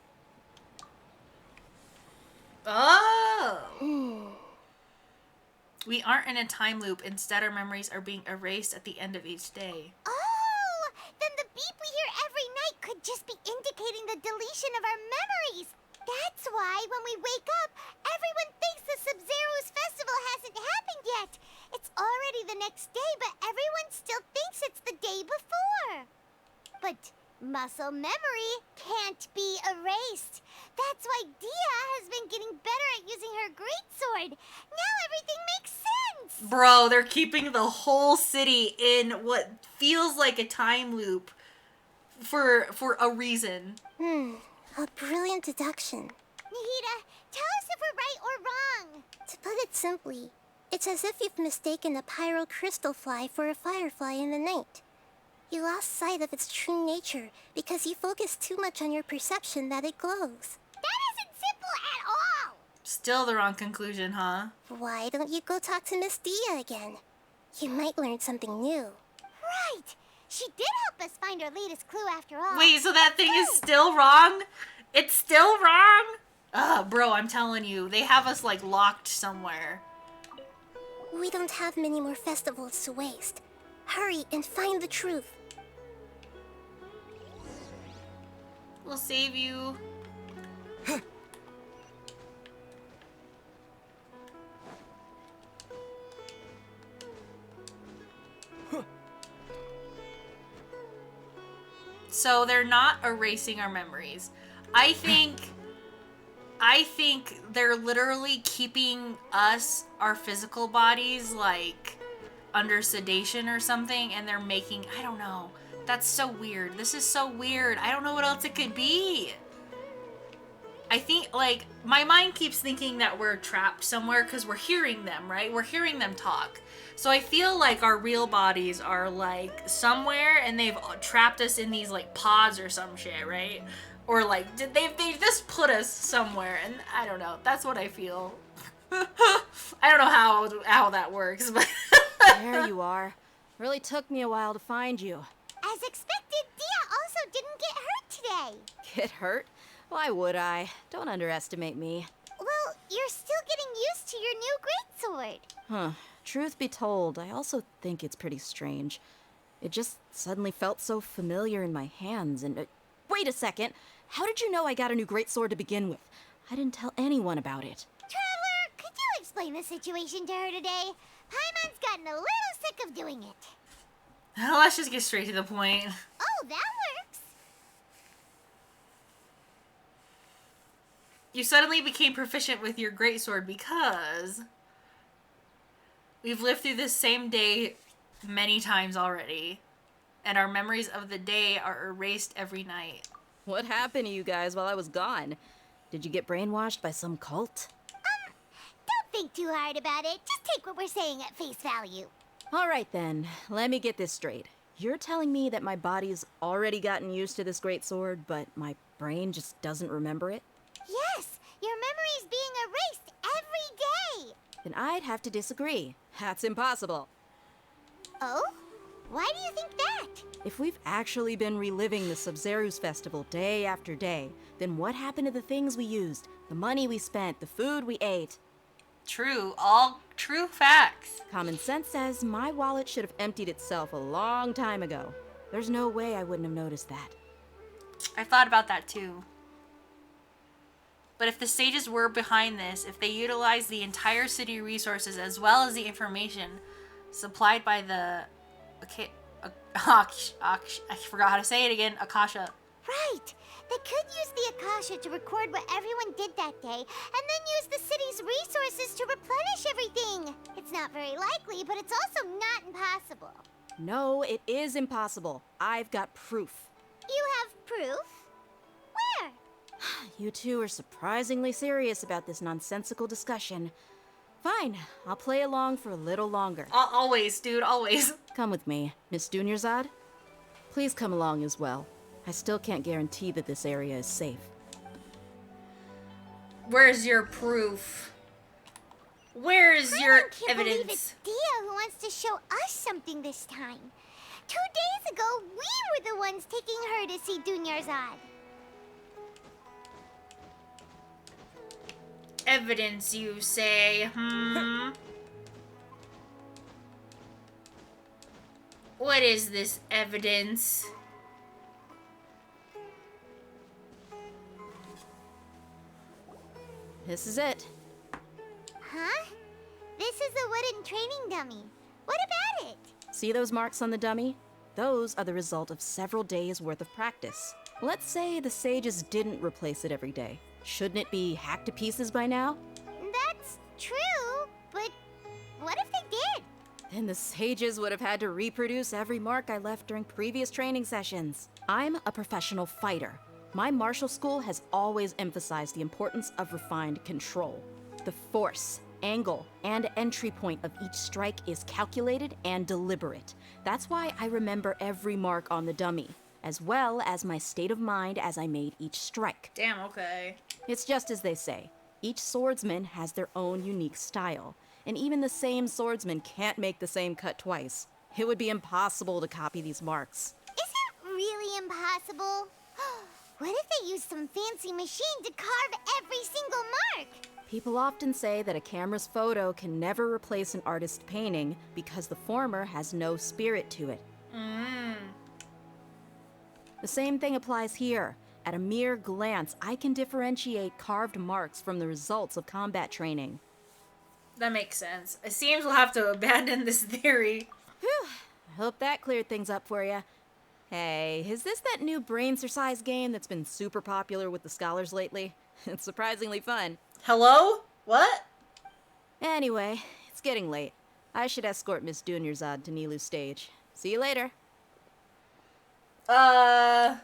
Oh. We aren't in a time loop. Instead, our memories are being erased at the end of each day. Oh! Then the beep we hear every night could just be indicating the deletion of our memories. That's why when we wake up, everyone thinks the Sub-Zero's festival hasn't happened yet. It's already the next day, but everyone still thinks it's the day before. But muscle memory can't be erased. That's why Dia has been getting better at using her greatsword. Now everything makes sense. Bro, they're keeping the whole city in what feels like a time loop for a reason. A brilliant deduction. Nahida, tell us if we're right or wrong. To put it simply, it's as if you've mistaken a pyrocrystal fly for a firefly in the night. You lost sight of its true nature because you focused too much on your perception that it glows. That isn't simple at all. Still the wrong conclusion, huh? Why don't you go talk to Miss Dia again? You might learn something new. Right. She did help us find our latest clue after all. Wait, so that thing is still wrong? It's still wrong? Bro, I'm telling you, they have us like locked somewhere. We don't have many more festivals to waste. Hurry and find the truth. We'll save you. So they're not erasing our memories. I think they're literally keeping us, our physical bodies, like under sedation or something, and they're making, I don't know. That's so weird. This is so weird. I don't know what else it could be. I think, like, my mind keeps thinking that we're trapped somewhere because we're hearing them, right? We're hearing them talk. So I feel like our real bodies are, like, somewhere and they've trapped us in these, like, pods or some shit, right? Or, like, they just put us somewhere, and I don't know. That's what I feel. I don't know how that works, but... There you are. Really took me a while to find you. As expected, Dia also didn't get hurt today. Get hurt? Why would I? Don't underestimate me. Well, you're still getting used to your new greatsword. Huh. Truth be told, I also think it's pretty strange. It just suddenly felt so familiar in my hands, and... wait a second! How did you know I got a new greatsword to begin with? I didn't tell anyone about it. Traveler, could you explain the situation to her today? Paimon's gotten a little sick of doing it. Let's just get straight to the point. Oh, that works. You suddenly became proficient with your greatsword because we've lived through this same day many times already, and our memories of the day are erased every night. What happened to you guys while I was gone? Did you get brainwashed by some cult? Don't think too hard about it. Just take what we're saying at face value. All right then, let me get this straight. You're telling me that my body's already gotten used to this great sword, but my brain just doesn't remember it? Yes, your memory's being erased every day. Then I'd have to disagree. That's impossible. Oh? Why do you think that? If we've actually been reliving the Sub-Zeru's festival day after day, then what happened to the things we used, the money we spent, the food we ate? True, all true facts. Common sense says my wallet should have emptied itself a long time ago. There's no way I wouldn't have noticed that. I thought about that too. But if the sages were behind this, if they utilized the entire city resources as well as the information supplied by the... I forgot how to say it again. Akasha. Right. They could use the Akasha to record what everyone did that day, and then use the city's resources to replenish everything. It's not very likely, but it's also not impossible. No, it is impossible. I've got proof. You have proof? Where? You two are surprisingly serious about this nonsensical discussion. Fine, I'll play along for a little longer. Always, dude, always. Come with me, Miss Dunyarzad. Please come along as well. I still can't guarantee that this area is safe. Where's your proof? Where's your can't evidence? Believe it's Dia who wants to show us something this time. 2 days ago, we were the ones taking her to see Dunyarzad. Evidence, you say? What is this evidence? This is it. Huh? This is a wooden training dummy. What about it? See those marks on the dummy? Those are the result of several days' worth of practice. Let's say the sages didn't replace it every day. Shouldn't it be hacked to pieces by now? That's true, but what if they did? Then the sages would have had to reproduce every mark I left during previous training sessions. I'm a professional fighter. My martial school has always emphasized the importance of refined control. The force, angle, and entry point of each strike is calculated and deliberate. That's why I remember every mark on the dummy, as well as my state of mind as I made each strike. Damn, okay. It's just as they say. Each swordsman has their own unique style, and even the same swordsman can't make the same cut twice. It would be impossible to copy these marks. Is it really impossible? What if they used some fancy machine to carve every single mark? People often say that a camera's photo can never replace an artist's painting because the former has no spirit to it. The same thing applies here. At a mere glance, I can differentiate carved marks from the results of combat training. That makes sense. It seems we'll have to abandon this theory. Whew. I hope that cleared things up for you. Hey, is this that new brain exercise game that's been super popular with the scholars lately? It's surprisingly fun. Hello? What? Anyway, it's getting late. I should escort Miss Dunyarzad to Nilu's stage. See you later. Well,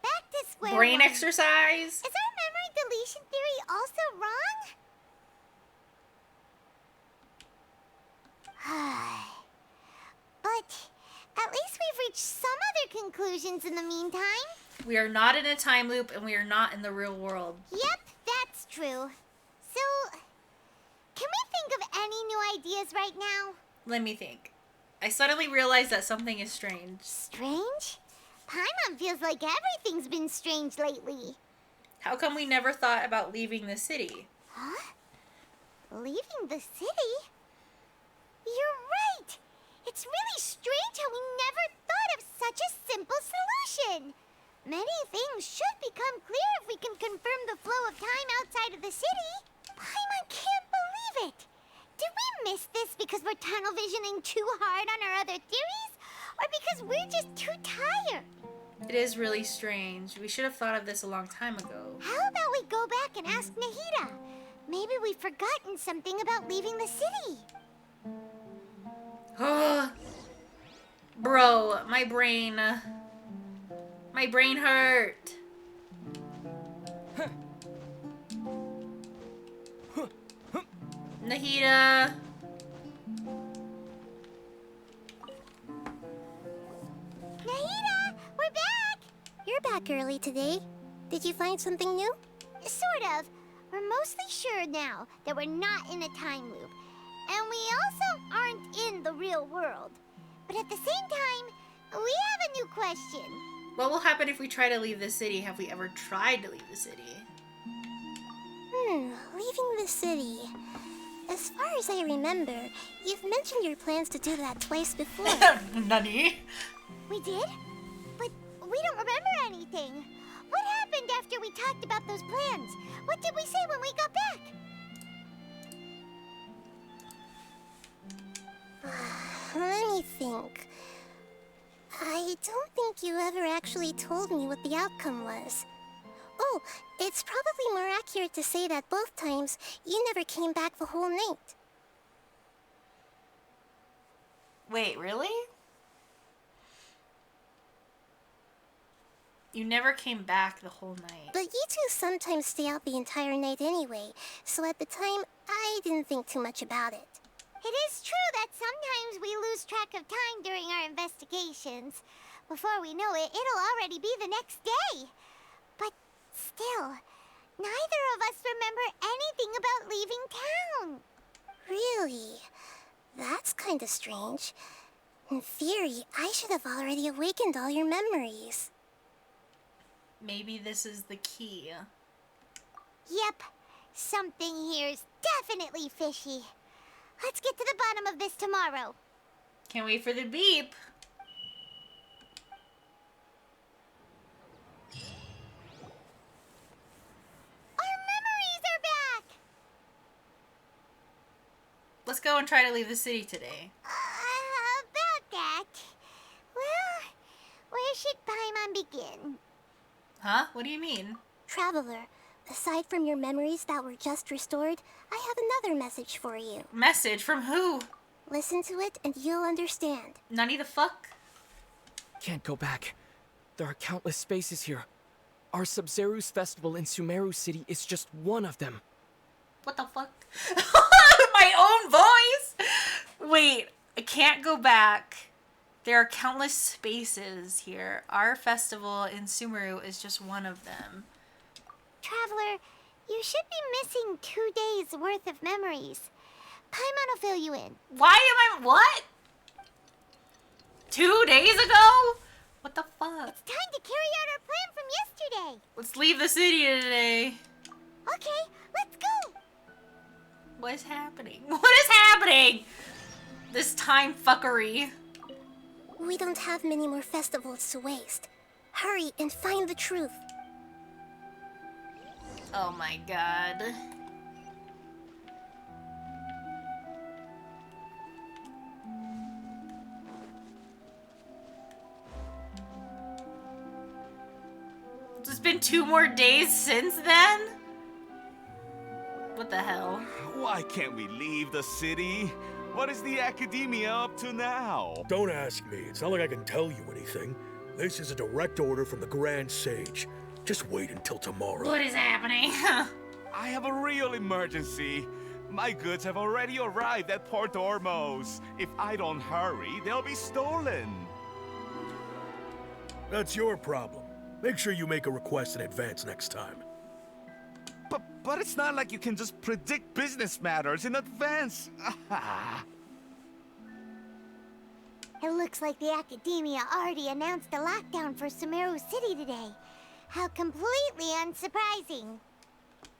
back to square brain one. exercise? Is our memory deletion theory also wrong? But at least we've reached some other conclusions in the meantime. We are not in a time loop and we are not in the real world. Yep, that's true. So, can we think of any new ideas right now? Let me think. I suddenly realized that something is strange. Strange? Paimon feels like everything's been strange lately. How come we never thought about leaving the city? Huh? Leaving the city? You're right! It's really strange how we never thought of such a simple solution. Many things should become clear if we can confirm the flow of time outside of the city. Paimon can't believe it. Did we miss this because we're tunnel visioning too hard on our other theories? Or because we're just too tired? It is really strange. We should have thought of this a long time ago. How about we go back and ask Nahida? Maybe we've forgotten something about leaving the city. Bro, my brain hurt. Nahida. We're back early today. Did you find something new? Sort of. We're mostly sure now that we're not in a time loop. And we also aren't in the real world. But at the same time, we have a new question. What will happen if we try to leave the city? Have we ever tried to leave the city? Leaving the city. As far as I remember, you've mentioned your plans to do that twice before. Nani? We did? But we don't remember anything. What happened after we talked about those plans? What did we say when we got back? Let me think. I don't think you ever actually told me what the outcome was. Oh, it's probably more accurate to say that both times you never came back the whole night. Wait, really? You never came back the whole night. But you two sometimes stay out the entire night anyway, so at the time, I didn't think too much about it. It is true that sometimes we lose track of time during our investigations. Before we know it, it'll already be the next day. But still, neither of us remember anything about leaving town. Really? That's kinda strange. In theory, I should have already awakened all your memories. Maybe this is the key. Yep, something here's definitely fishy. Let's get to the bottom of this tomorrow. Can't wait for the beep. Our memories are back! Let's go and try to leave the city today. About that. Well, where should Paimon begin? Huh? What do you mean? Traveler, aside from your memories that were just restored, I have another message for you. Message from who? Listen to it and you'll understand. Nani the fuck? Can't go back. There are countless spaces here. Our Sub-Zeru's festival in Sumeru City is just one of them. What the fuck? My own voice? Wait, I can't go back. There are countless spaces here. Our festival in Sumeru is just one of them. Traveler, you should be missing 2 days worth of memories. Paimon will fill you in. Why am I... What? 2 days ago? What the fuck? It's time to carry out our plan from yesterday. Let's leave the city today. Okay, let's go. What is happening? What is happening? This time fuckery. We don't have many more festivals to waste. Hurry and find the truth. Oh my god. It's been 2 more days since then? What the hell? Why can't we leave the city? What is the academia up to now? Don't ask me. It's not like I can tell you anything. This is a direct order from the Grand Sage. Just wait until tomorrow. What is happening? I have a real emergency. My goods have already arrived at Port Ormos. If I don't hurry, they'll be stolen. That's your problem. Make sure you make a request in advance next time. But it's not like you can just predict business matters in advance. It looks like the Academia already announced a lockdown for Sumeru City today. How completely unsurprising.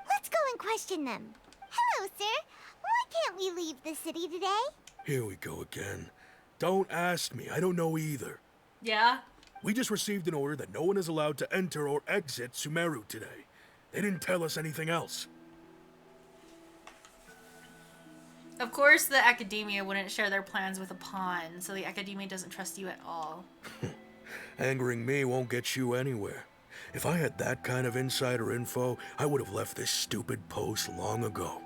Let's go and question them. Hello, sir. Why can't we leave the city today? Here we go again. Don't ask me. I don't know either. Yeah? We just received an order that no one is allowed to enter or exit Sumeru today. They didn't tell us anything else. Of course the Academia wouldn't share their plans with a pawn, so the Academia doesn't trust you at all. Angering me won't get you anywhere. If I had that kind of insider info, I would have left this stupid post long ago.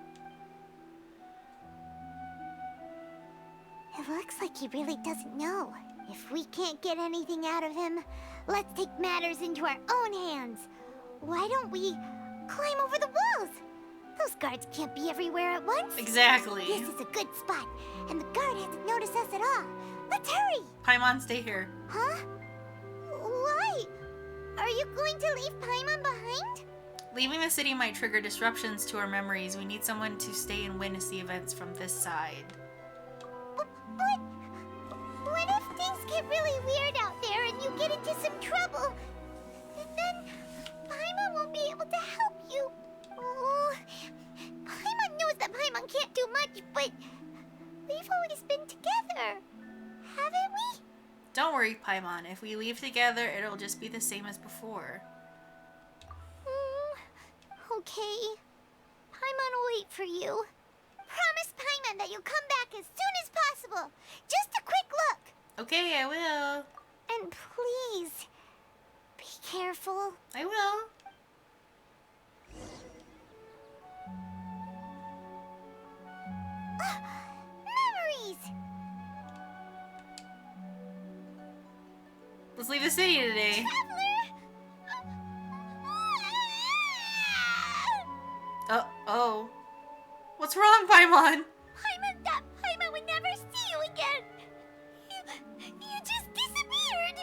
It looks like he really doesn't know. If we can't get anything out of him, let's take matters into our own hands. Why don't we climb over the walls? Those guards can't be everywhere at once. Exactly. This is a good spot, and the guard hasn't noticed us at all. Let's hurry. Paimon, stay here. Huh? Why? Are you going to leave Paimon behind? Leaving the city might trigger disruptions to our memories. We need someone to stay and witness the events from this side. But what if things get really weird out there and you get into some trouble? Then Paimon won't be able to help you. Oh, Paimon knows that Paimon can't do much, but we've always been together, haven't we? Don't worry, Paimon. If we leave together, it'll just be the same as before. Okay. Paimon will wait for you. Promise Paimon that you'll come back as soon as possible. Just a quick look. Okay, I will. And please, be careful. I will. Memories! Let's leave the city today. Oh. What's wrong, Paimon? Paimon would never see you again. You just disappeared.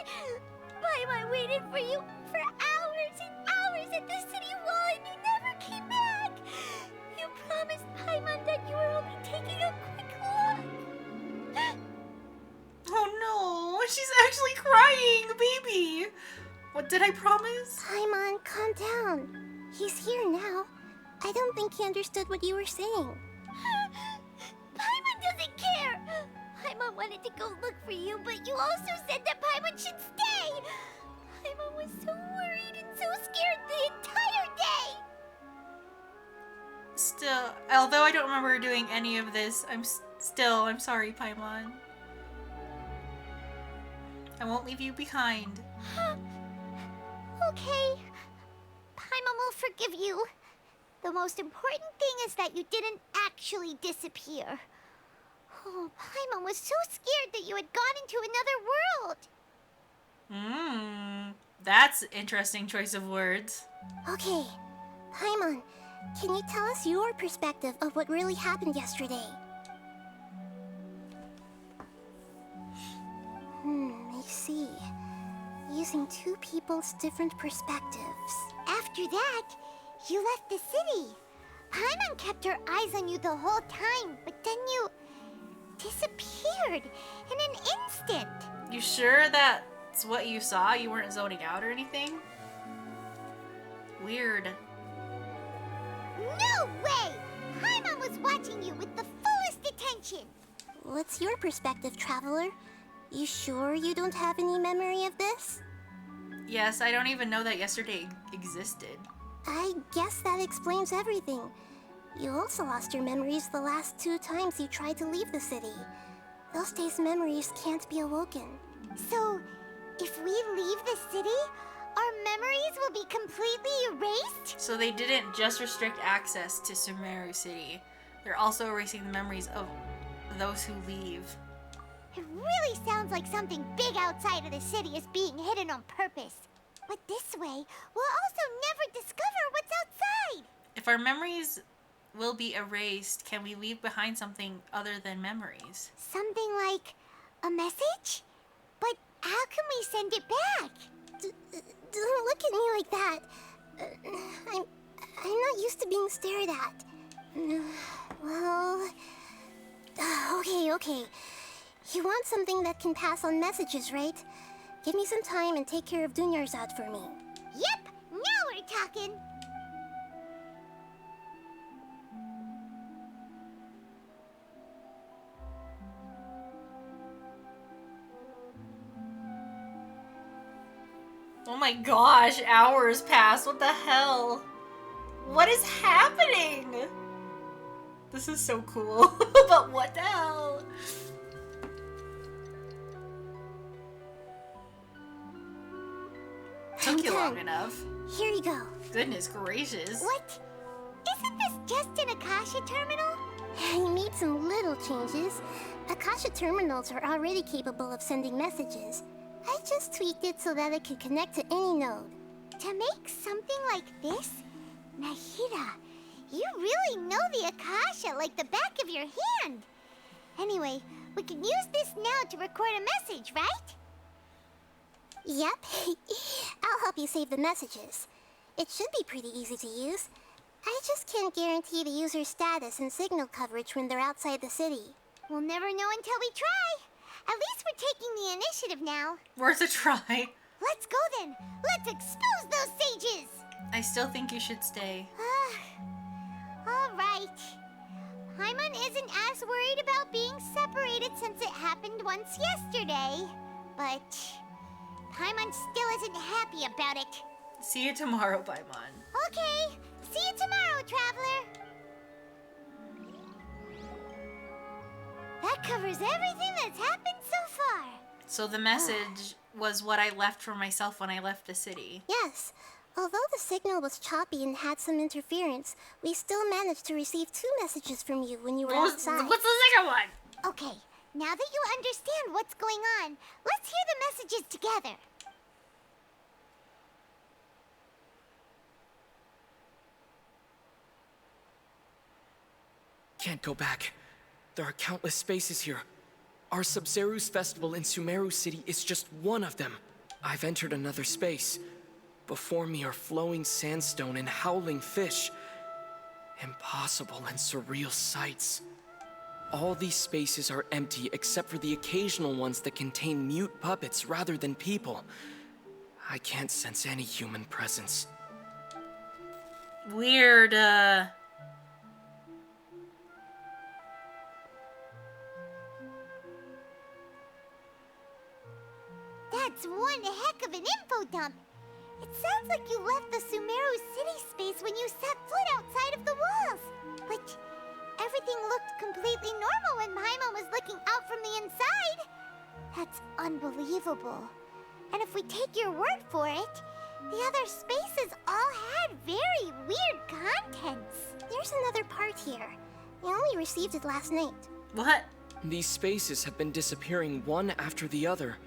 Paimon waited for you for hours and hours at the city wall and you never came back. You promised Paimon that you were only taking a quick look. Oh no, she's actually crying, baby. What did I promise? Paimon, calm down. He's here now. I don't think he understood what you were saying. Paimon doesn't care. Paimon wanted to go look for you, but you also said that Paimon should stay. Paimon was so worried and so scared the entire day. Still, although I don't remember doing any of this, I'm sorry, Paimon. I won't leave you behind. Okay. Paimon will forgive you. The most important thing is that you didn't actually disappear. Oh, Paimon was so scared that you had gone into another world. That's an interesting choice of words. Okay, Paimon, can you tell us your perspective of what really happened yesterday? I see. Using two people's different perspectives. After that, you left the city. Paimon kept her eyes on you the whole time, but then you disappeared in an instant. You sure that's what you saw? You weren't zoning out or anything? Weird. No way! Paimon was watching you with the fullest attention. What's your perspective, Traveler? You sure you don't have any memory of this? Yes, I don't even know that yesterday existed. I guess that explains everything. You also lost your memories the last 2 times you tried to leave the city. Those days' memories can't be awoken. So, if we leave the city, our memories will be completely erased? So they didn't just restrict access to Sumeru City. They're also erasing the memories of those who leave. It really sounds like something big outside of the city is being hidden on purpose. But this way, we'll also never discover what's outside. If our memories will be erased, can we leave behind something other than memories? Something like a message? But how can we send it back? Don't look at me like that. I'm not used to being stared at. Well... Okay. You want something that can pass on messages, right? Give me some time and take care of Dunyarzad for me. Yep! Now we're talking! Oh my gosh, hours passed. What the hell? What is happening? This is so cool. But what the hell? Took you long enough. Here you go. Goodness gracious. What? Isn't this just an Akasha terminal? You made some little changes. Akasha terminals are already capable of sending messages. I just tweaked it so that it can connect to any node. To make something like this? Nahida, you really know the Akasha like the back of your hand. Anyway, we can use this now to record a message, right? Yep. I'll help you save the messages. It should be pretty easy to use. I just can't guarantee the user's status and signal coverage when they're outside the city. We'll never know until we try. At least we're taking the initiative now. Worth a try. Let's go then. Let's expose those sages. I still think you should stay. All right. Paimon isn't as worried about being separated since it happened once yesterday. But Paimon still isn't happy about it. See you tomorrow, Paimon. Okay. See you tomorrow, Traveler. That covers everything that's happened so far. So the message was what I left for myself when I left the city. Yes. Although the signal was choppy and had some interference, we still managed to receive 2 messages from you when you were outside. What's the second one? Okay, now that you understand what's going on, let's hear the messages together. Can't go back. There are countless spaces here. Our Sub-Zeru's festival in Sumeru City is just one of them. I've entered another space. Before me are flowing sandstone and howling fish. Impossible and surreal sights. All these spaces are empty except for the occasional ones that contain mute puppets rather than people. I can't sense any human presence. Weird, That's one heck of an info dump. It sounds like you left the Sumeru city space when you set foot outside of the walls. But everything looked completely normal when Paimon was looking out from the inside. That's unbelievable. And if we take your word for it, the other spaces all had very weird contents. There's another part here. We only received it last night. What? These spaces have been disappearing one after the other,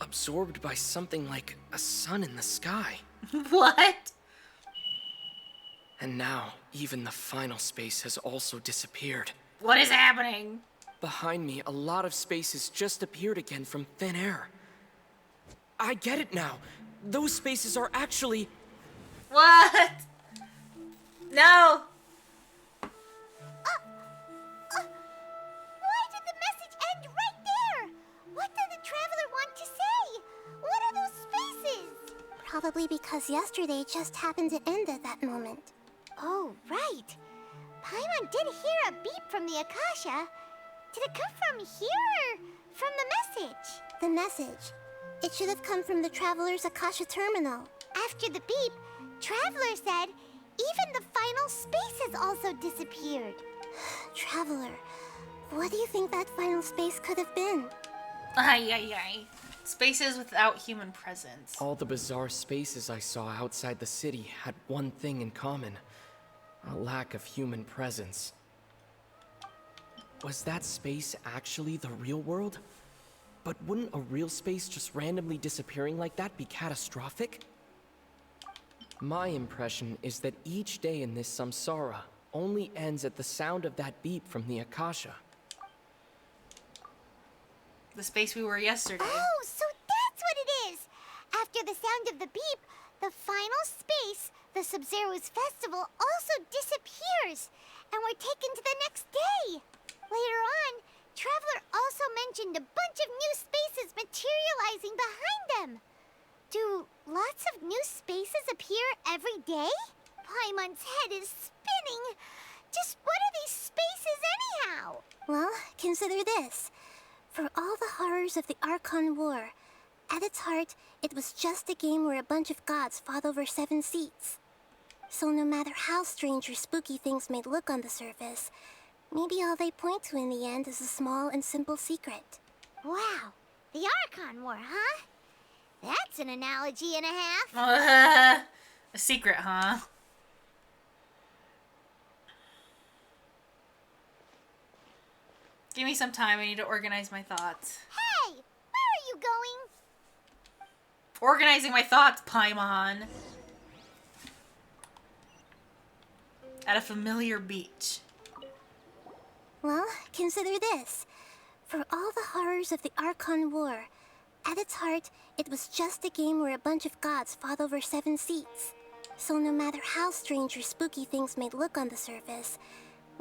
absorbed by something like a sun in the sky. What? And now, even the final space has also disappeared. What is happening? Behind me, a lot of spaces just appeared again from thin air. I get it now. Those spaces are actually... What? No! Why did the message end right there? What did the Traveler want to say? What are those spaces? Probably because yesterday just happened to end at that moment. Oh, right. Paimon did hear a beep from the Akasha. Did it come from here or from the message? The message. It should have come from the Traveler's Akasha terminal. After the beep, Traveler said even the final spaces also disappeared. Traveler, what do you think that final space could have been? Ay, ay, ay. Spaces without human presence. All the bizarre spaces I saw outside the city had one thing in common. A lack of human presence. Was that space actually the real world? But wouldn't a real space just randomly disappearing like that be catastrophic? My impression is that each day in this samsara only ends at the sound of that beep from the Akasha. The space we were yesterday. Oh, so that's what it is! After the sound of the beep, the final space, the Sub-Zeru's festival, also disappears, and we're taken to the next day. Later on, Traveler also mentioned a bunch of new spaces materializing behind them. Do lots of new spaces appear every day? Paimon's head is spinning. Just what are these spaces anyhow? Well, consider this. For all the horrors of the Archon War, at its heart, it was just a game where a bunch of gods fought over 7 seats. So no matter how strange or spooky things may look on the surface, maybe all they point to in the end is a small and simple secret. Wow, the Archon War, huh? That's an analogy and a half. A secret, huh? Give me some time, I need to organize my thoughts. Hey, where are you going? Organizing my thoughts, Paimon. At a familiar beach. Well, consider this. For all the horrors of the Archon War, At its heart, it was just a game where a bunch of gods fought over 7 seats. So no matter how strange or spooky things may look on the surface,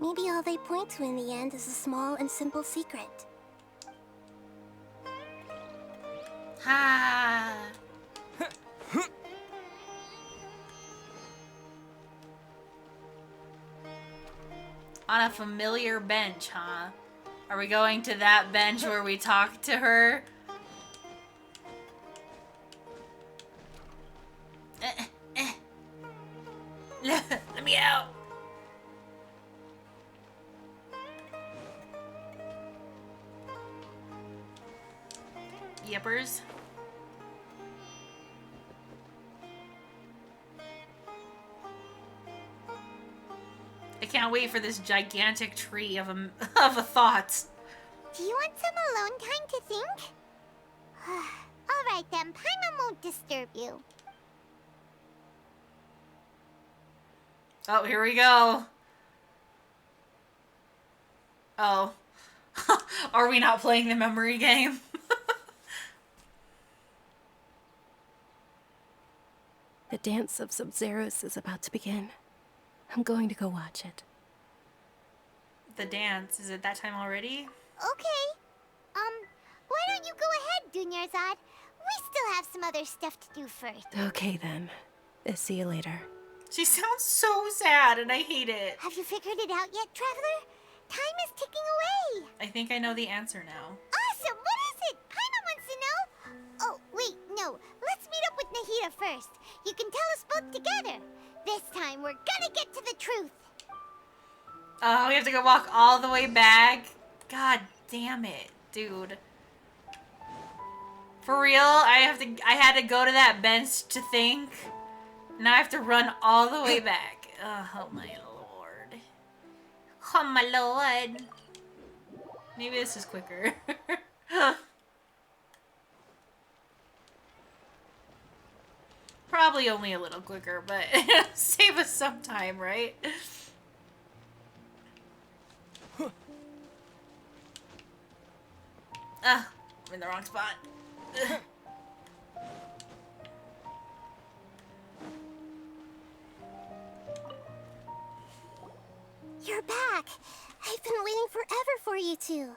maybe all they point to in the end is a small and simple secret. Ha! On a familiar bench, huh? Are we going to that bench where we talked to her? Let me out. Yippers. I can't wait for this gigantic tree of a thought. Do you want some alone time to think? Alright then, Paimon won't disturb you. Oh, here we go. Oh. Are we not playing the memory game? The dance of Sub-Zeros is about to begin. I'm going to go watch it. The dance. Is it that time already? Okay. Why don't you go ahead, Dunyarzad? We still have some other stuff to do first. Okay then. See you later. She sounds so sad and I hate it. Have you figured it out yet, Traveler? Time is ticking away. I think I know the answer now. Awesome! What is it? Paimon wants to know. Oh, wait, no. Let's meet up with Nahida first. You can tell us both together. This time, we're gonna get to the truth. Oh, we have to go walk all the way back? God damn it, dude. For real? I had to go to that bench to think. Now I have to run all the way back. Oh my lord. Oh my lord. Maybe this is quicker. Probably only a little quicker, but save us some time, right? I'm in the wrong spot. You're back! I've been waiting forever for you two.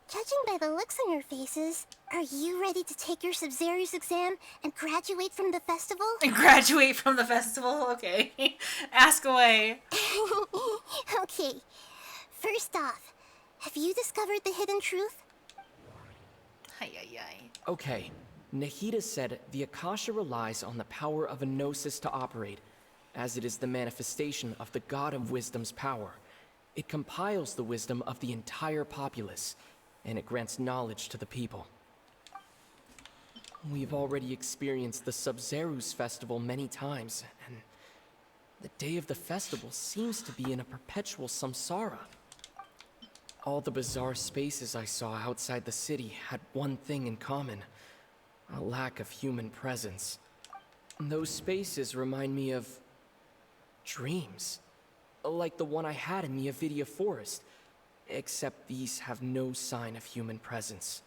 Judging by the looks on your faces, are you ready to take your Sub-Zero's exam and graduate from the festival? And graduate from the festival? Okay. Ask away. Okay. First off, have you discovered the hidden truth? Okay. Nahida said the Akasha relies on the power of a gnosis to operate, as it is the manifestation of the God of Wisdom's power. It compiles the wisdom of the entire populace, and it grants knowledge to the people. We've already experienced the Sub-Zero's festival many times, and the day of the festival seems to be in a perpetual samsara. All the bizarre spaces I saw outside the city had one thing in common: a lack of human presence. Those spaces remind me of dreams, like the one I had in the Avidia Forest, except these have no sign of human presence.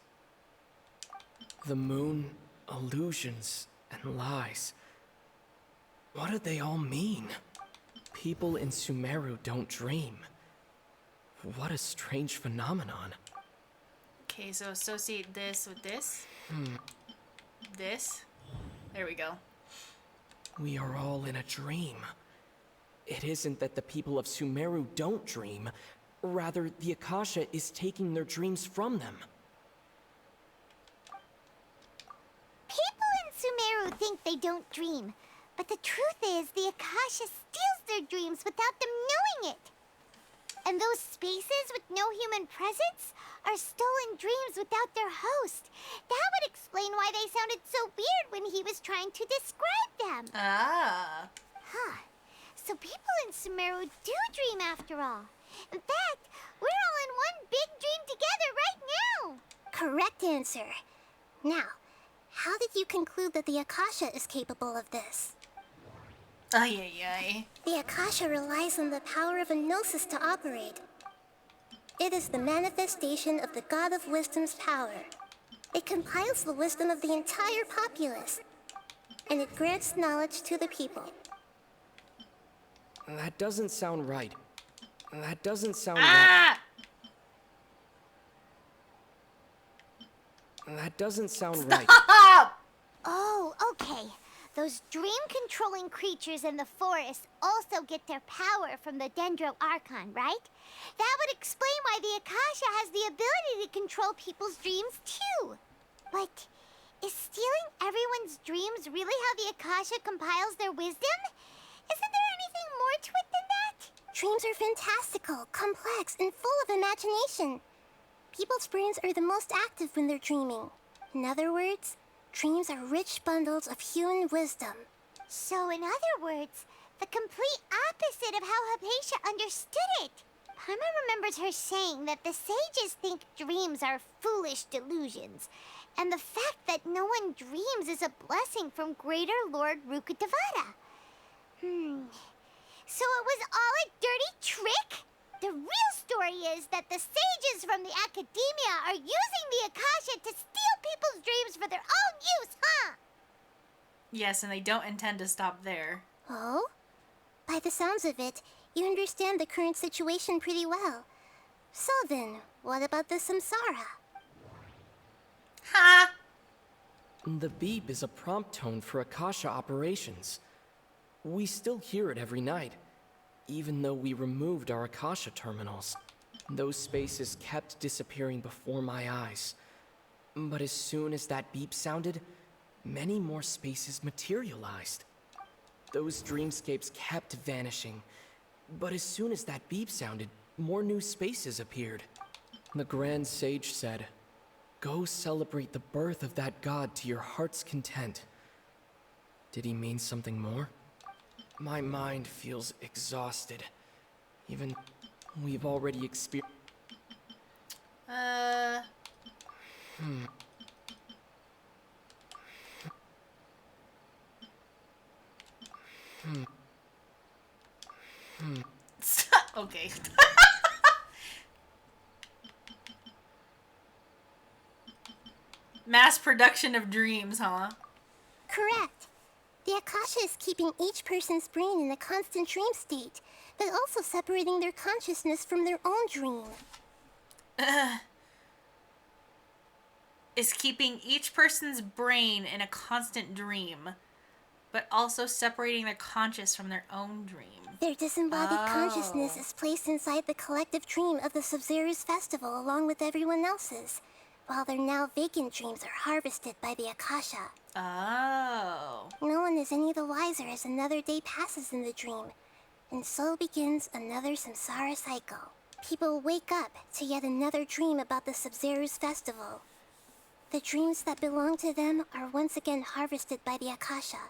The moon, illusions, and lies. What do they all mean? People in Sumeru don't dream. What a strange phenomenon. Okay, so associate this with this. This. There we go. We are all in a dream. It isn't that the people of Sumeru don't dream. Rather, the Akasha is taking their dreams from them. People in Sumeru think they don't dream, but the truth is the Akasha steals their dreams without them knowing it. And those spaces with no human presence are stolen dreams without their host. That would explain why they sounded so weird when he was trying to describe them. Ah. Huh. So people in Sumeru do dream after all. In fact, we're all in one big dream together right now. Correct answer. Now, how did you conclude that the Akasha is capable of this? The Akasha relies on the power of a gnosis to operate. It is the manifestation of the God of Wisdom's power. It compiles the wisdom of the entire populace, and it grants knowledge to the people. That doesn't sound right. That doesn't sound right. That doesn't sound right. Oh, okay. Those dream-controlling creatures in the forest also get their power from the Dendro Archon, right? That would explain why the Akasha has the ability to control people's dreams, too. But is stealing everyone's dreams really how the Akasha compiles their wisdom? Isn't there anything more to it than that? Dreams are fantastical, complex, and full of imagination. People's brains are the most active when they're dreaming. In other words, dreams are rich bundles of human wisdom. So in other words, the complete opposite of how Hypatia understood it. Paimon remembers her saying that the sages think dreams are foolish delusions, and the fact that no one dreams is a blessing from Greater Lord Rukkhadevata. So it was all a dirty trick? The real story is that the sages from the academia are using the Akasha to steal people's dreams for their own use, huh? Yes, and they don't intend to stop there. Oh? By the sounds of it, you understand the current situation pretty well. So then, what about the samsara? Ha! The beep is a prompt tone for Akasha operations. We still hear it every night, even though we removed our Akasha terminals. Those spaces kept disappearing before my eyes. But as soon as that beep sounded, many more spaces materialized. Those dreamscapes kept vanishing, but as soon as that beep sounded, more new spaces appeared. The Grand Sage said, "Go celebrate the birth of that god to your heart's content." Did he mean something more? My mind feels exhausted. Even we've already experienced. Okay. Mass production of dreams, huh? Correct. The Akasha is keeping each person's brain in a constant dream state, but also separating their consciousness from their own dream. Is keeping each person's brain in a constant dream, but also separating their conscious from their own dream. Their disembodied consciousness is placed inside the collective dream of the Sub-Zero's festival along with everyone else's, while their now vacant dreams are harvested by the Akasha. Oh. No one is any the wiser as another day passes in the dream, and so begins another samsara cycle. People wake up to yet another dream about the Sub-Zero's festival. The dreams that belong to them are once again harvested by the Akasha,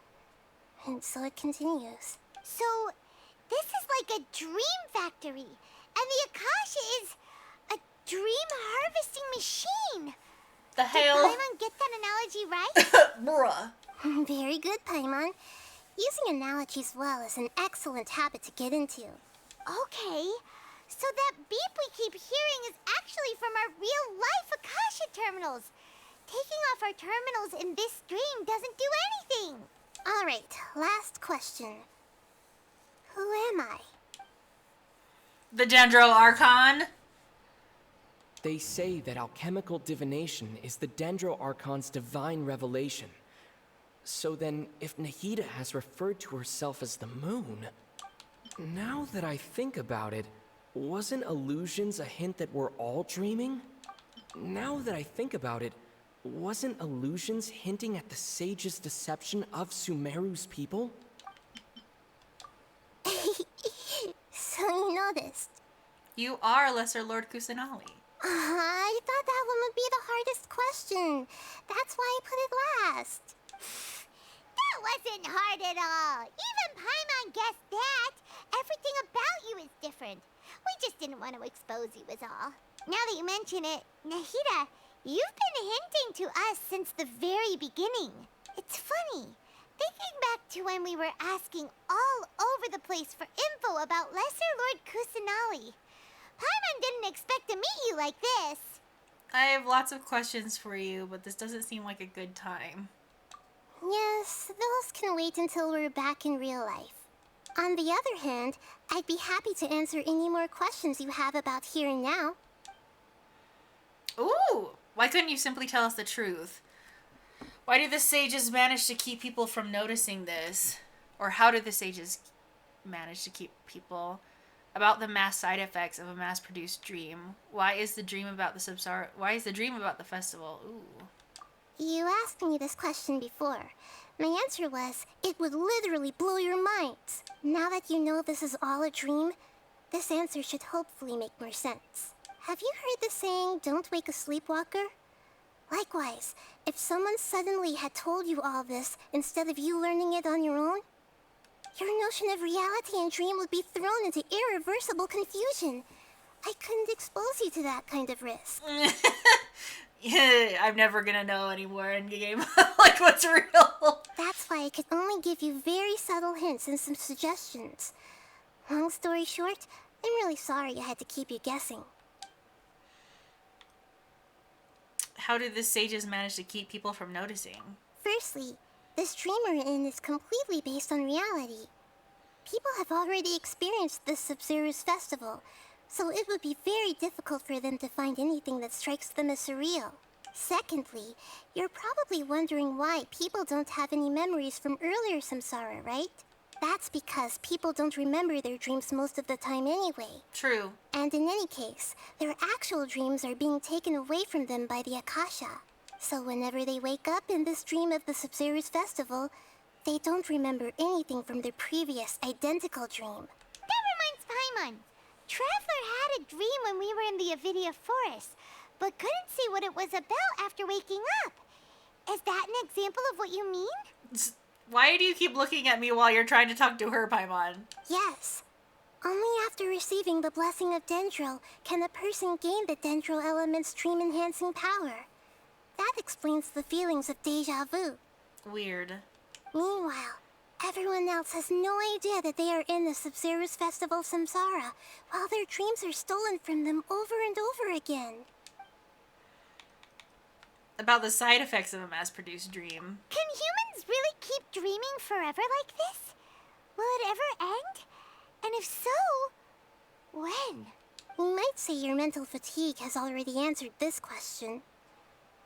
and so it continues. So, this is like a dream factory, and the Akasha is a dream harvesting machine. The hell? Did Paimon get that analogy right? Bruh. Very good, Paimon. Using analogies well is an excellent habit to get into. Okay, so that beep we keep hearing is actually from our real-life Akasha terminals. Taking off our terminals in this dream doesn't do anything. All right, last question. Who am I? The Dendro Archon? They say that alchemical divination is the Dendro Archon's divine revelation. So then, if Nahida has referred to herself as the moon, now that I think about it, wasn't illusions a hint that we're all dreaming? Now that I think about it, wasn't illusions hinting at the sage's deception of Sumeru's people? So you noticed. You are Lesser Lord Kusanali. I thought that one would be the hardest question. That's why I put it last. That wasn't hard at all. Even Paimon guessed that. Everything about you is different. We just didn't want to expose you is all. Now that you mention it, Nahida, you've been hinting to us since the very beginning. It's funny. Thinking back to when we were asking all over the place for info about Lesser Lord Kusanali. Paimon didn't expect to meet you like this. I have lots of questions for you, but this doesn't seem like a good time. Yes, those can wait until we're back in real life. On the other hand, I'd be happy to answer any more questions you have about here and now. Ooh! Why couldn't you simply tell us the truth? Why do the sages manage to keep people from noticing this? Or how do the sages manage to keep people about the mass side effects of a mass-produced dream? Why is the dream about the Samsara? Why is the dream about the festival? Ooh. You asked me this question before. My answer was, it would literally blow your minds. Now that you know this is all a dream, this answer should hopefully make more sense. Have you heard the saying, don't wake a sleepwalker? Likewise, if someone suddenly had told you all this instead of you learning it on your own, your notion of reality and dream would be thrown into irreversible confusion. I couldn't expose you to that kind of risk. Yeah, I'm never gonna know anymore in game. Like, what's real? That's why I could only give you very subtle hints and some suggestions. Long story short, I'm really sorry I had to keep you guessing. How did the sages manage to keep people from noticing? Firstly, this dream we're in is completely based on reality. People have already experienced this Sumeru's festival, so it would be very difficult for them to find anything that strikes them as surreal. Secondly, you're probably wondering why people don't have any memories from earlier samsara, right? That's because people don't remember their dreams most of the time anyway. True. And in any case, their actual dreams are being taken away from them by the Akasha. So whenever they wake up in this dream of the Sumeru's festival, they don't remember anything from their previous identical dream. That reminds Paimon. Traveler had a dream when we were in the Avidia forest, but couldn't see what it was about after waking up. Is that an example of what you mean? Why do you keep looking at me while you're trying to talk to her, Paimon? Yes. Only after receiving the blessing of Dendro can a person gain the Dendro element's dream-enhancing power. That explains the feelings of deja vu. Weird. Meanwhile, everyone else has no idea that they are in the Sumeru's festival samsara, while their dreams are stolen from them over and over again. About the side effects of a mass-produced dream. Can humans really keep dreaming forever like this? Will it ever end? And if so, when? You might say your mental fatigue has already answered this question.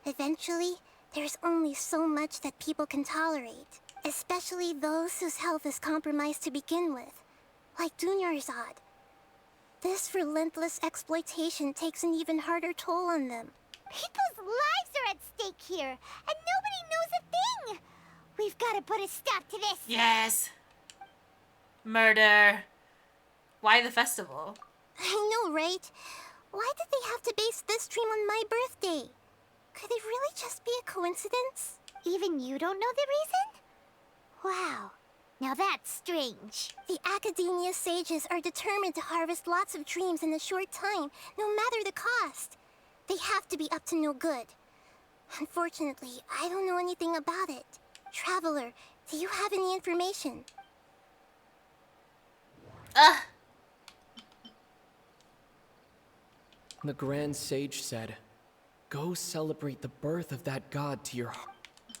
Eventually, there's only so much that people can tolerate, especially those whose health is compromised to begin with, like Dunyarzad. This relentless exploitation takes an even harder toll on them. People's lives are at stake here, and nobody knows a thing! We've got to put a stop to this! Yes! Murder. Why the festival? I know, right? Why did they have to base this dream on my birthday? Could it really just be a coincidence? Even you don't know the reason? Wow. Now that's strange. The Academia sages are determined to harvest lots of dreams in a short time, no matter the cost. They have to be up to no good. Unfortunately, I don't know anything about it. Traveler, do you have any information? The Grand Sage said, go celebrate the birth of that god to your heart.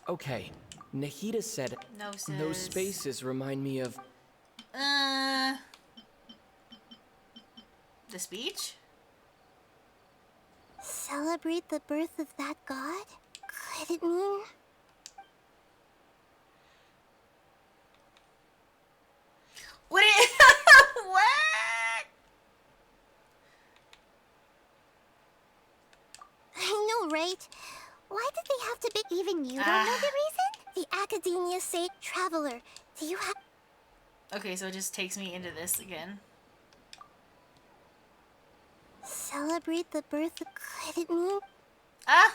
Okay, Nahida said, no, sis. Those spaces remind me of... The speech? Celebrate the birth of that god? Could it mean... What? What? I know, right? Why did they have to be... Even you don't know the reason? The Academia say, Traveler, do you have... Okay, so it just takes me into this again. Celebrate the birth of... Could it mean...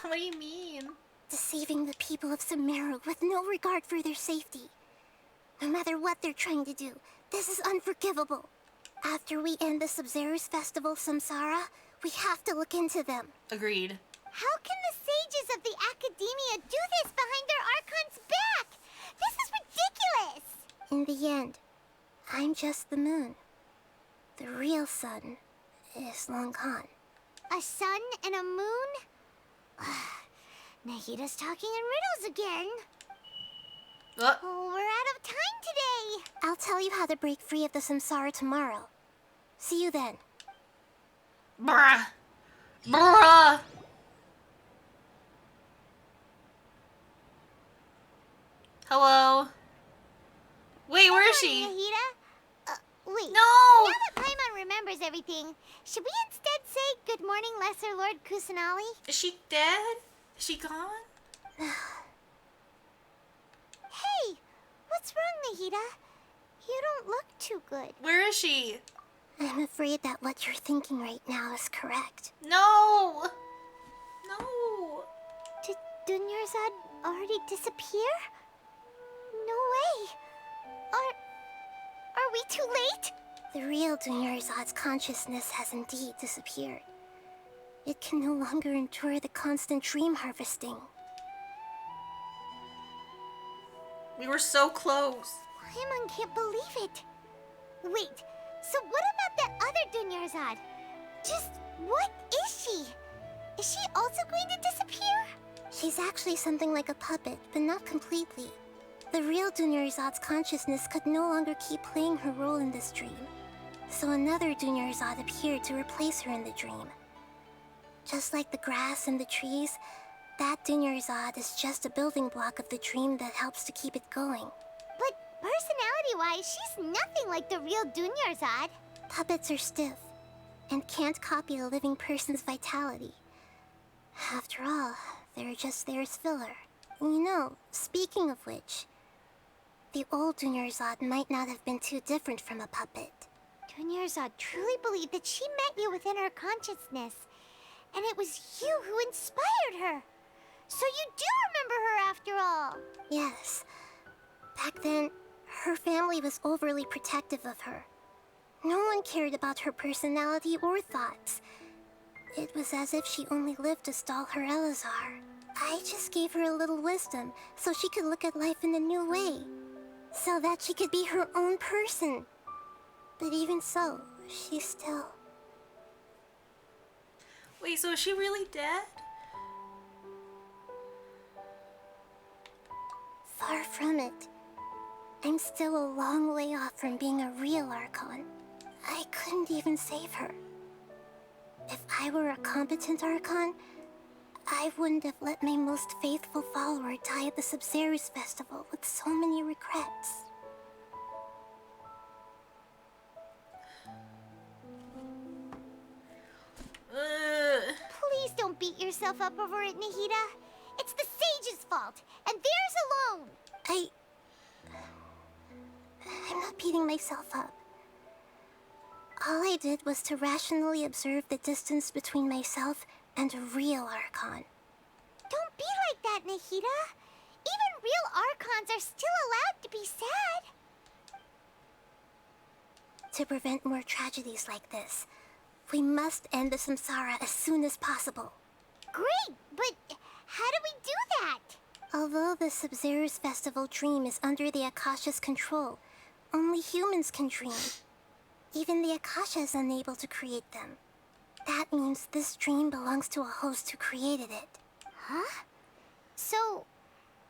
What do you mean? Deceiving the people of Sumeru with no regard for their safety. No matter what they're trying to do, this is unforgivable. After we end the Sumeru's festival samsara, we have to look into them. Agreed. How can the sages of the Academia do this behind their Archon's back? This is ridiculous! In the end, I'm just the moon. The real sun is long gone. A sun and a moon? Nahita's talking in riddles again. What? Oh, we're out of time today. I'll tell you how to break free of the samsara tomorrow. See you then. Bruh. Bruh. Hello? Wait, where is she? Nahita? Wait. No! Now that Paimon remembers everything, should we instead say good morning, Lesser Lord Kusanali? Is she dead? Is she gone? Hey! What's wrong, Nahita? You don't look too good. Where is she? I'm afraid that what you're thinking right now is correct. No! No! Did Dunyarzad already disappear? No way! Are we too late? The real Dunyarzad's consciousness has indeed disappeared. It can no longer endure the constant dream harvesting. We were so close. Paimon can't believe it. Wait, so what about that other Dunyarzad? Just what is she? Is she also going to disappear? She's actually something like a puppet, but not completely. The real Dunyarzad's consciousness could no longer keep playing her role in this dream. So another Dunyarzad appeared to replace her in the dream. Just like the grass and the trees, that Dunyarzad is just a building block of the dream that helps to keep it going. But personality-wise, she's nothing like the real Dunyarzad. Puppets are stiff, and can't copy a living person's vitality. After all, they're just there as filler. You know, speaking of which, the old Dunyarzad might not have been too different from a puppet. Dunyarzad truly believed that she met you within her consciousness, and it was you who inspired her. So you do remember her after all. Yes. Back then, her family was overly protective of her. No one cared about her personality or thoughts. It was as if she only lived to stall her Elazar. I just gave her a little wisdom so she could look at life in a new way. So that she could be her own person. But even so, she's still... Wait, so is she really dead? Far from it. I'm still a long way off from being a real Archon. I couldn't even save her. If I were a competent Archon, I wouldn't have let my most faithful follower die at the Sumeru's festival with so many regrets. Please don't beat yourself up over it, Nahita. It's the sage's fault, and theirs alone. I'm not beating myself up. All I did was to rationally observe the distance between myself and a real Archon. Don't be like that, Nahita. Even real Archons are still allowed to be sad. To prevent more tragedies like this, we must end the samsara as soon as possible. Great, but how do we do that? Although the Sumeru's festival dream is under the Akasha's control, only humans can dream. Even the Akasha is unable to create them. That means this dream belongs to a host who created it. Huh? So,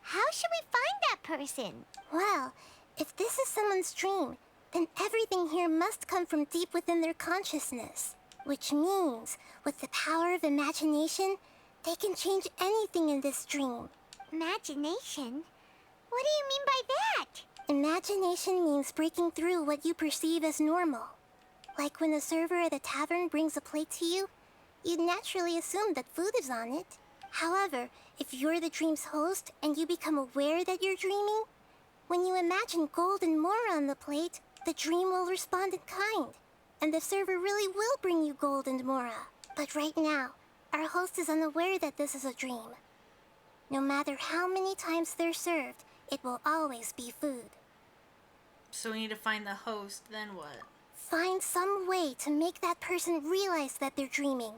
how should we find that person? Well, if this is someone's dream, then everything here must come from deep within their consciousness. Which means, with the power of imagination, they can change anything in this dream. Imagination? What do you mean by that? Imagination means breaking through what you perceive as normal. Like when a server at a tavern brings a plate to you, you'd naturally assume that food is on it. However, if you're the dream's host and you become aware that you're dreaming, when you imagine gold and more on the plate, the dream will respond in kind. And the server really will bring you gold and mora. But right now, our host is unaware that this is a dream. No matter how many times they're served, it will always be food. So we need to find the host, then what? Find some way to make that person realize that they're dreaming.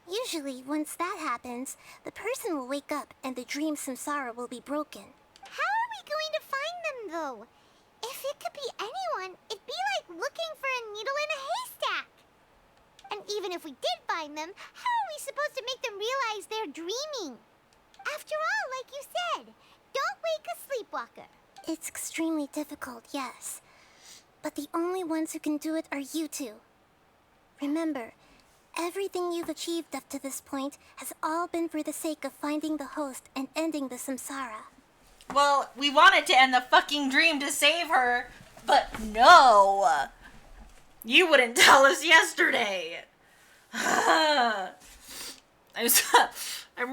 Usually, once that happens, the person will wake up and the dream samsara will be broken. How are we going to find them, though? If it could be anyone, it'd be like looking for a needle in a haystack. And even if we did find them, how are we supposed to make them realize they're dreaming. After all, like you said, don't wake a sleepwalker. It's extremely difficult, yes. But the only ones who can do it are you two. Remember, everything you've achieved up to this point has all been for the sake of finding the host and ending the samsara. Well, we wanted to end the fucking dream to save her, but no! You wouldn't tell us yesterday! I'm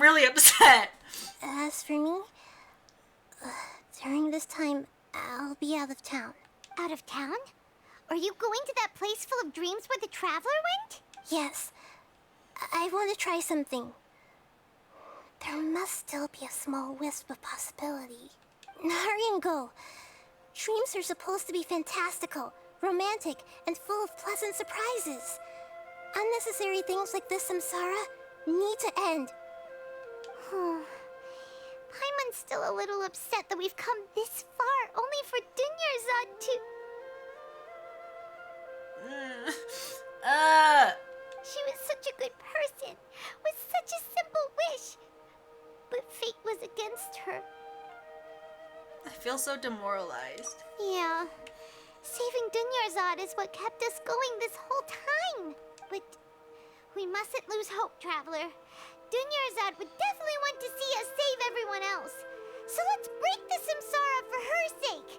really upset. As for me, during this time, I'll be out of town. Out of town? Are you going to that place full of dreams where the traveler went? Yes. I want to try something. There must still be a small wisp of possibility. Hurry and go. Dreams are supposed to be fantastical, romantic, and full of pleasant surprises. Unnecessary things like this samsara need to end. Paimon's still a little upset that we've come this far, only for Dunyarzad to... She was such a good person, with such a simple wish. But fate was against her. I feel so demoralized. Yeah. Saving Dunyarzad is what kept us going this whole time. But we mustn't lose hope, Traveler. Dunyarzad would definitely want to see us save everyone else. So let's break the samsara for her sake.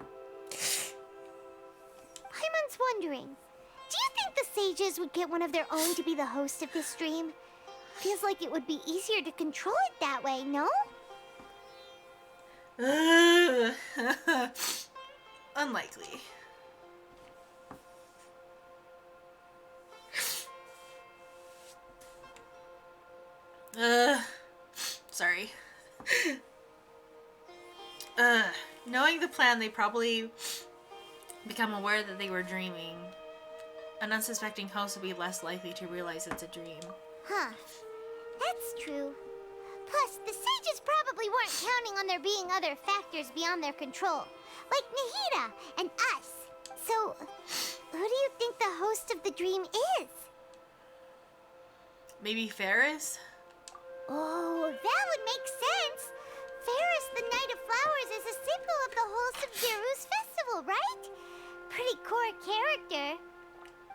Paimon's wondering, do you think the sages would get one of their own to be the host of this dream? Feels like it would be easier to control it that way, no? Unlikely. Sorry. Knowing the plan, they probably become aware that they were dreaming. An unsuspecting host would be less likely to realize it's a dream. Huh. That's true. Plus, the sages probably weren't counting on there being other factors beyond their control, like Nahida and us. So, who do you think the host of the dream is? Maybe Ferris? Oh, that would make sense. Ferris, the Knight of Flowers, is a symbol of the wholesome Zeru's festival, right? Pretty core character.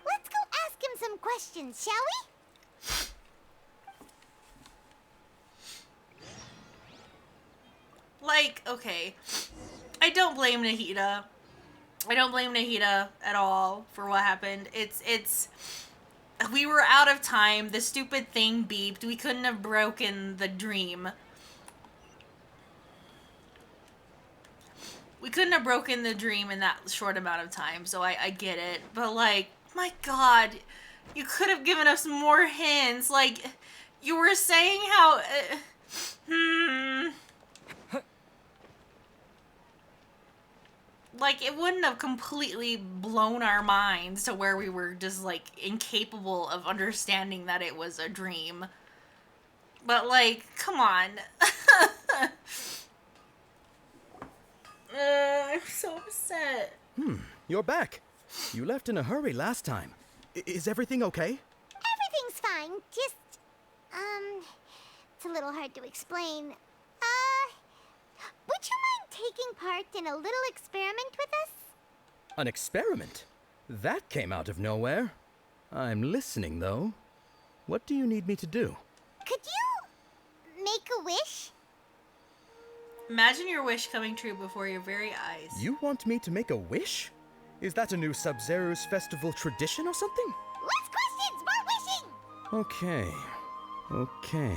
Let's go ask him some questions, shall we? Like, okay. I don't blame Nahida. I don't blame Nahida at all for what happened. It's we were out of time. The stupid thing beeped. We couldn't have broken the dream. We couldn't have broken the dream in that short amount of time, so I get it. But, like, my God, you could have given us more hints. Like, you were saying how... Like, it wouldn't have completely blown our minds to where we were just, like, incapable of understanding that it was a dream. But, like, come on. I'm so upset. You're back. You left in a hurry last time. Is everything okay? Everything's fine. Just, it's a little hard to explain. Would you mind taking part in a little experiment with us? An experiment? That came out of nowhere. I'm listening, though. What do you need me to do? Could you make a wish? Imagine your wish coming true before your very eyes. You want me to make a wish? Is that a new Sub-Zeru's festival tradition or something? Less questions, more wishing! Okay.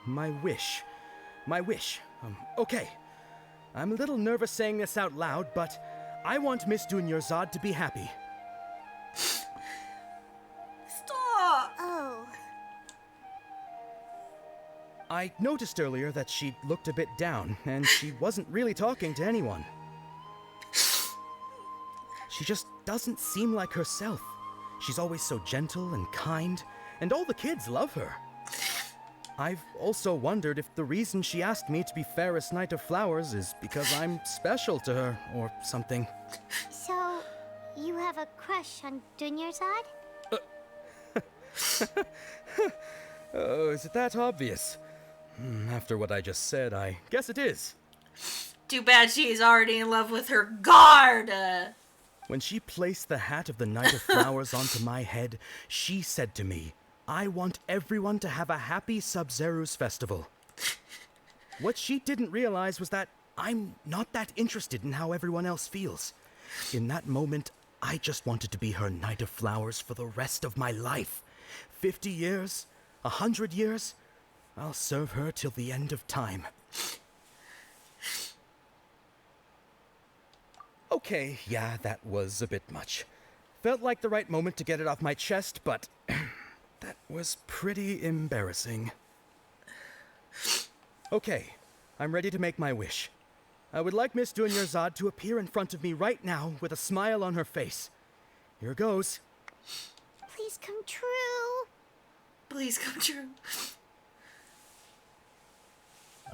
My wish. Okay. I'm a little nervous saying this out loud, but I want Miss Dunyarzad to be happy. Stop! Oh. I noticed earlier that she looked a bit down, and she wasn't really talking to anyone. She just doesn't seem like herself. She's always so gentle and kind, and all the kids love her. I've also wondered if the reason she asked me to be Fairest Knight of Flowers is because I'm special to her, or something. So, you have a crush on Dunyarzad? Oh, is it that obvious? After what I just said, I guess it is. Too bad she's already in love with her guard. When she placed the hat of the Knight of Flowers onto my head, she said to me, I want everyone to have a happy Sub-Zeru's festival. What she didn't realize was that I'm not that interested in how everyone else feels. In that moment, I just wanted to be her Knight of Flowers for the rest of my life. 50 years, 100 years, I'll serve her till the end of time. Okay, yeah, that was a bit much. Felt like the right moment to get it off my chest, but that was pretty embarrassing. Okay, I'm ready to make my wish. I would like Miss Dunyarzad to appear in front of me right now with a smile on her face. Here goes. Please come true. Please come true.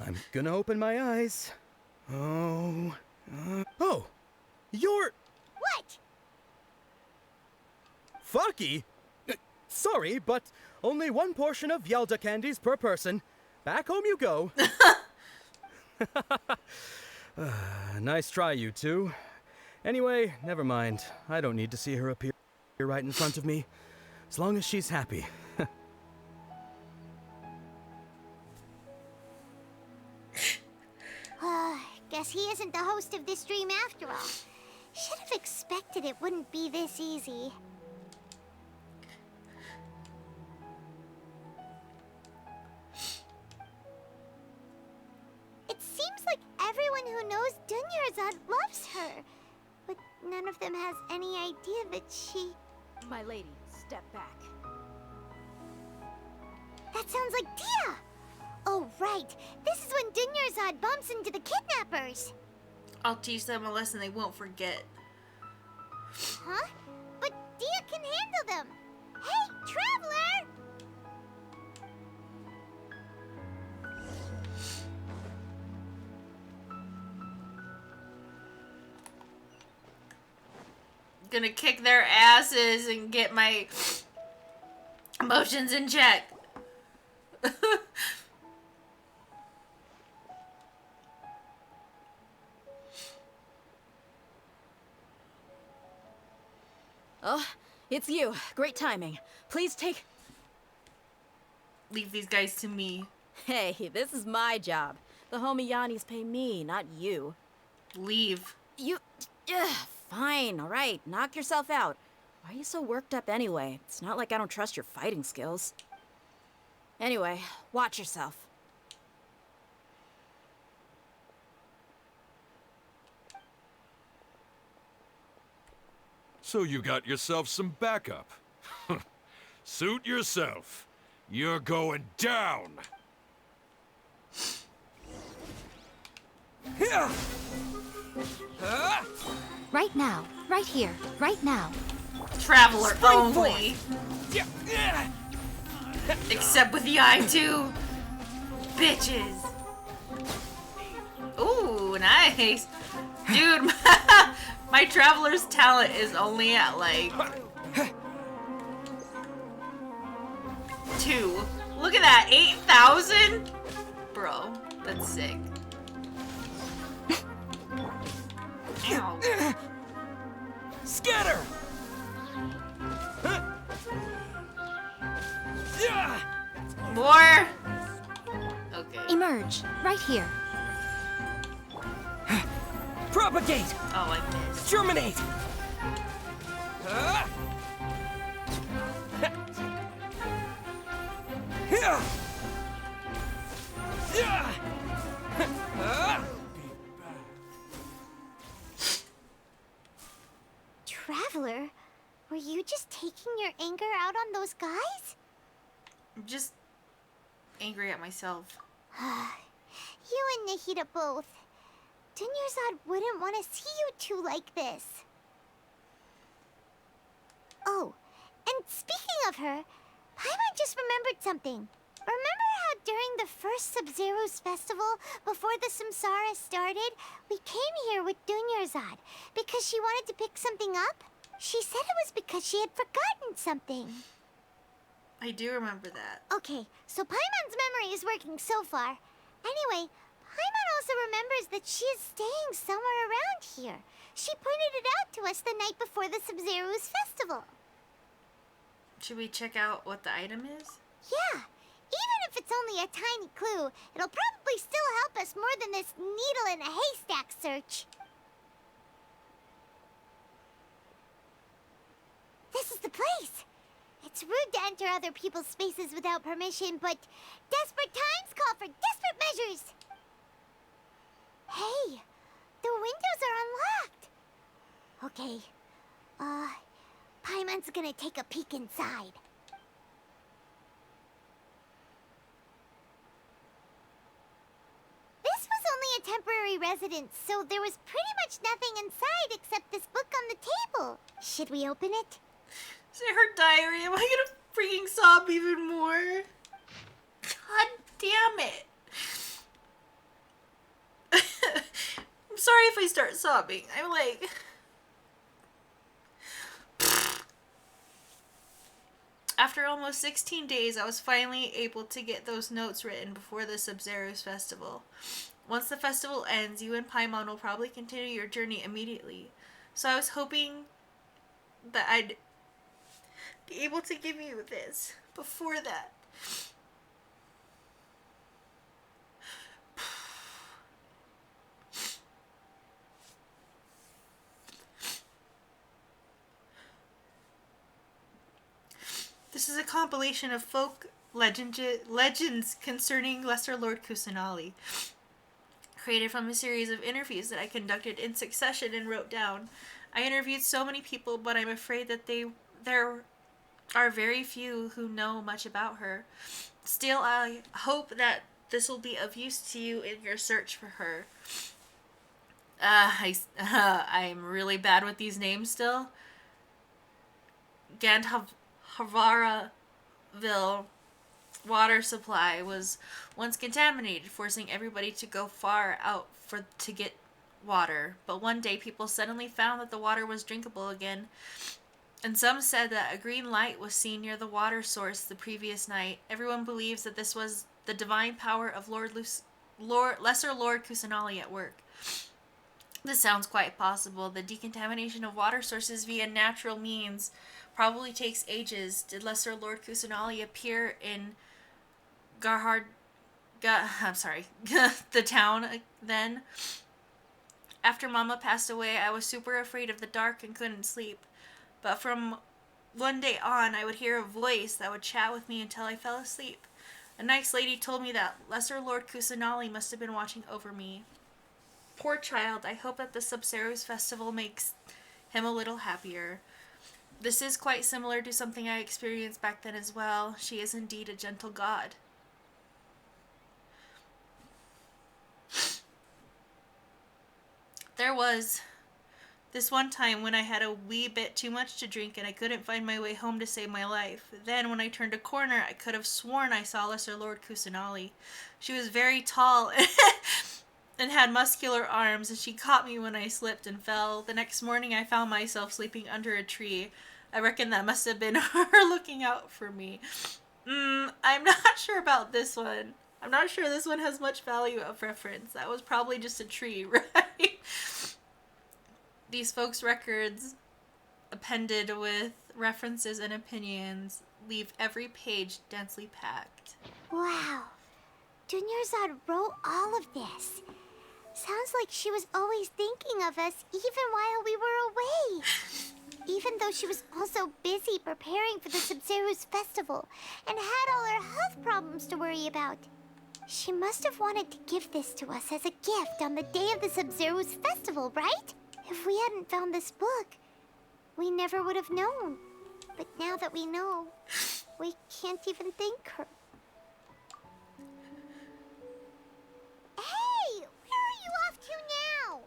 I'm gonna open my eyes. Oh, you're... What? Faki? Sorry, but only one portion of Yalda candies per person. Back home you go. Nice try, you two. Anyway, never mind. I don't need to see her appear right in front of me. As long as she's happy. Guess he isn't the host of this dream after all. Should have expected it wouldn't be this easy. It seems like everyone who knows Dunyarzad loves her, but none of them has any idea that she... My lady, step back. That sounds like Dia! Oh, right. This is when Dunyarzad bumps into the kidnappers. I'll teach them a lesson they won't forget. Huh? But Dia can handle them. Hey, Traveler! Gonna kick their asses and get my emotions in check. Oh, it's you. Great timing. Please take... Leave these guys to me. Hey, this is my job. The Homiyanis pay me, not you. Leave. You... fine, all right. Knock yourself out. Why are you so worked up anyway? It's not like I don't trust your fighting skills. Anyway, watch yourself. So you got yourself some backup. Suit yourself. You're going down. Right now. Right here. Right now. Traveler only. Except with the eye too. Bitches. Ooh, nice. Dude, my Traveler's talent is only at like 2. Look at that, 8,000? Bro, that's sick. Ow. Scatter! More? Okay. Emerge. Right here. Propagate! Oh, I missed. Germinate! Traveler, were you just taking your anger out on those guys? I'm just angry at myself. You and Nahida both. Dunyarzad wouldn't want to see you two like this. Oh, and speaking of her, Paimon just remembered something. Remember how during the first Sub-Zeru's festival, before the Samsara started, we came here with Dunyarzad because she wanted to pick something up? She said it was because she had forgotten something. I do remember that. Okay, so Paimon's memory is working so far. Anyway, Paimon also remembers that she is staying somewhere around here. She pointed it out to us the night before the Sumeru's festival. Should we check out what the item is? Yeah, even if it's only a tiny clue, it'll probably still help us more than this needle in a haystack search. This is the place. It's rude to enter other people's spaces without permission, but desperate times call for desperate measures. Hey, the windows are unlocked. Okay, Paimon's gonna take a peek inside. This was only a temporary residence, so there was pretty much nothing inside except this book on the table. Should we open it? Is it her diary? Am I gonna freaking sob even more? God damn it. I'm sorry if I start sobbing. I'm like... After almost 16 days, I was finally able to get those notes written before the Sumeru's festival. Once the festival ends, you and Paimon will probably continue your journey immediately. So I was hoping that I'd be able to give you this before that. This is a compilation of folk legends concerning Lesser Lord Kusanali, created from a series of interviews that I conducted in succession and wrote down. I interviewed so many people, but I'm afraid that there are very few who know much about her. Still, I hope that this will be of use to you in your search for her. I'm really bad with these names still. Gandhavaraville water supply was once contaminated, forcing everybody to go far out to get water. But one day people suddenly found that the water was drinkable again. And some said that a green light was seen near the water source the previous night. Everyone believes that this was the divine power of Lesser Lord Kusanali at work. This sounds quite possible. The decontamination of water sources via natural means probably takes ages. Did Lesser Lord Kusanali appear in the town then? After Mama passed away, I was super afraid of the dark and couldn't sleep. But from one day on, I would hear a voice that would chat with me until I fell asleep. A nice lady told me that Lesser Lord Kusanali must have been watching over me. Poor child, I hope that the Sumeru's festival makes him a little happier. This is quite similar to something I experienced back then as well. She is indeed a gentle god. There was this one time when I had a wee bit too much to drink and I couldn't find my way home to save my life. Then when I turned a corner, I could have sworn I saw Lesser Lord Kusanali. She was very tall and had muscular arms, and she caught me when I slipped and fell. The next morning I found myself sleeping under a tree. I reckon that must have been her looking out for me. I'm not sure about this one. I'm not sure this one has much value of reference. That was probably just a tree, right? These folks' records, appended with references and opinions, leave every page densely packed. Wow. Dunyarzad wrote all of this. Sounds like she was always thinking of us even while we were away. Even though she was also busy preparing for the Sumeru's festival and had all her health problems to worry about. She must have wanted to give this to us as a gift on the day of the Sumeru's festival, right? If we hadn't found this book, we never would have known. But now that we know, we can't even thank her. Hey! Where are you off to now?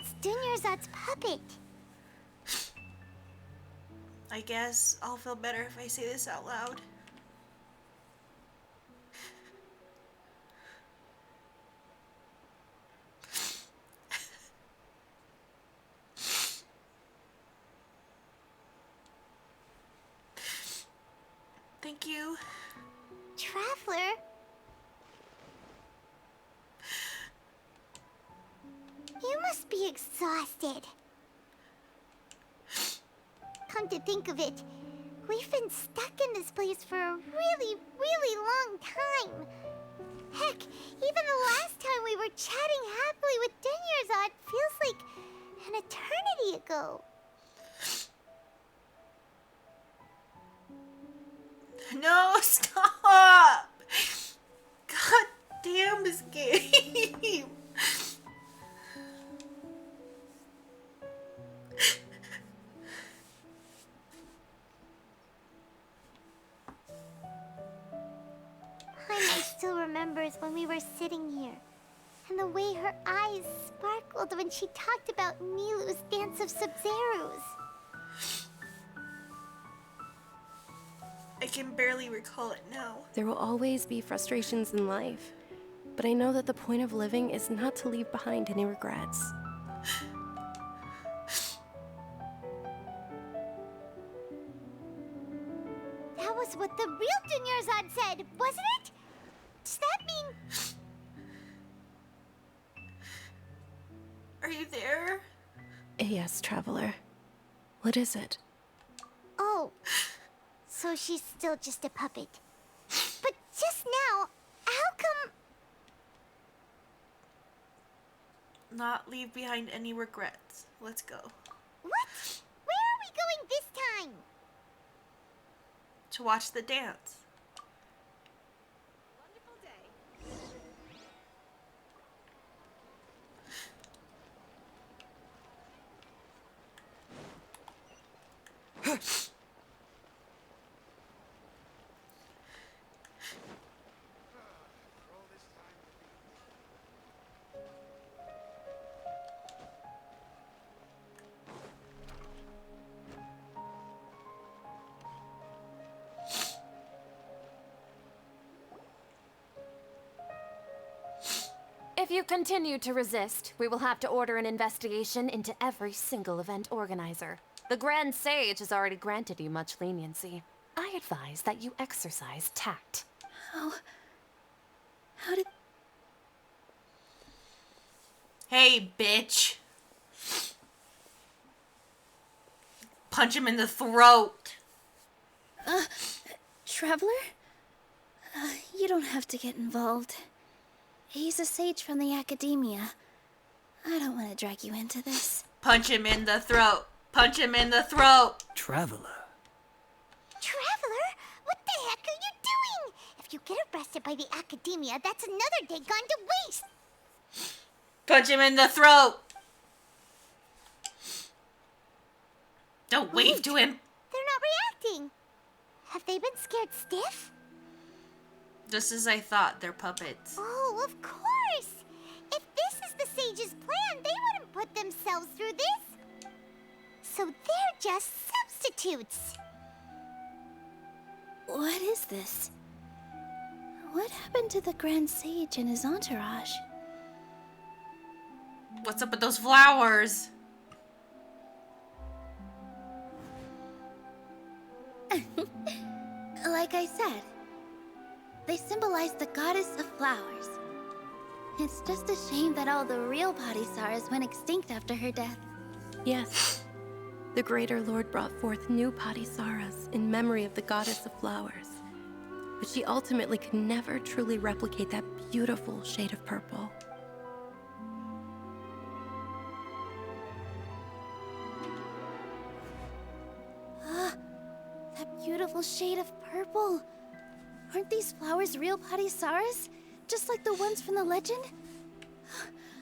It's Dunyarzad's puppet. I guess I'll feel better if I say this out loud. Thank you. Traveler? You must be exhausted. Come to think of it, we've been stuck in this place for a really, really long time. Heck, even the last time we were chatting happily with Dunyarzad feels like an eternity ago. No, stop! God damn this game. Paimon still remembers when we were sitting here, and the way her eyes sparkled when she talked about Nilu's dance of Sub-Zerus. I can barely recall it now. There will always be frustrations in life, but I know that the point of living is not to leave behind any regrets. That was what the real Dunyarzad said, wasn't it? Does that mean... Are you there? Yes, traveler. What is it? Oh, so she's still just a puppet. But just now, how come... Not leave behind any regrets. Let's go. What? Where are we going this time? To watch the dance. If you continue to resist, we will have to order an investigation into every single event organizer. The Grand Sage has already granted you much leniency. I advise that you exercise tact. How did... Hey, bitch. Punch him in the throat. Traveler? You don't have to get involved. He's a sage from the academia. I don't want to drag you into this. Punch him in the throat. Punch him in the throat. Traveler. Traveler? What the heck are you doing? If you get arrested by the academia, that's another day gone to waste. Punch him in the throat. Don't wave to him. They're not reacting. Have they been scared stiff? Just as I thought, they're puppets. Oh, of course! If this is the sage's plan, they wouldn't put themselves through this. So they're just substitutes. What is this? What happened to the Grand Sage and his entourage? What's up with those flowers? Like I said, they symbolize the goddess of flowers. It's just a shame that all the real Padisaras went extinct after her death. Yes. The Greater Lord brought forth new Padisaras in memory of the goddess of flowers. But she ultimately could never truly replicate that beautiful shade of purple. That beautiful shade of purple. Aren't these flowers real Padisaras? Just like the ones from the legend?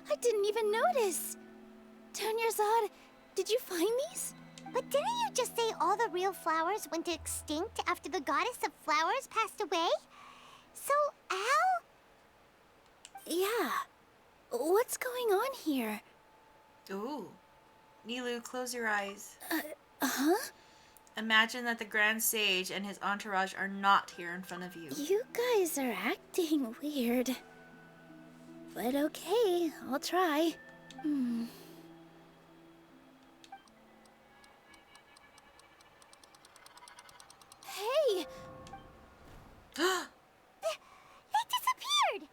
I didn't even notice. Dunyarzad, did you find these? But didn't you just say all the real flowers went extinct after the goddess of flowers passed away? So, Al? Yeah. What's going on here? Ooh. Nilu, close your eyes. Huh? Imagine that the Grand Sage and his entourage are not here in front of you. You guys are acting weird. But okay, I'll try. Hey! It disappeared!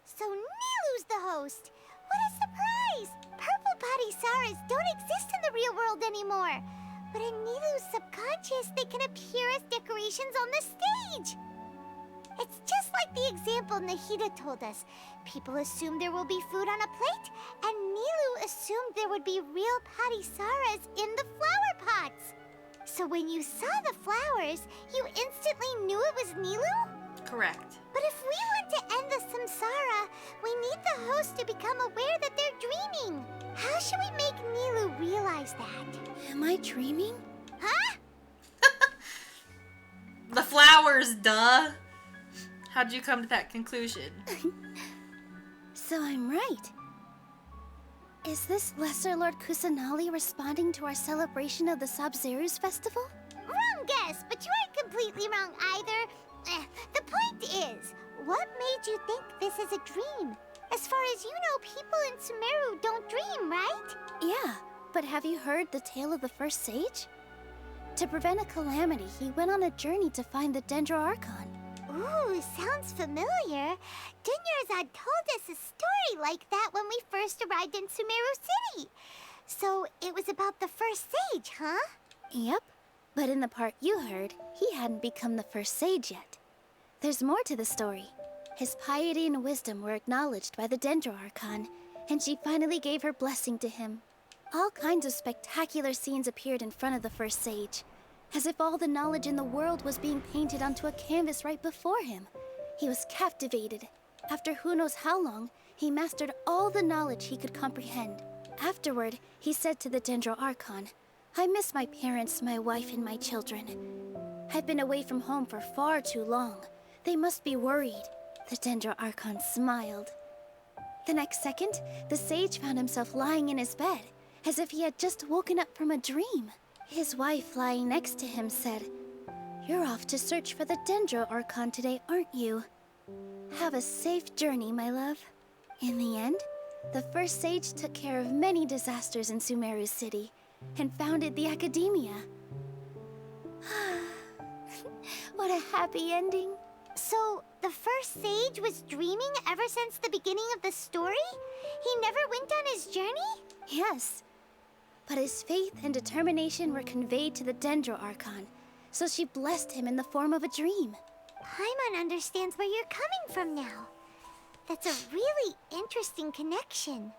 So Nilu's the host. What a surprise! Purple body Saras don't exist in the real world anymore. But in Nilu's subconscious, they can appear as decorations on the stage. It's just like the example Nahida told us. People assume there will be food on a plate, and Nilu assumed there would be real Padisaras in the flower pots. So when you saw the flowers, you instantly knew it was Nilu? Correct. But if we want to end the samsara, we need the host to become aware that they're dreaming. How should we make Nilu realize that? Am I dreaming? Huh? The flowers, duh! How'd you come to that conclusion? So I'm right. Is this Lesser Lord Kusanali responding to our celebration of the Sabzeruz festival? Wrong guess, but you aren't completely wrong either. The point is, what made you think this is a dream? As far as you know, people in Sumeru don't dream, right? Yeah, but have you heard the tale of the first sage? To prevent a calamity, he went on a journey to find the Dendro Archon. Ooh, sounds familiar. Dunyarzad told us a story like that when we first arrived in Sumeru City. So it was about the first sage, huh? Yep, but in the part you heard, he hadn't become the first sage yet. There's more to the story. His piety and wisdom were acknowledged by the Dendro Archon, and she finally gave her blessing to him. All kinds of spectacular scenes appeared in front of the first sage, as if all the knowledge in the world was being painted onto a canvas right before him. He was captivated. After who knows how long, he mastered all the knowledge he could comprehend. Afterward, he said to the Dendro Archon, "I miss my parents, my wife, and my children. I've been away from home for far too long. They must be worried." The Dendro Archon smiled. The next second, the sage found himself lying in his bed, as if he had just woken up from a dream. His wife, lying next to him, said, "You're off to search for the Dendro Archon today, aren't you? Have a safe journey, my love." In the end, the first sage took care of many disasters in Sumeru City and founded the Academia. What a happy ending. So, the first sage was dreaming ever since the beginning of the story? He never went on his journey? Yes. But his faith and determination were conveyed to the Dendro Archon, so she blessed him in the form of a dream. Paimon understands where you're coming from now. That's a really interesting connection.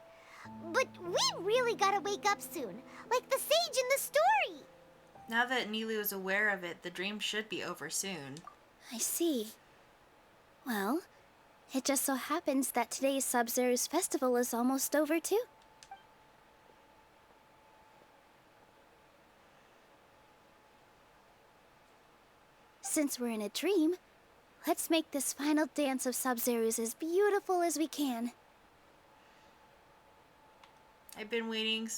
But we really gotta wake up soon, like the sage in the story. Now that Nilu is aware of it, the dream should be over soon. I see. Well, it just so happens that today's Sabzeruz festival is almost over too. Since we're in a dream, let's make this final dance of Sabzeruz as beautiful as we can. I've been waiting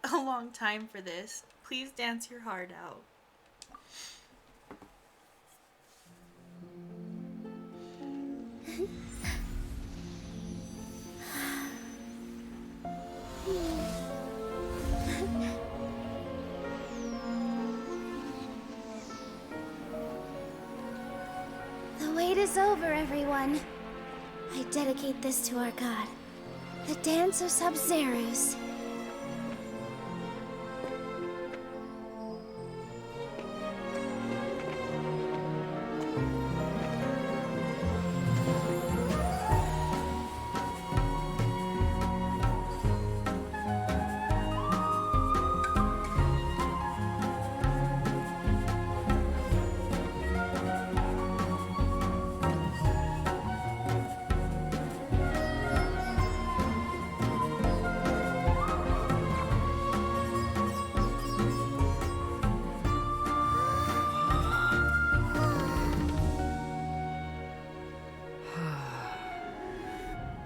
a long time for this. Please dance your heart out. The wait is over, everyone. I dedicate this to our god, the dance of Sabzeruz.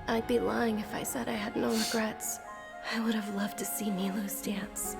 I'd be lying if I said I had no regrets. I would have loved to see Nilou's dance.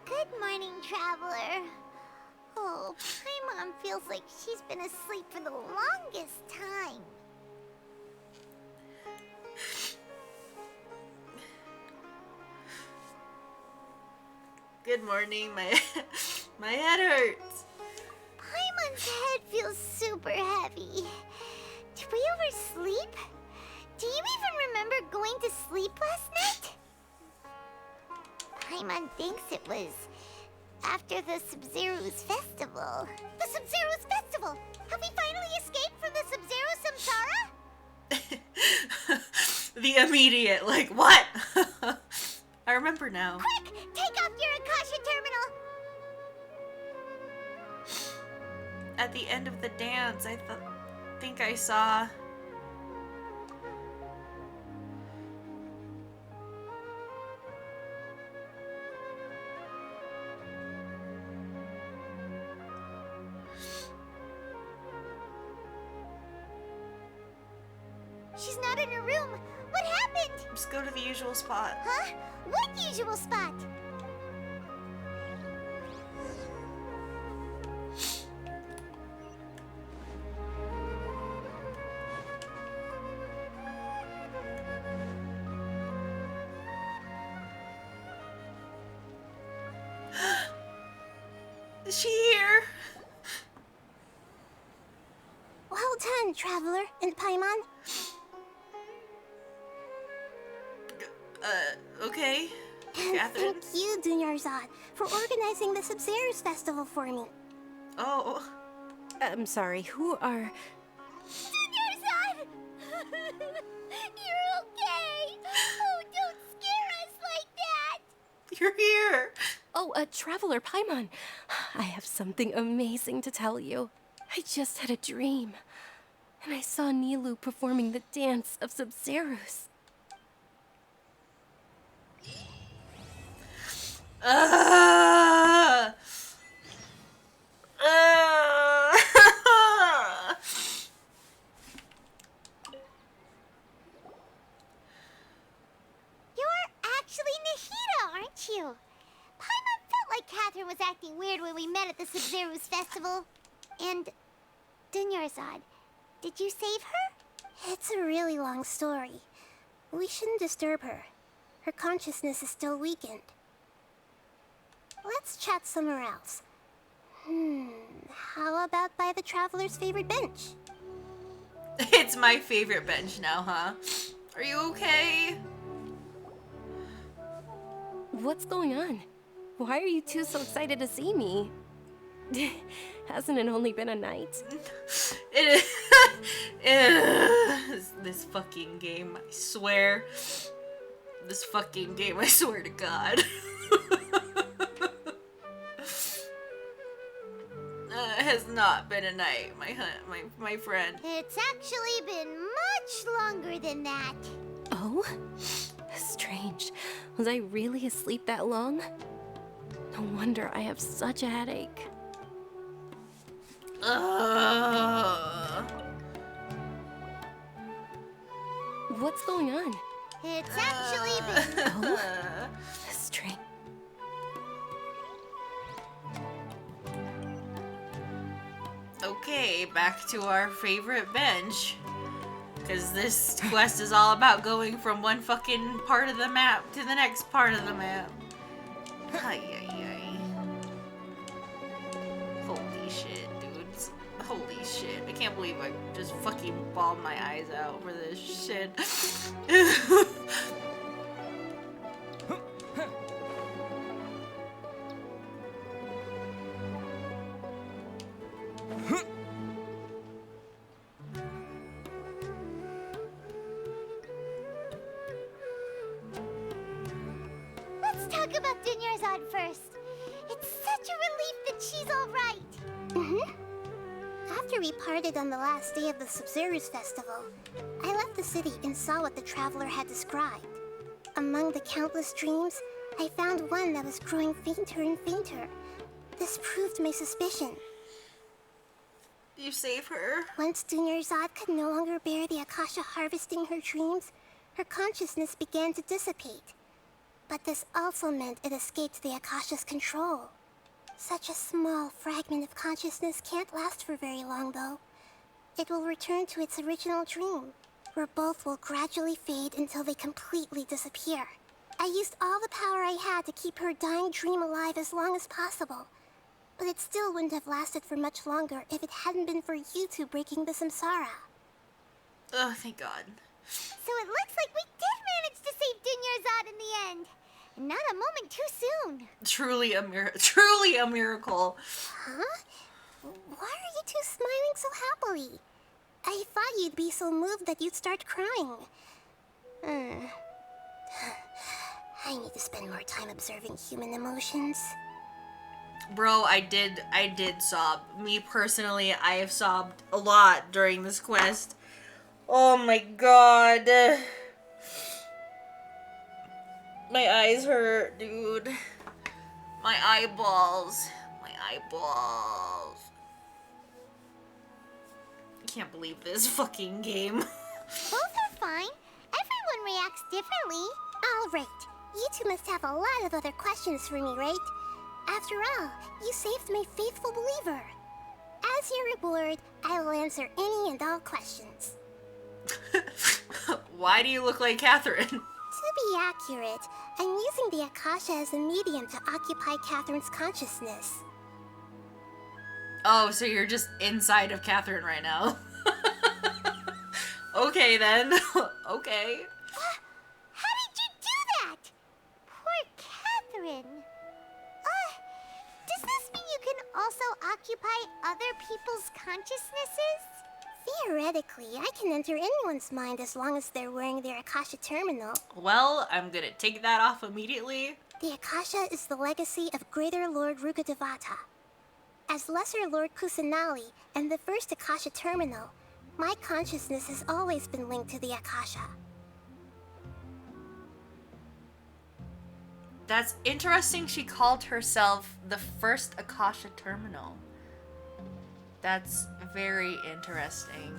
Good morning, traveler. Oh, Paimon feels like she's been asleep for the longest time. Good morning, my my head hurts. Paimon's head feels super heavy. Did we oversleep? Do you even remember going to sleep last night? Paimon thinks it was after the Sub-Zero's festival. The Sub-Zero's festival! Have we finally escaped from the Sub-Zero Samsara? The immediate, like, what? I remember now. Quick! Take off your Akasha terminal! At the end of the dance, I think I saw... She's not in her room. What happened? Just go to the usual spot. Huh? What usual spot? Is she here? Well done, traveler and Paimon. Okay. And Catherine? thank you, Dunyarzad, for organizing the Sub-Zero's festival for me. Oh. I'm sorry, who are... Dunyarzad! You're okay! Oh, don't scare us like that! You're here! Oh, Traveler Paimon. I have something amazing to tell you. I just had a dream, and I saw Nilou performing the dance of Sub-Zero's. You're actually Nahida, aren't you? Paimon felt like Catherine was acting weird when we met at the Sub-Zero's festival. And Dunyarzad, did you save her? It's a really long story. We shouldn't disturb her. Her consciousness is still weakened. Let's chat somewhere else. How about by the traveler's favorite bench? It's my favorite bench now, huh? Are you okay? What's going on? Why are you two so excited to see me? Hasn't it only been a night? It is. This fucking game, I swear. This fucking game, I swear to God. It has not been a night, my friend. It's actually been much longer than that. Oh? Strange. Was I really asleep that long? No wonder I have such a headache. What's going on? It's actually been... Oh? Strange. Okay, back to our favorite bench. Because this quest is all about going from one fucking part of the map to the next part of the map. Ay, ay, ay. Holy shit, dudes. Holy shit. I can't believe I just fucking bawled my eyes out for this shit. Let's talk about Dunyarzad first. It's such a relief that she's all right. After we parted on the last day of the Sumeru's festival, I left the city and saw what the traveler had described. Among the countless dreams, I found one that was growing fainter and fainter. This proved my suspicion. You save her? Once Dunyarzad could no longer bear the Akasha harvesting her dreams, her consciousness began to dissipate. But this also meant it escaped the Akasha's control. Such a small fragment of consciousness can't last for very long, though. It will return to its original dream, where both will gradually fade until they completely disappear. I used all the power I had to keep her dying dream alive as long as possible. But it still wouldn't have lasted for much longer if it hadn't been for you two breaking the samsara. Oh, thank God. So it looks like we did manage to save Dunyarzad in the end. And not a moment too soon. Truly a miracle. Huh? Why are you two smiling so happily? I thought you'd be so moved that you'd start crying. I need to spend more time observing human emotions. Bro, I did sob. Me personally, I have sobbed a lot during this quest. Oh my god. My eyes hurt, dude. My eyeballs. My eyeballs. I can't believe this fucking game. Both are fine. Everyone reacts differently. All right. You two must have a lot of other questions for me, right? After all, you saved my faithful believer. As your reward, I will answer any and all questions. Why do you look like Catherine? To be accurate, I'm using the Akasha as a medium to occupy Catherine's consciousness. Oh, so you're just inside of Catherine right now. Okay, then. Okay. How did you do that? Poor Catherine. Does this mean you can also occupy other people's consciousnesses? Theoretically, I can enter anyone's mind as long as they're wearing their Akasha terminal. Well, I'm gonna take that off immediately. The Akasha is the legacy of Greater Lord Rukkhadevata. As Lesser Lord Kusanali and the first Akasha terminal, my consciousness has always been linked to the Akasha. That's interesting she called herself the first Akasha terminal. That's very interesting.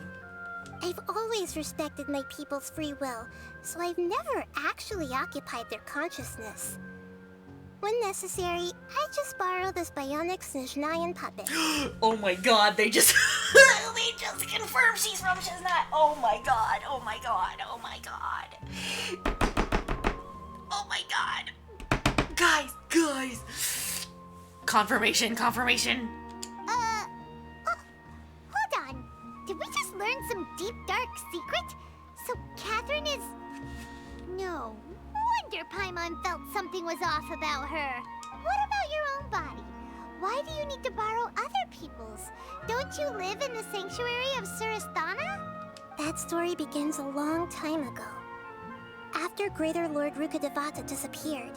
I've always respected my people's free will, so I've never actually occupied their consciousness. When necessary, I just borrow this bionic Snezhnayan puppet. Oh my god, they just confirmed she's from Shiznat. Oh my god, oh my god, oh my god. Oh my god. Guys. Confirmation. Hold on. Did we just learn some deep, dark secret? So Catherine is... No wonder Paimon felt something was off about her. What about your own body? Why do you need to borrow other people's? Don't you live in the sanctuary of Surasthana? That story begins a long time ago. After Greater Lord Rukkhadevata disappeared,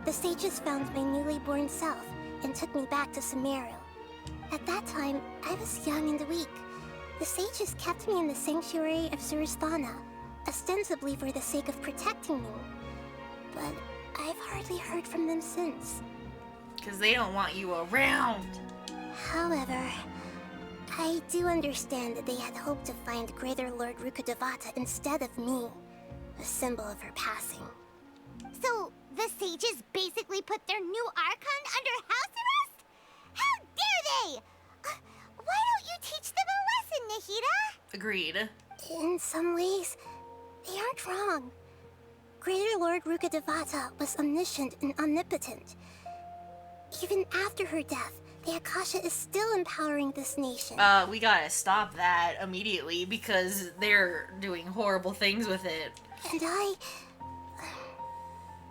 the sages found my newly born self and took me back to Sumeru. At that time, I was young and weak. The sages kept me in the sanctuary of Surasthana, ostensibly for the sake of protecting me. But I've hardly heard from them since. Because they don't want you around. However, I do understand that they had hoped to find Greater Lord Rukkhadevata instead of me, a symbol of her passing. So, the sages basically put their new Archon under house arrest? How dare they! Why don't you teach them a lesson, Nahida? Agreed. In some ways, they aren't wrong. Greater Lord Rukkhadevata was omniscient and omnipotent. Even after her death, the Akasha is still empowering this nation. We gotta stop that immediately because they're doing horrible things with it. And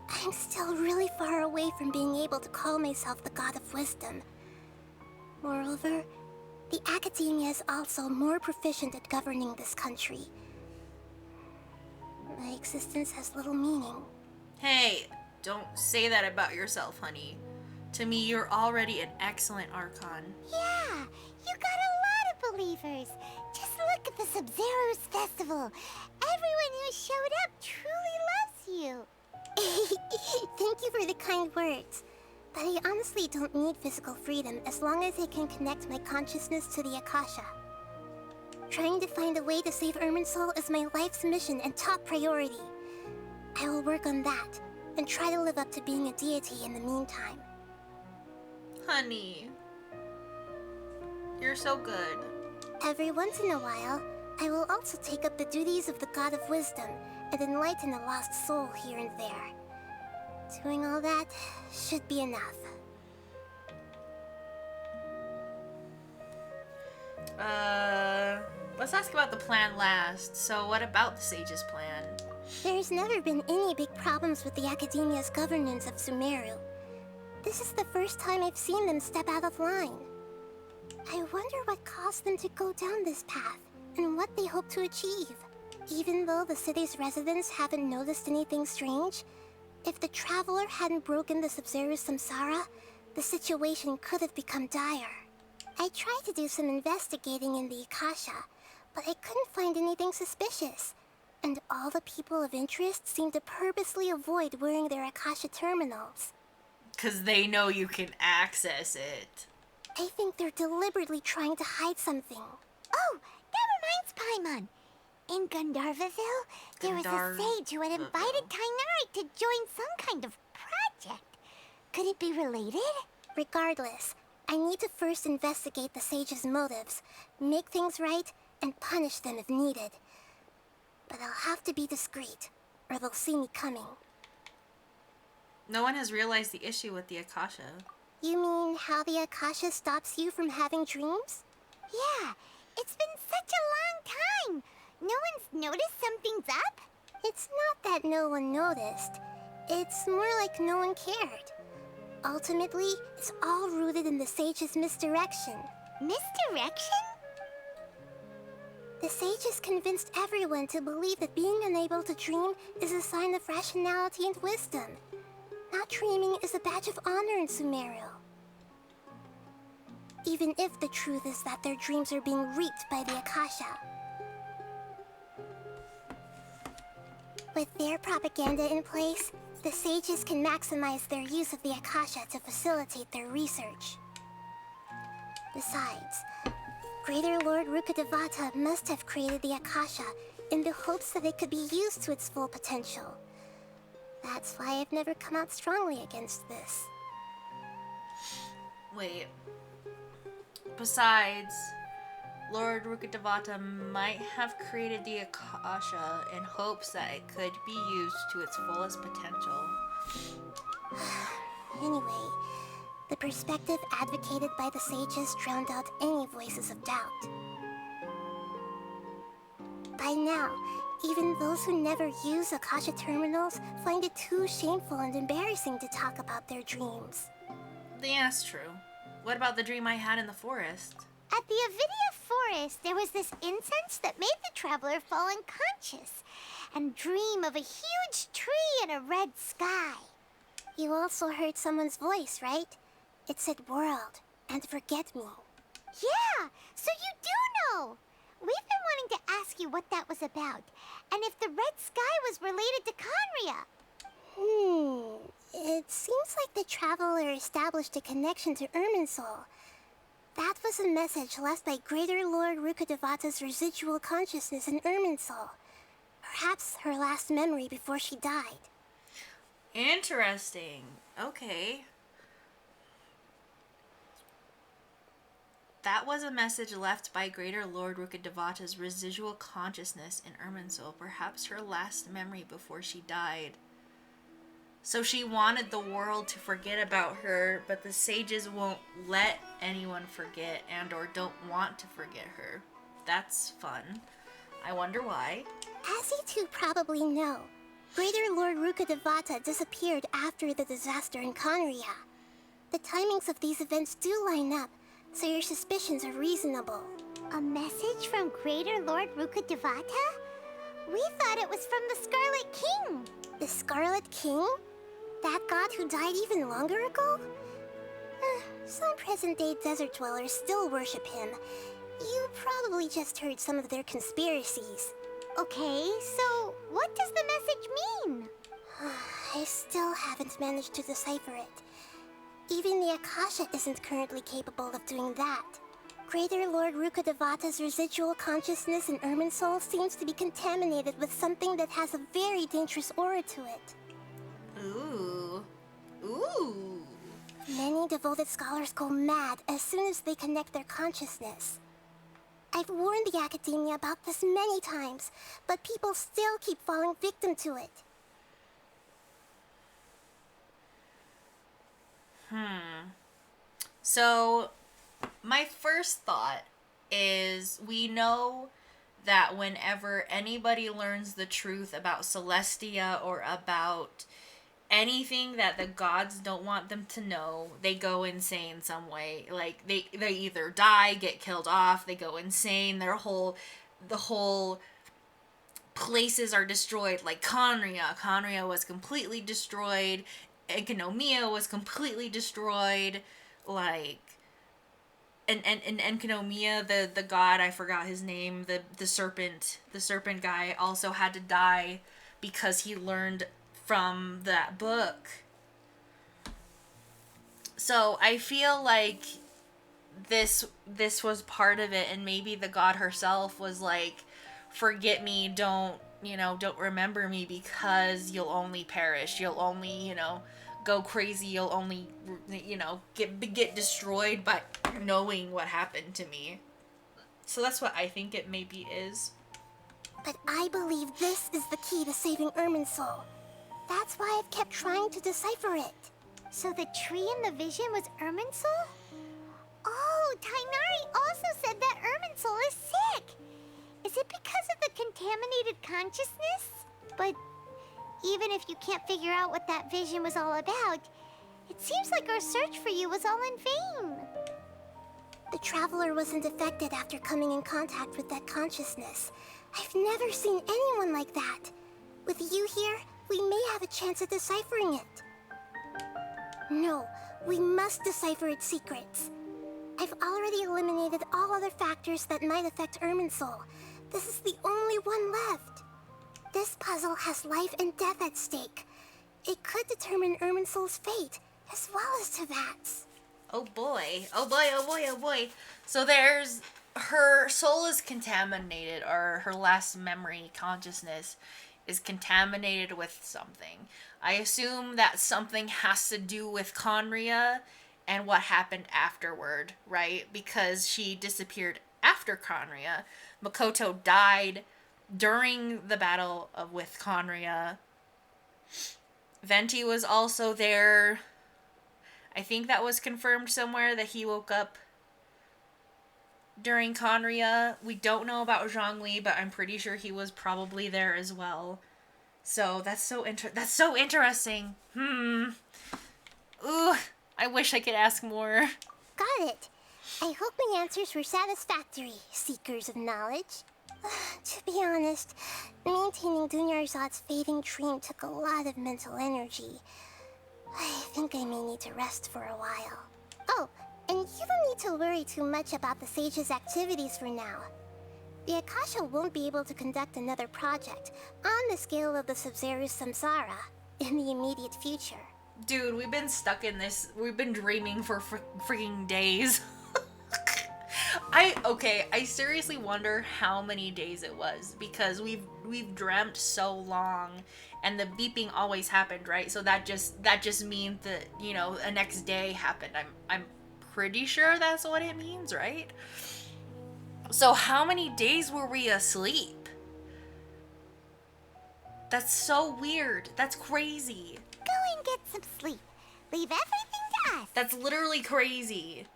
I'm still really far away from being able to call myself the God of Wisdom. Moreover, the Academia is also more proficient at governing this country. My existence has little meaning. Hey, don't say that about yourself, honey. To me, you're already an excellent Archon. Yeah, you got a lot of believers. Just look at the Sub-Zero's festival. Everyone who showed up truly loves you. Thank you for the kind words. But I honestly don't need physical freedom as long as I can connect my consciousness to the Akasha. Trying to find a way to save Irminsul is my life's mission and top priority. I will work on that and try to live up to being a deity in the meantime. Honey, you're so good. Every once in a while, I will also take up the duties of the God of Wisdom and enlighten a lost soul here and there. Doing all that should be enough. Let's ask about the plan last. So what about the Sage's plan? There's never been any big problems with the Academia's governance of Sumeru. This is the first time I've seen them step out of line. I wonder what caused them to go down this path, and what they hope to achieve. Even though the city's residents haven't noticed anything strange, if the Traveler hadn't broken the Sub-Zero's samsara, the situation could have become dire. I tried to do some investigating in the Akasha, but I couldn't find anything suspicious. And all the people of interest seem to purposely avoid wearing their Akasha terminals. 'Cause they know you can access it. I think they're deliberately trying to hide something. Oh, that reminds Paimon. In Gandharvaville, there was a sage who had invited Tainari to join some kind of project. Could it be related? Regardless, I need to first investigate the sage's motives, make things right, and punish them if needed. But I'll have to be discreet, or they'll see me coming. No one has realized the issue with the Akasha. You mean how the Akasha stops you from having dreams? Yeah, it's been such a long time. No one's noticed something's up? It's not that no one noticed. It's more like no one cared. Ultimately, it's all rooted in the sage's misdirection. Misdirection? The sage has convinced everyone to believe that being unable to dream is a sign of rationality and wisdom. Not dreaming is a badge of honor in Sumeru. Even if the truth is that their dreams are being reaped by the Akasha. With their propaganda in place, the sages can maximize their use of the Akasha to facilitate their research. Besides, Greater Lord Rukkhadevata must have created the Akasha in the hopes that it could be used to its full potential. That's why I've never come out strongly against this. Wait. Besides, Lord Rukkhadevata might have created the Akasha in hopes that it could be used to its fullest potential. Anyway, the perspective advocated by the sages drowned out any voices of doubt. By now, even those who never use Akasha terminals find it too shameful and embarrassing to talk about their dreams. Yeah, that's true. What about the dream I had in the forest? At the Avidia forest, there was this incense that made the Traveler fall unconscious and dream of a huge tree and a red sky. You also heard someone's voice, right? It said world and forget me. Yeah, so you do know. We've been wanting to ask you what that was about, and if the red sky was related to Conria. It seems like the Traveler established a connection to Irminsul. That was a message left by Greater Lord Rukkhadevata's residual consciousness in Irminsul. Perhaps her last memory before she died. Interesting. Okay. That was a message left by Greater Lord Rukkhadevata's residual consciousness in Irminsul, perhaps her last memory before she died. So she wanted the world to forget about her, but the sages won't let anyone forget and or don't want to forget her. That's fun. I wonder why. As you two probably know, Greater Lord Rukkhadevata disappeared after the disaster in Conria. The timings of these events do line up, so your suspicions are reasonable. A message from Greater Lord Rukkhadevata? We thought it was from the Scarlet King. The Scarlet King? That god who died even longer ago? Some present-day desert dwellers still worship him. You probably just heard some of their conspiracies. Okay, so what does the message mean? I still haven't managed to decipher it. Even the Akasha isn't currently capable of doing that. Greater Lord Rukkhadevata's residual consciousness in Irminsul seems to be contaminated with something that has a very dangerous aura to it. Ooh. Ooh. Many devoted scholars go mad as soon as they connect their consciousness. I've warned the academia about this many times, but people still keep falling victim to it. So, my first thought is we know that whenever anybody learns the truth about Celestia or about anything that the gods don't want them to know, they go insane some way. Like, they either die, get killed off, they go insane, the whole places are destroyed. Like Conria was completely destroyed, Enkanomiya was completely destroyed, like, and Enkanomiya, the god, I forgot his name, the serpent guy also had to die because he learned from that book. So I feel like this was part of it, and maybe the god herself was like, forget me, don't remember me, because you'll only perish, you'll only, go crazy, you'll only, get destroyed by knowing what happened to me. So that's what I think it maybe is. But I believe this is the key to saving Irminsul. That's why I've kept trying to decipher it. So the tree in the vision was Irminsul? Oh, Tainari also said that Irminsul is sick. Is it because of the contaminated consciousness? But even if you can't figure out what that vision was all about, it seems like our search for you was all in vain. The Traveler wasn't affected after coming in contact with that consciousness. I've never seen anyone like that. With you here, we may have a chance at deciphering it. No, we must decipher its secrets. I've already eliminated all other factors that might affect Irminsul. This is the only one left. This puzzle has life and death at stake. It could determine Irminsul's fate, as well as Tevat's. Oh boy. Oh boy, oh boy, oh boy. So there's... her soul is contaminated, or her last memory, consciousness, is contaminated with something. I assume that something has to do with Conria and what happened afterward, right? Because she disappeared after Conria. Makoto died during the battle with Conria. Venti was also there. I think that was confirmed somewhere that he woke up during Conria. We don't know about Zhongli, but I'm pretty sure he was probably there as well. So that's so interesting. Ooh, I wish I could ask more. Got it. I hope my answers were satisfactory, seekers of knowledge. To be honest, maintaining Dunyarzad's fading dream took a lot of mental energy. I think I may need to rest for a while. Oh, and you don't need to worry too much about the Sage's activities for now. The Akasha won't be able to conduct another project on the scale of the Sub-Zero Samsara in the immediate future. Dude, we've been stuck in this. We've been dreaming for freaking days. I seriously wonder how many days it was, because we've dreamt so long, and the beeping always happened, right? So that just means that, a next day happened. I'm pretty sure that's what it means, right? So how many days were we asleep? That's so weird. That's crazy. Go and get some sleep. Leave everything to us. That's literally crazy.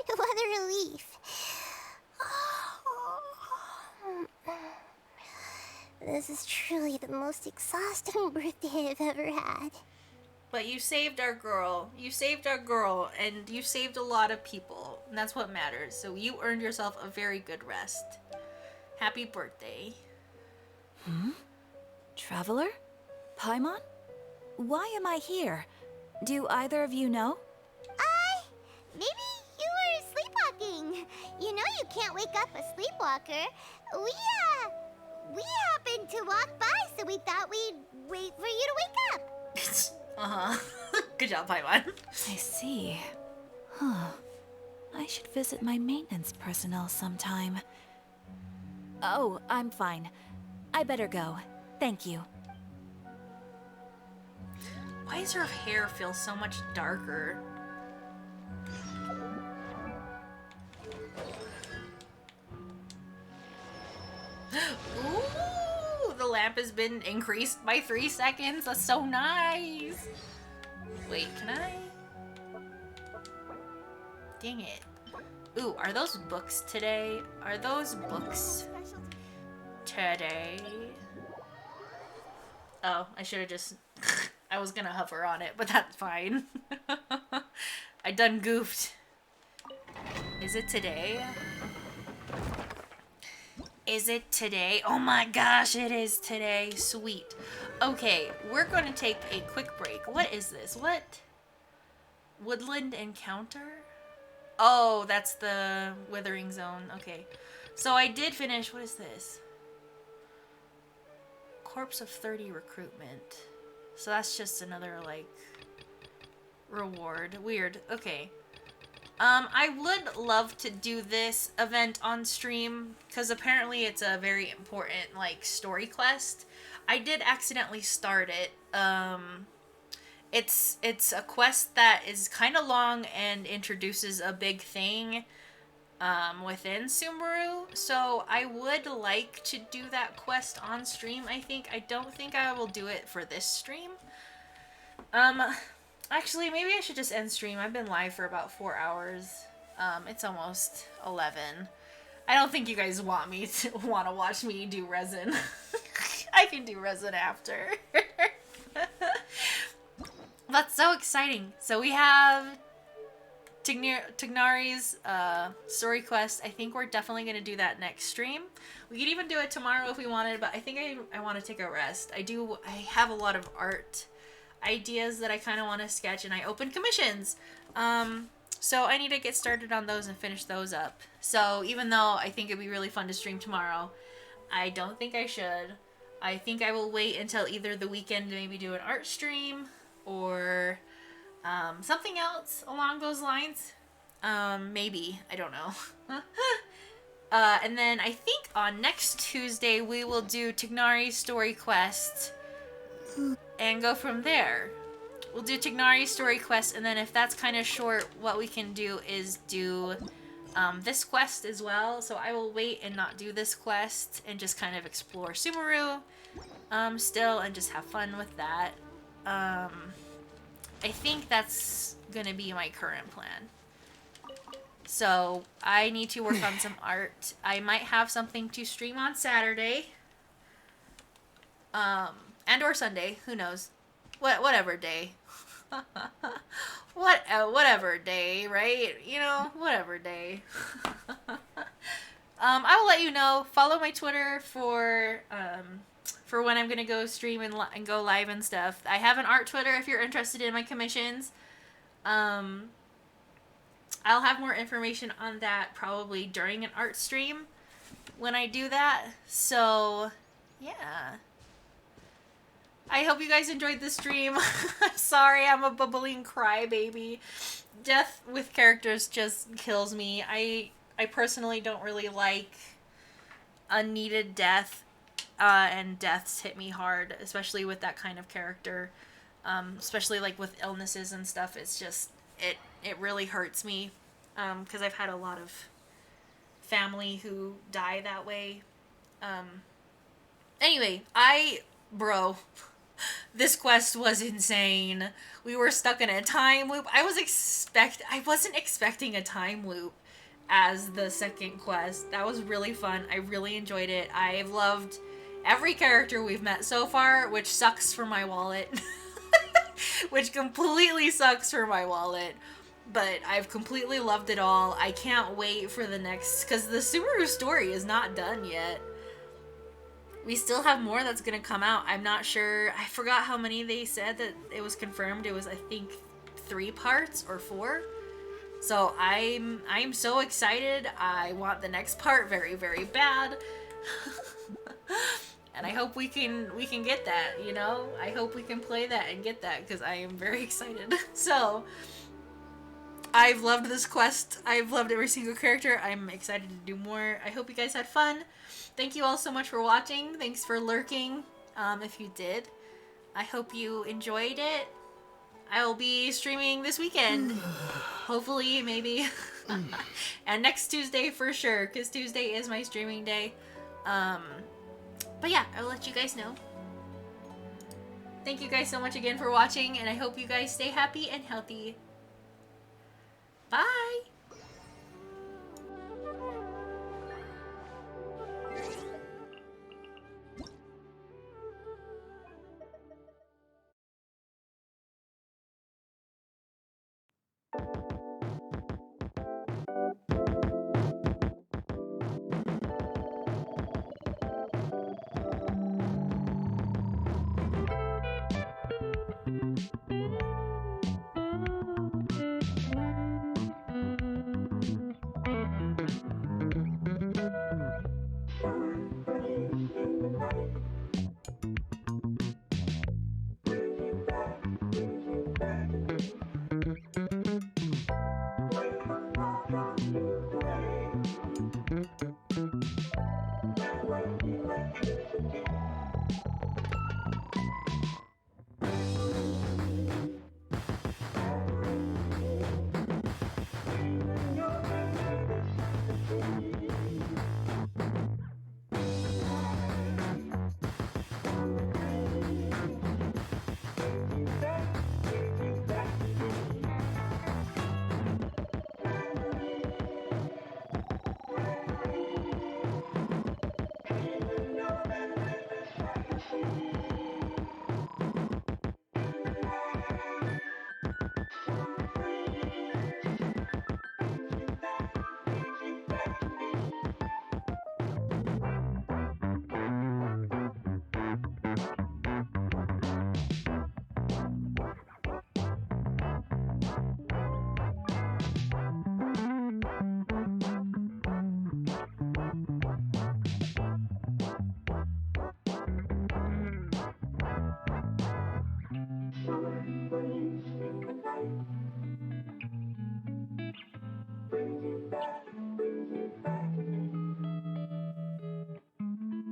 What a relief. This is truly the most exhausting birthday I've ever had. But you saved our girl. You saved our girl, and you saved a lot of people. And that's what matters. So you earned yourself a very good rest. Happy birthday. Traveler? Paimon? Why am I here? Do either of you know? Maybe you were sleepwalking. You know you can't wake up a sleepwalker. We happened to walk by, so we thought we'd wait for you to wake up. Good job, Paimon. I see. Huh. I should visit my maintenance personnel sometime. Oh, I'm fine. I better go. Thank you. Why does her hair feel so much darker? Ooh, the lamp has been increased by 3 seconds. That's so nice. Wait, can I? Dang it. Ooh, are those books today? Are those books today? Oh, I should have just... I was gonna hover on it, but that's fine. I done goofed. Is it today? Is it today? Oh my gosh, it is today. Sweet. Okay, we're going to take a quick break. What is this? What? Woodland Encounter? Oh, that's the Withering Zone. Okay. So I did finish... What is this? Corpse of 30 recruitment. So that's just another, like, reward. Weird. Okay. I would love to do this event on stream, because apparently it's a very important, like, story quest. I did accidentally start it. It's a quest that is kind of long and introduces a big thing within Sumeru, so I would like to do that quest on stream, I think. I don't think I will do it for this stream. Actually, maybe I should just end stream. I've been live for about 4 hours. It's almost 11. I don't think you guys want to watch me do resin. I can do resin after. That's so exciting. So we have Tignari's story quest. I think we're definitely going to do that next stream. We could even do it tomorrow if we wanted, but I think I want to take a rest. I have a lot of art ideas that I kind of want to sketch, and I opened commissions. So I need to get started on those and finish those up. So even though I think it'd be really fun to stream tomorrow, I don't think I should. I think I will wait until either the weekend to maybe do an art stream or something else along those lines. Maybe. I don't know. And then I think on next Tuesday we will do Tignari's story quest and go from there. We'll do Tignari's story quest, and then if that's kind of short, what we can do is do this quest as well. So I will wait and not do this quest and just kind of explore Sumeru still and just have fun with that. I think that's gonna be my current plan. So I need to work on some art. I might have something to stream on Saturday. And or Sunday, who knows? Whatever day. Whatever day, right? You know, whatever day. I will let you know. Follow my Twitter for when I'm gonna go stream and go live and stuff. I have an art Twitter if you're interested in my commissions. I'll have more information on that probably during an art stream when I do that. So, yeah. I hope you guys enjoyed the stream. I'm sorry, I'm a bubbling crybaby. Death with characters just kills me. I personally don't really like unneeded death, and deaths hit me hard, especially with that kind of character. Especially like with illnesses and stuff. It's just, It really hurts me because I've had a lot of family who die that way. Anyway, bro, this quest was insane. We were stuck in a time loop. I wasn't expecting a time loop as the second quest. That was really fun. I really enjoyed it. I've loved every character we've met so far, which sucks for my wallet. Which completely sucks for my wallet. But I've completely loved it all. I can't wait for the next, because the Sumeru story is not done yet. We still have more that's gonna come out. I'm not sure. I forgot how many they said that it was confirmed. It was, I think, 3 parts or 4. So I'm so excited. I want the next part very, very bad. And I hope we can get that, you know? I hope we can play that and get that because I am very excited. So I've loved this quest. I've loved every single character. I'm excited to do more. I hope you guys had fun. Thank you all so much for watching. Thanks for lurking, if you did. I hope you enjoyed it. I will be streaming this weekend. Hopefully, maybe. And next Tuesday for sure, because Tuesday is my streaming day. But yeah, I'll let you guys know. Thank you guys so much again for watching, and I hope you guys stay happy and healthy. Bye!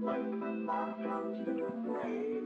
When the light comes to the rain.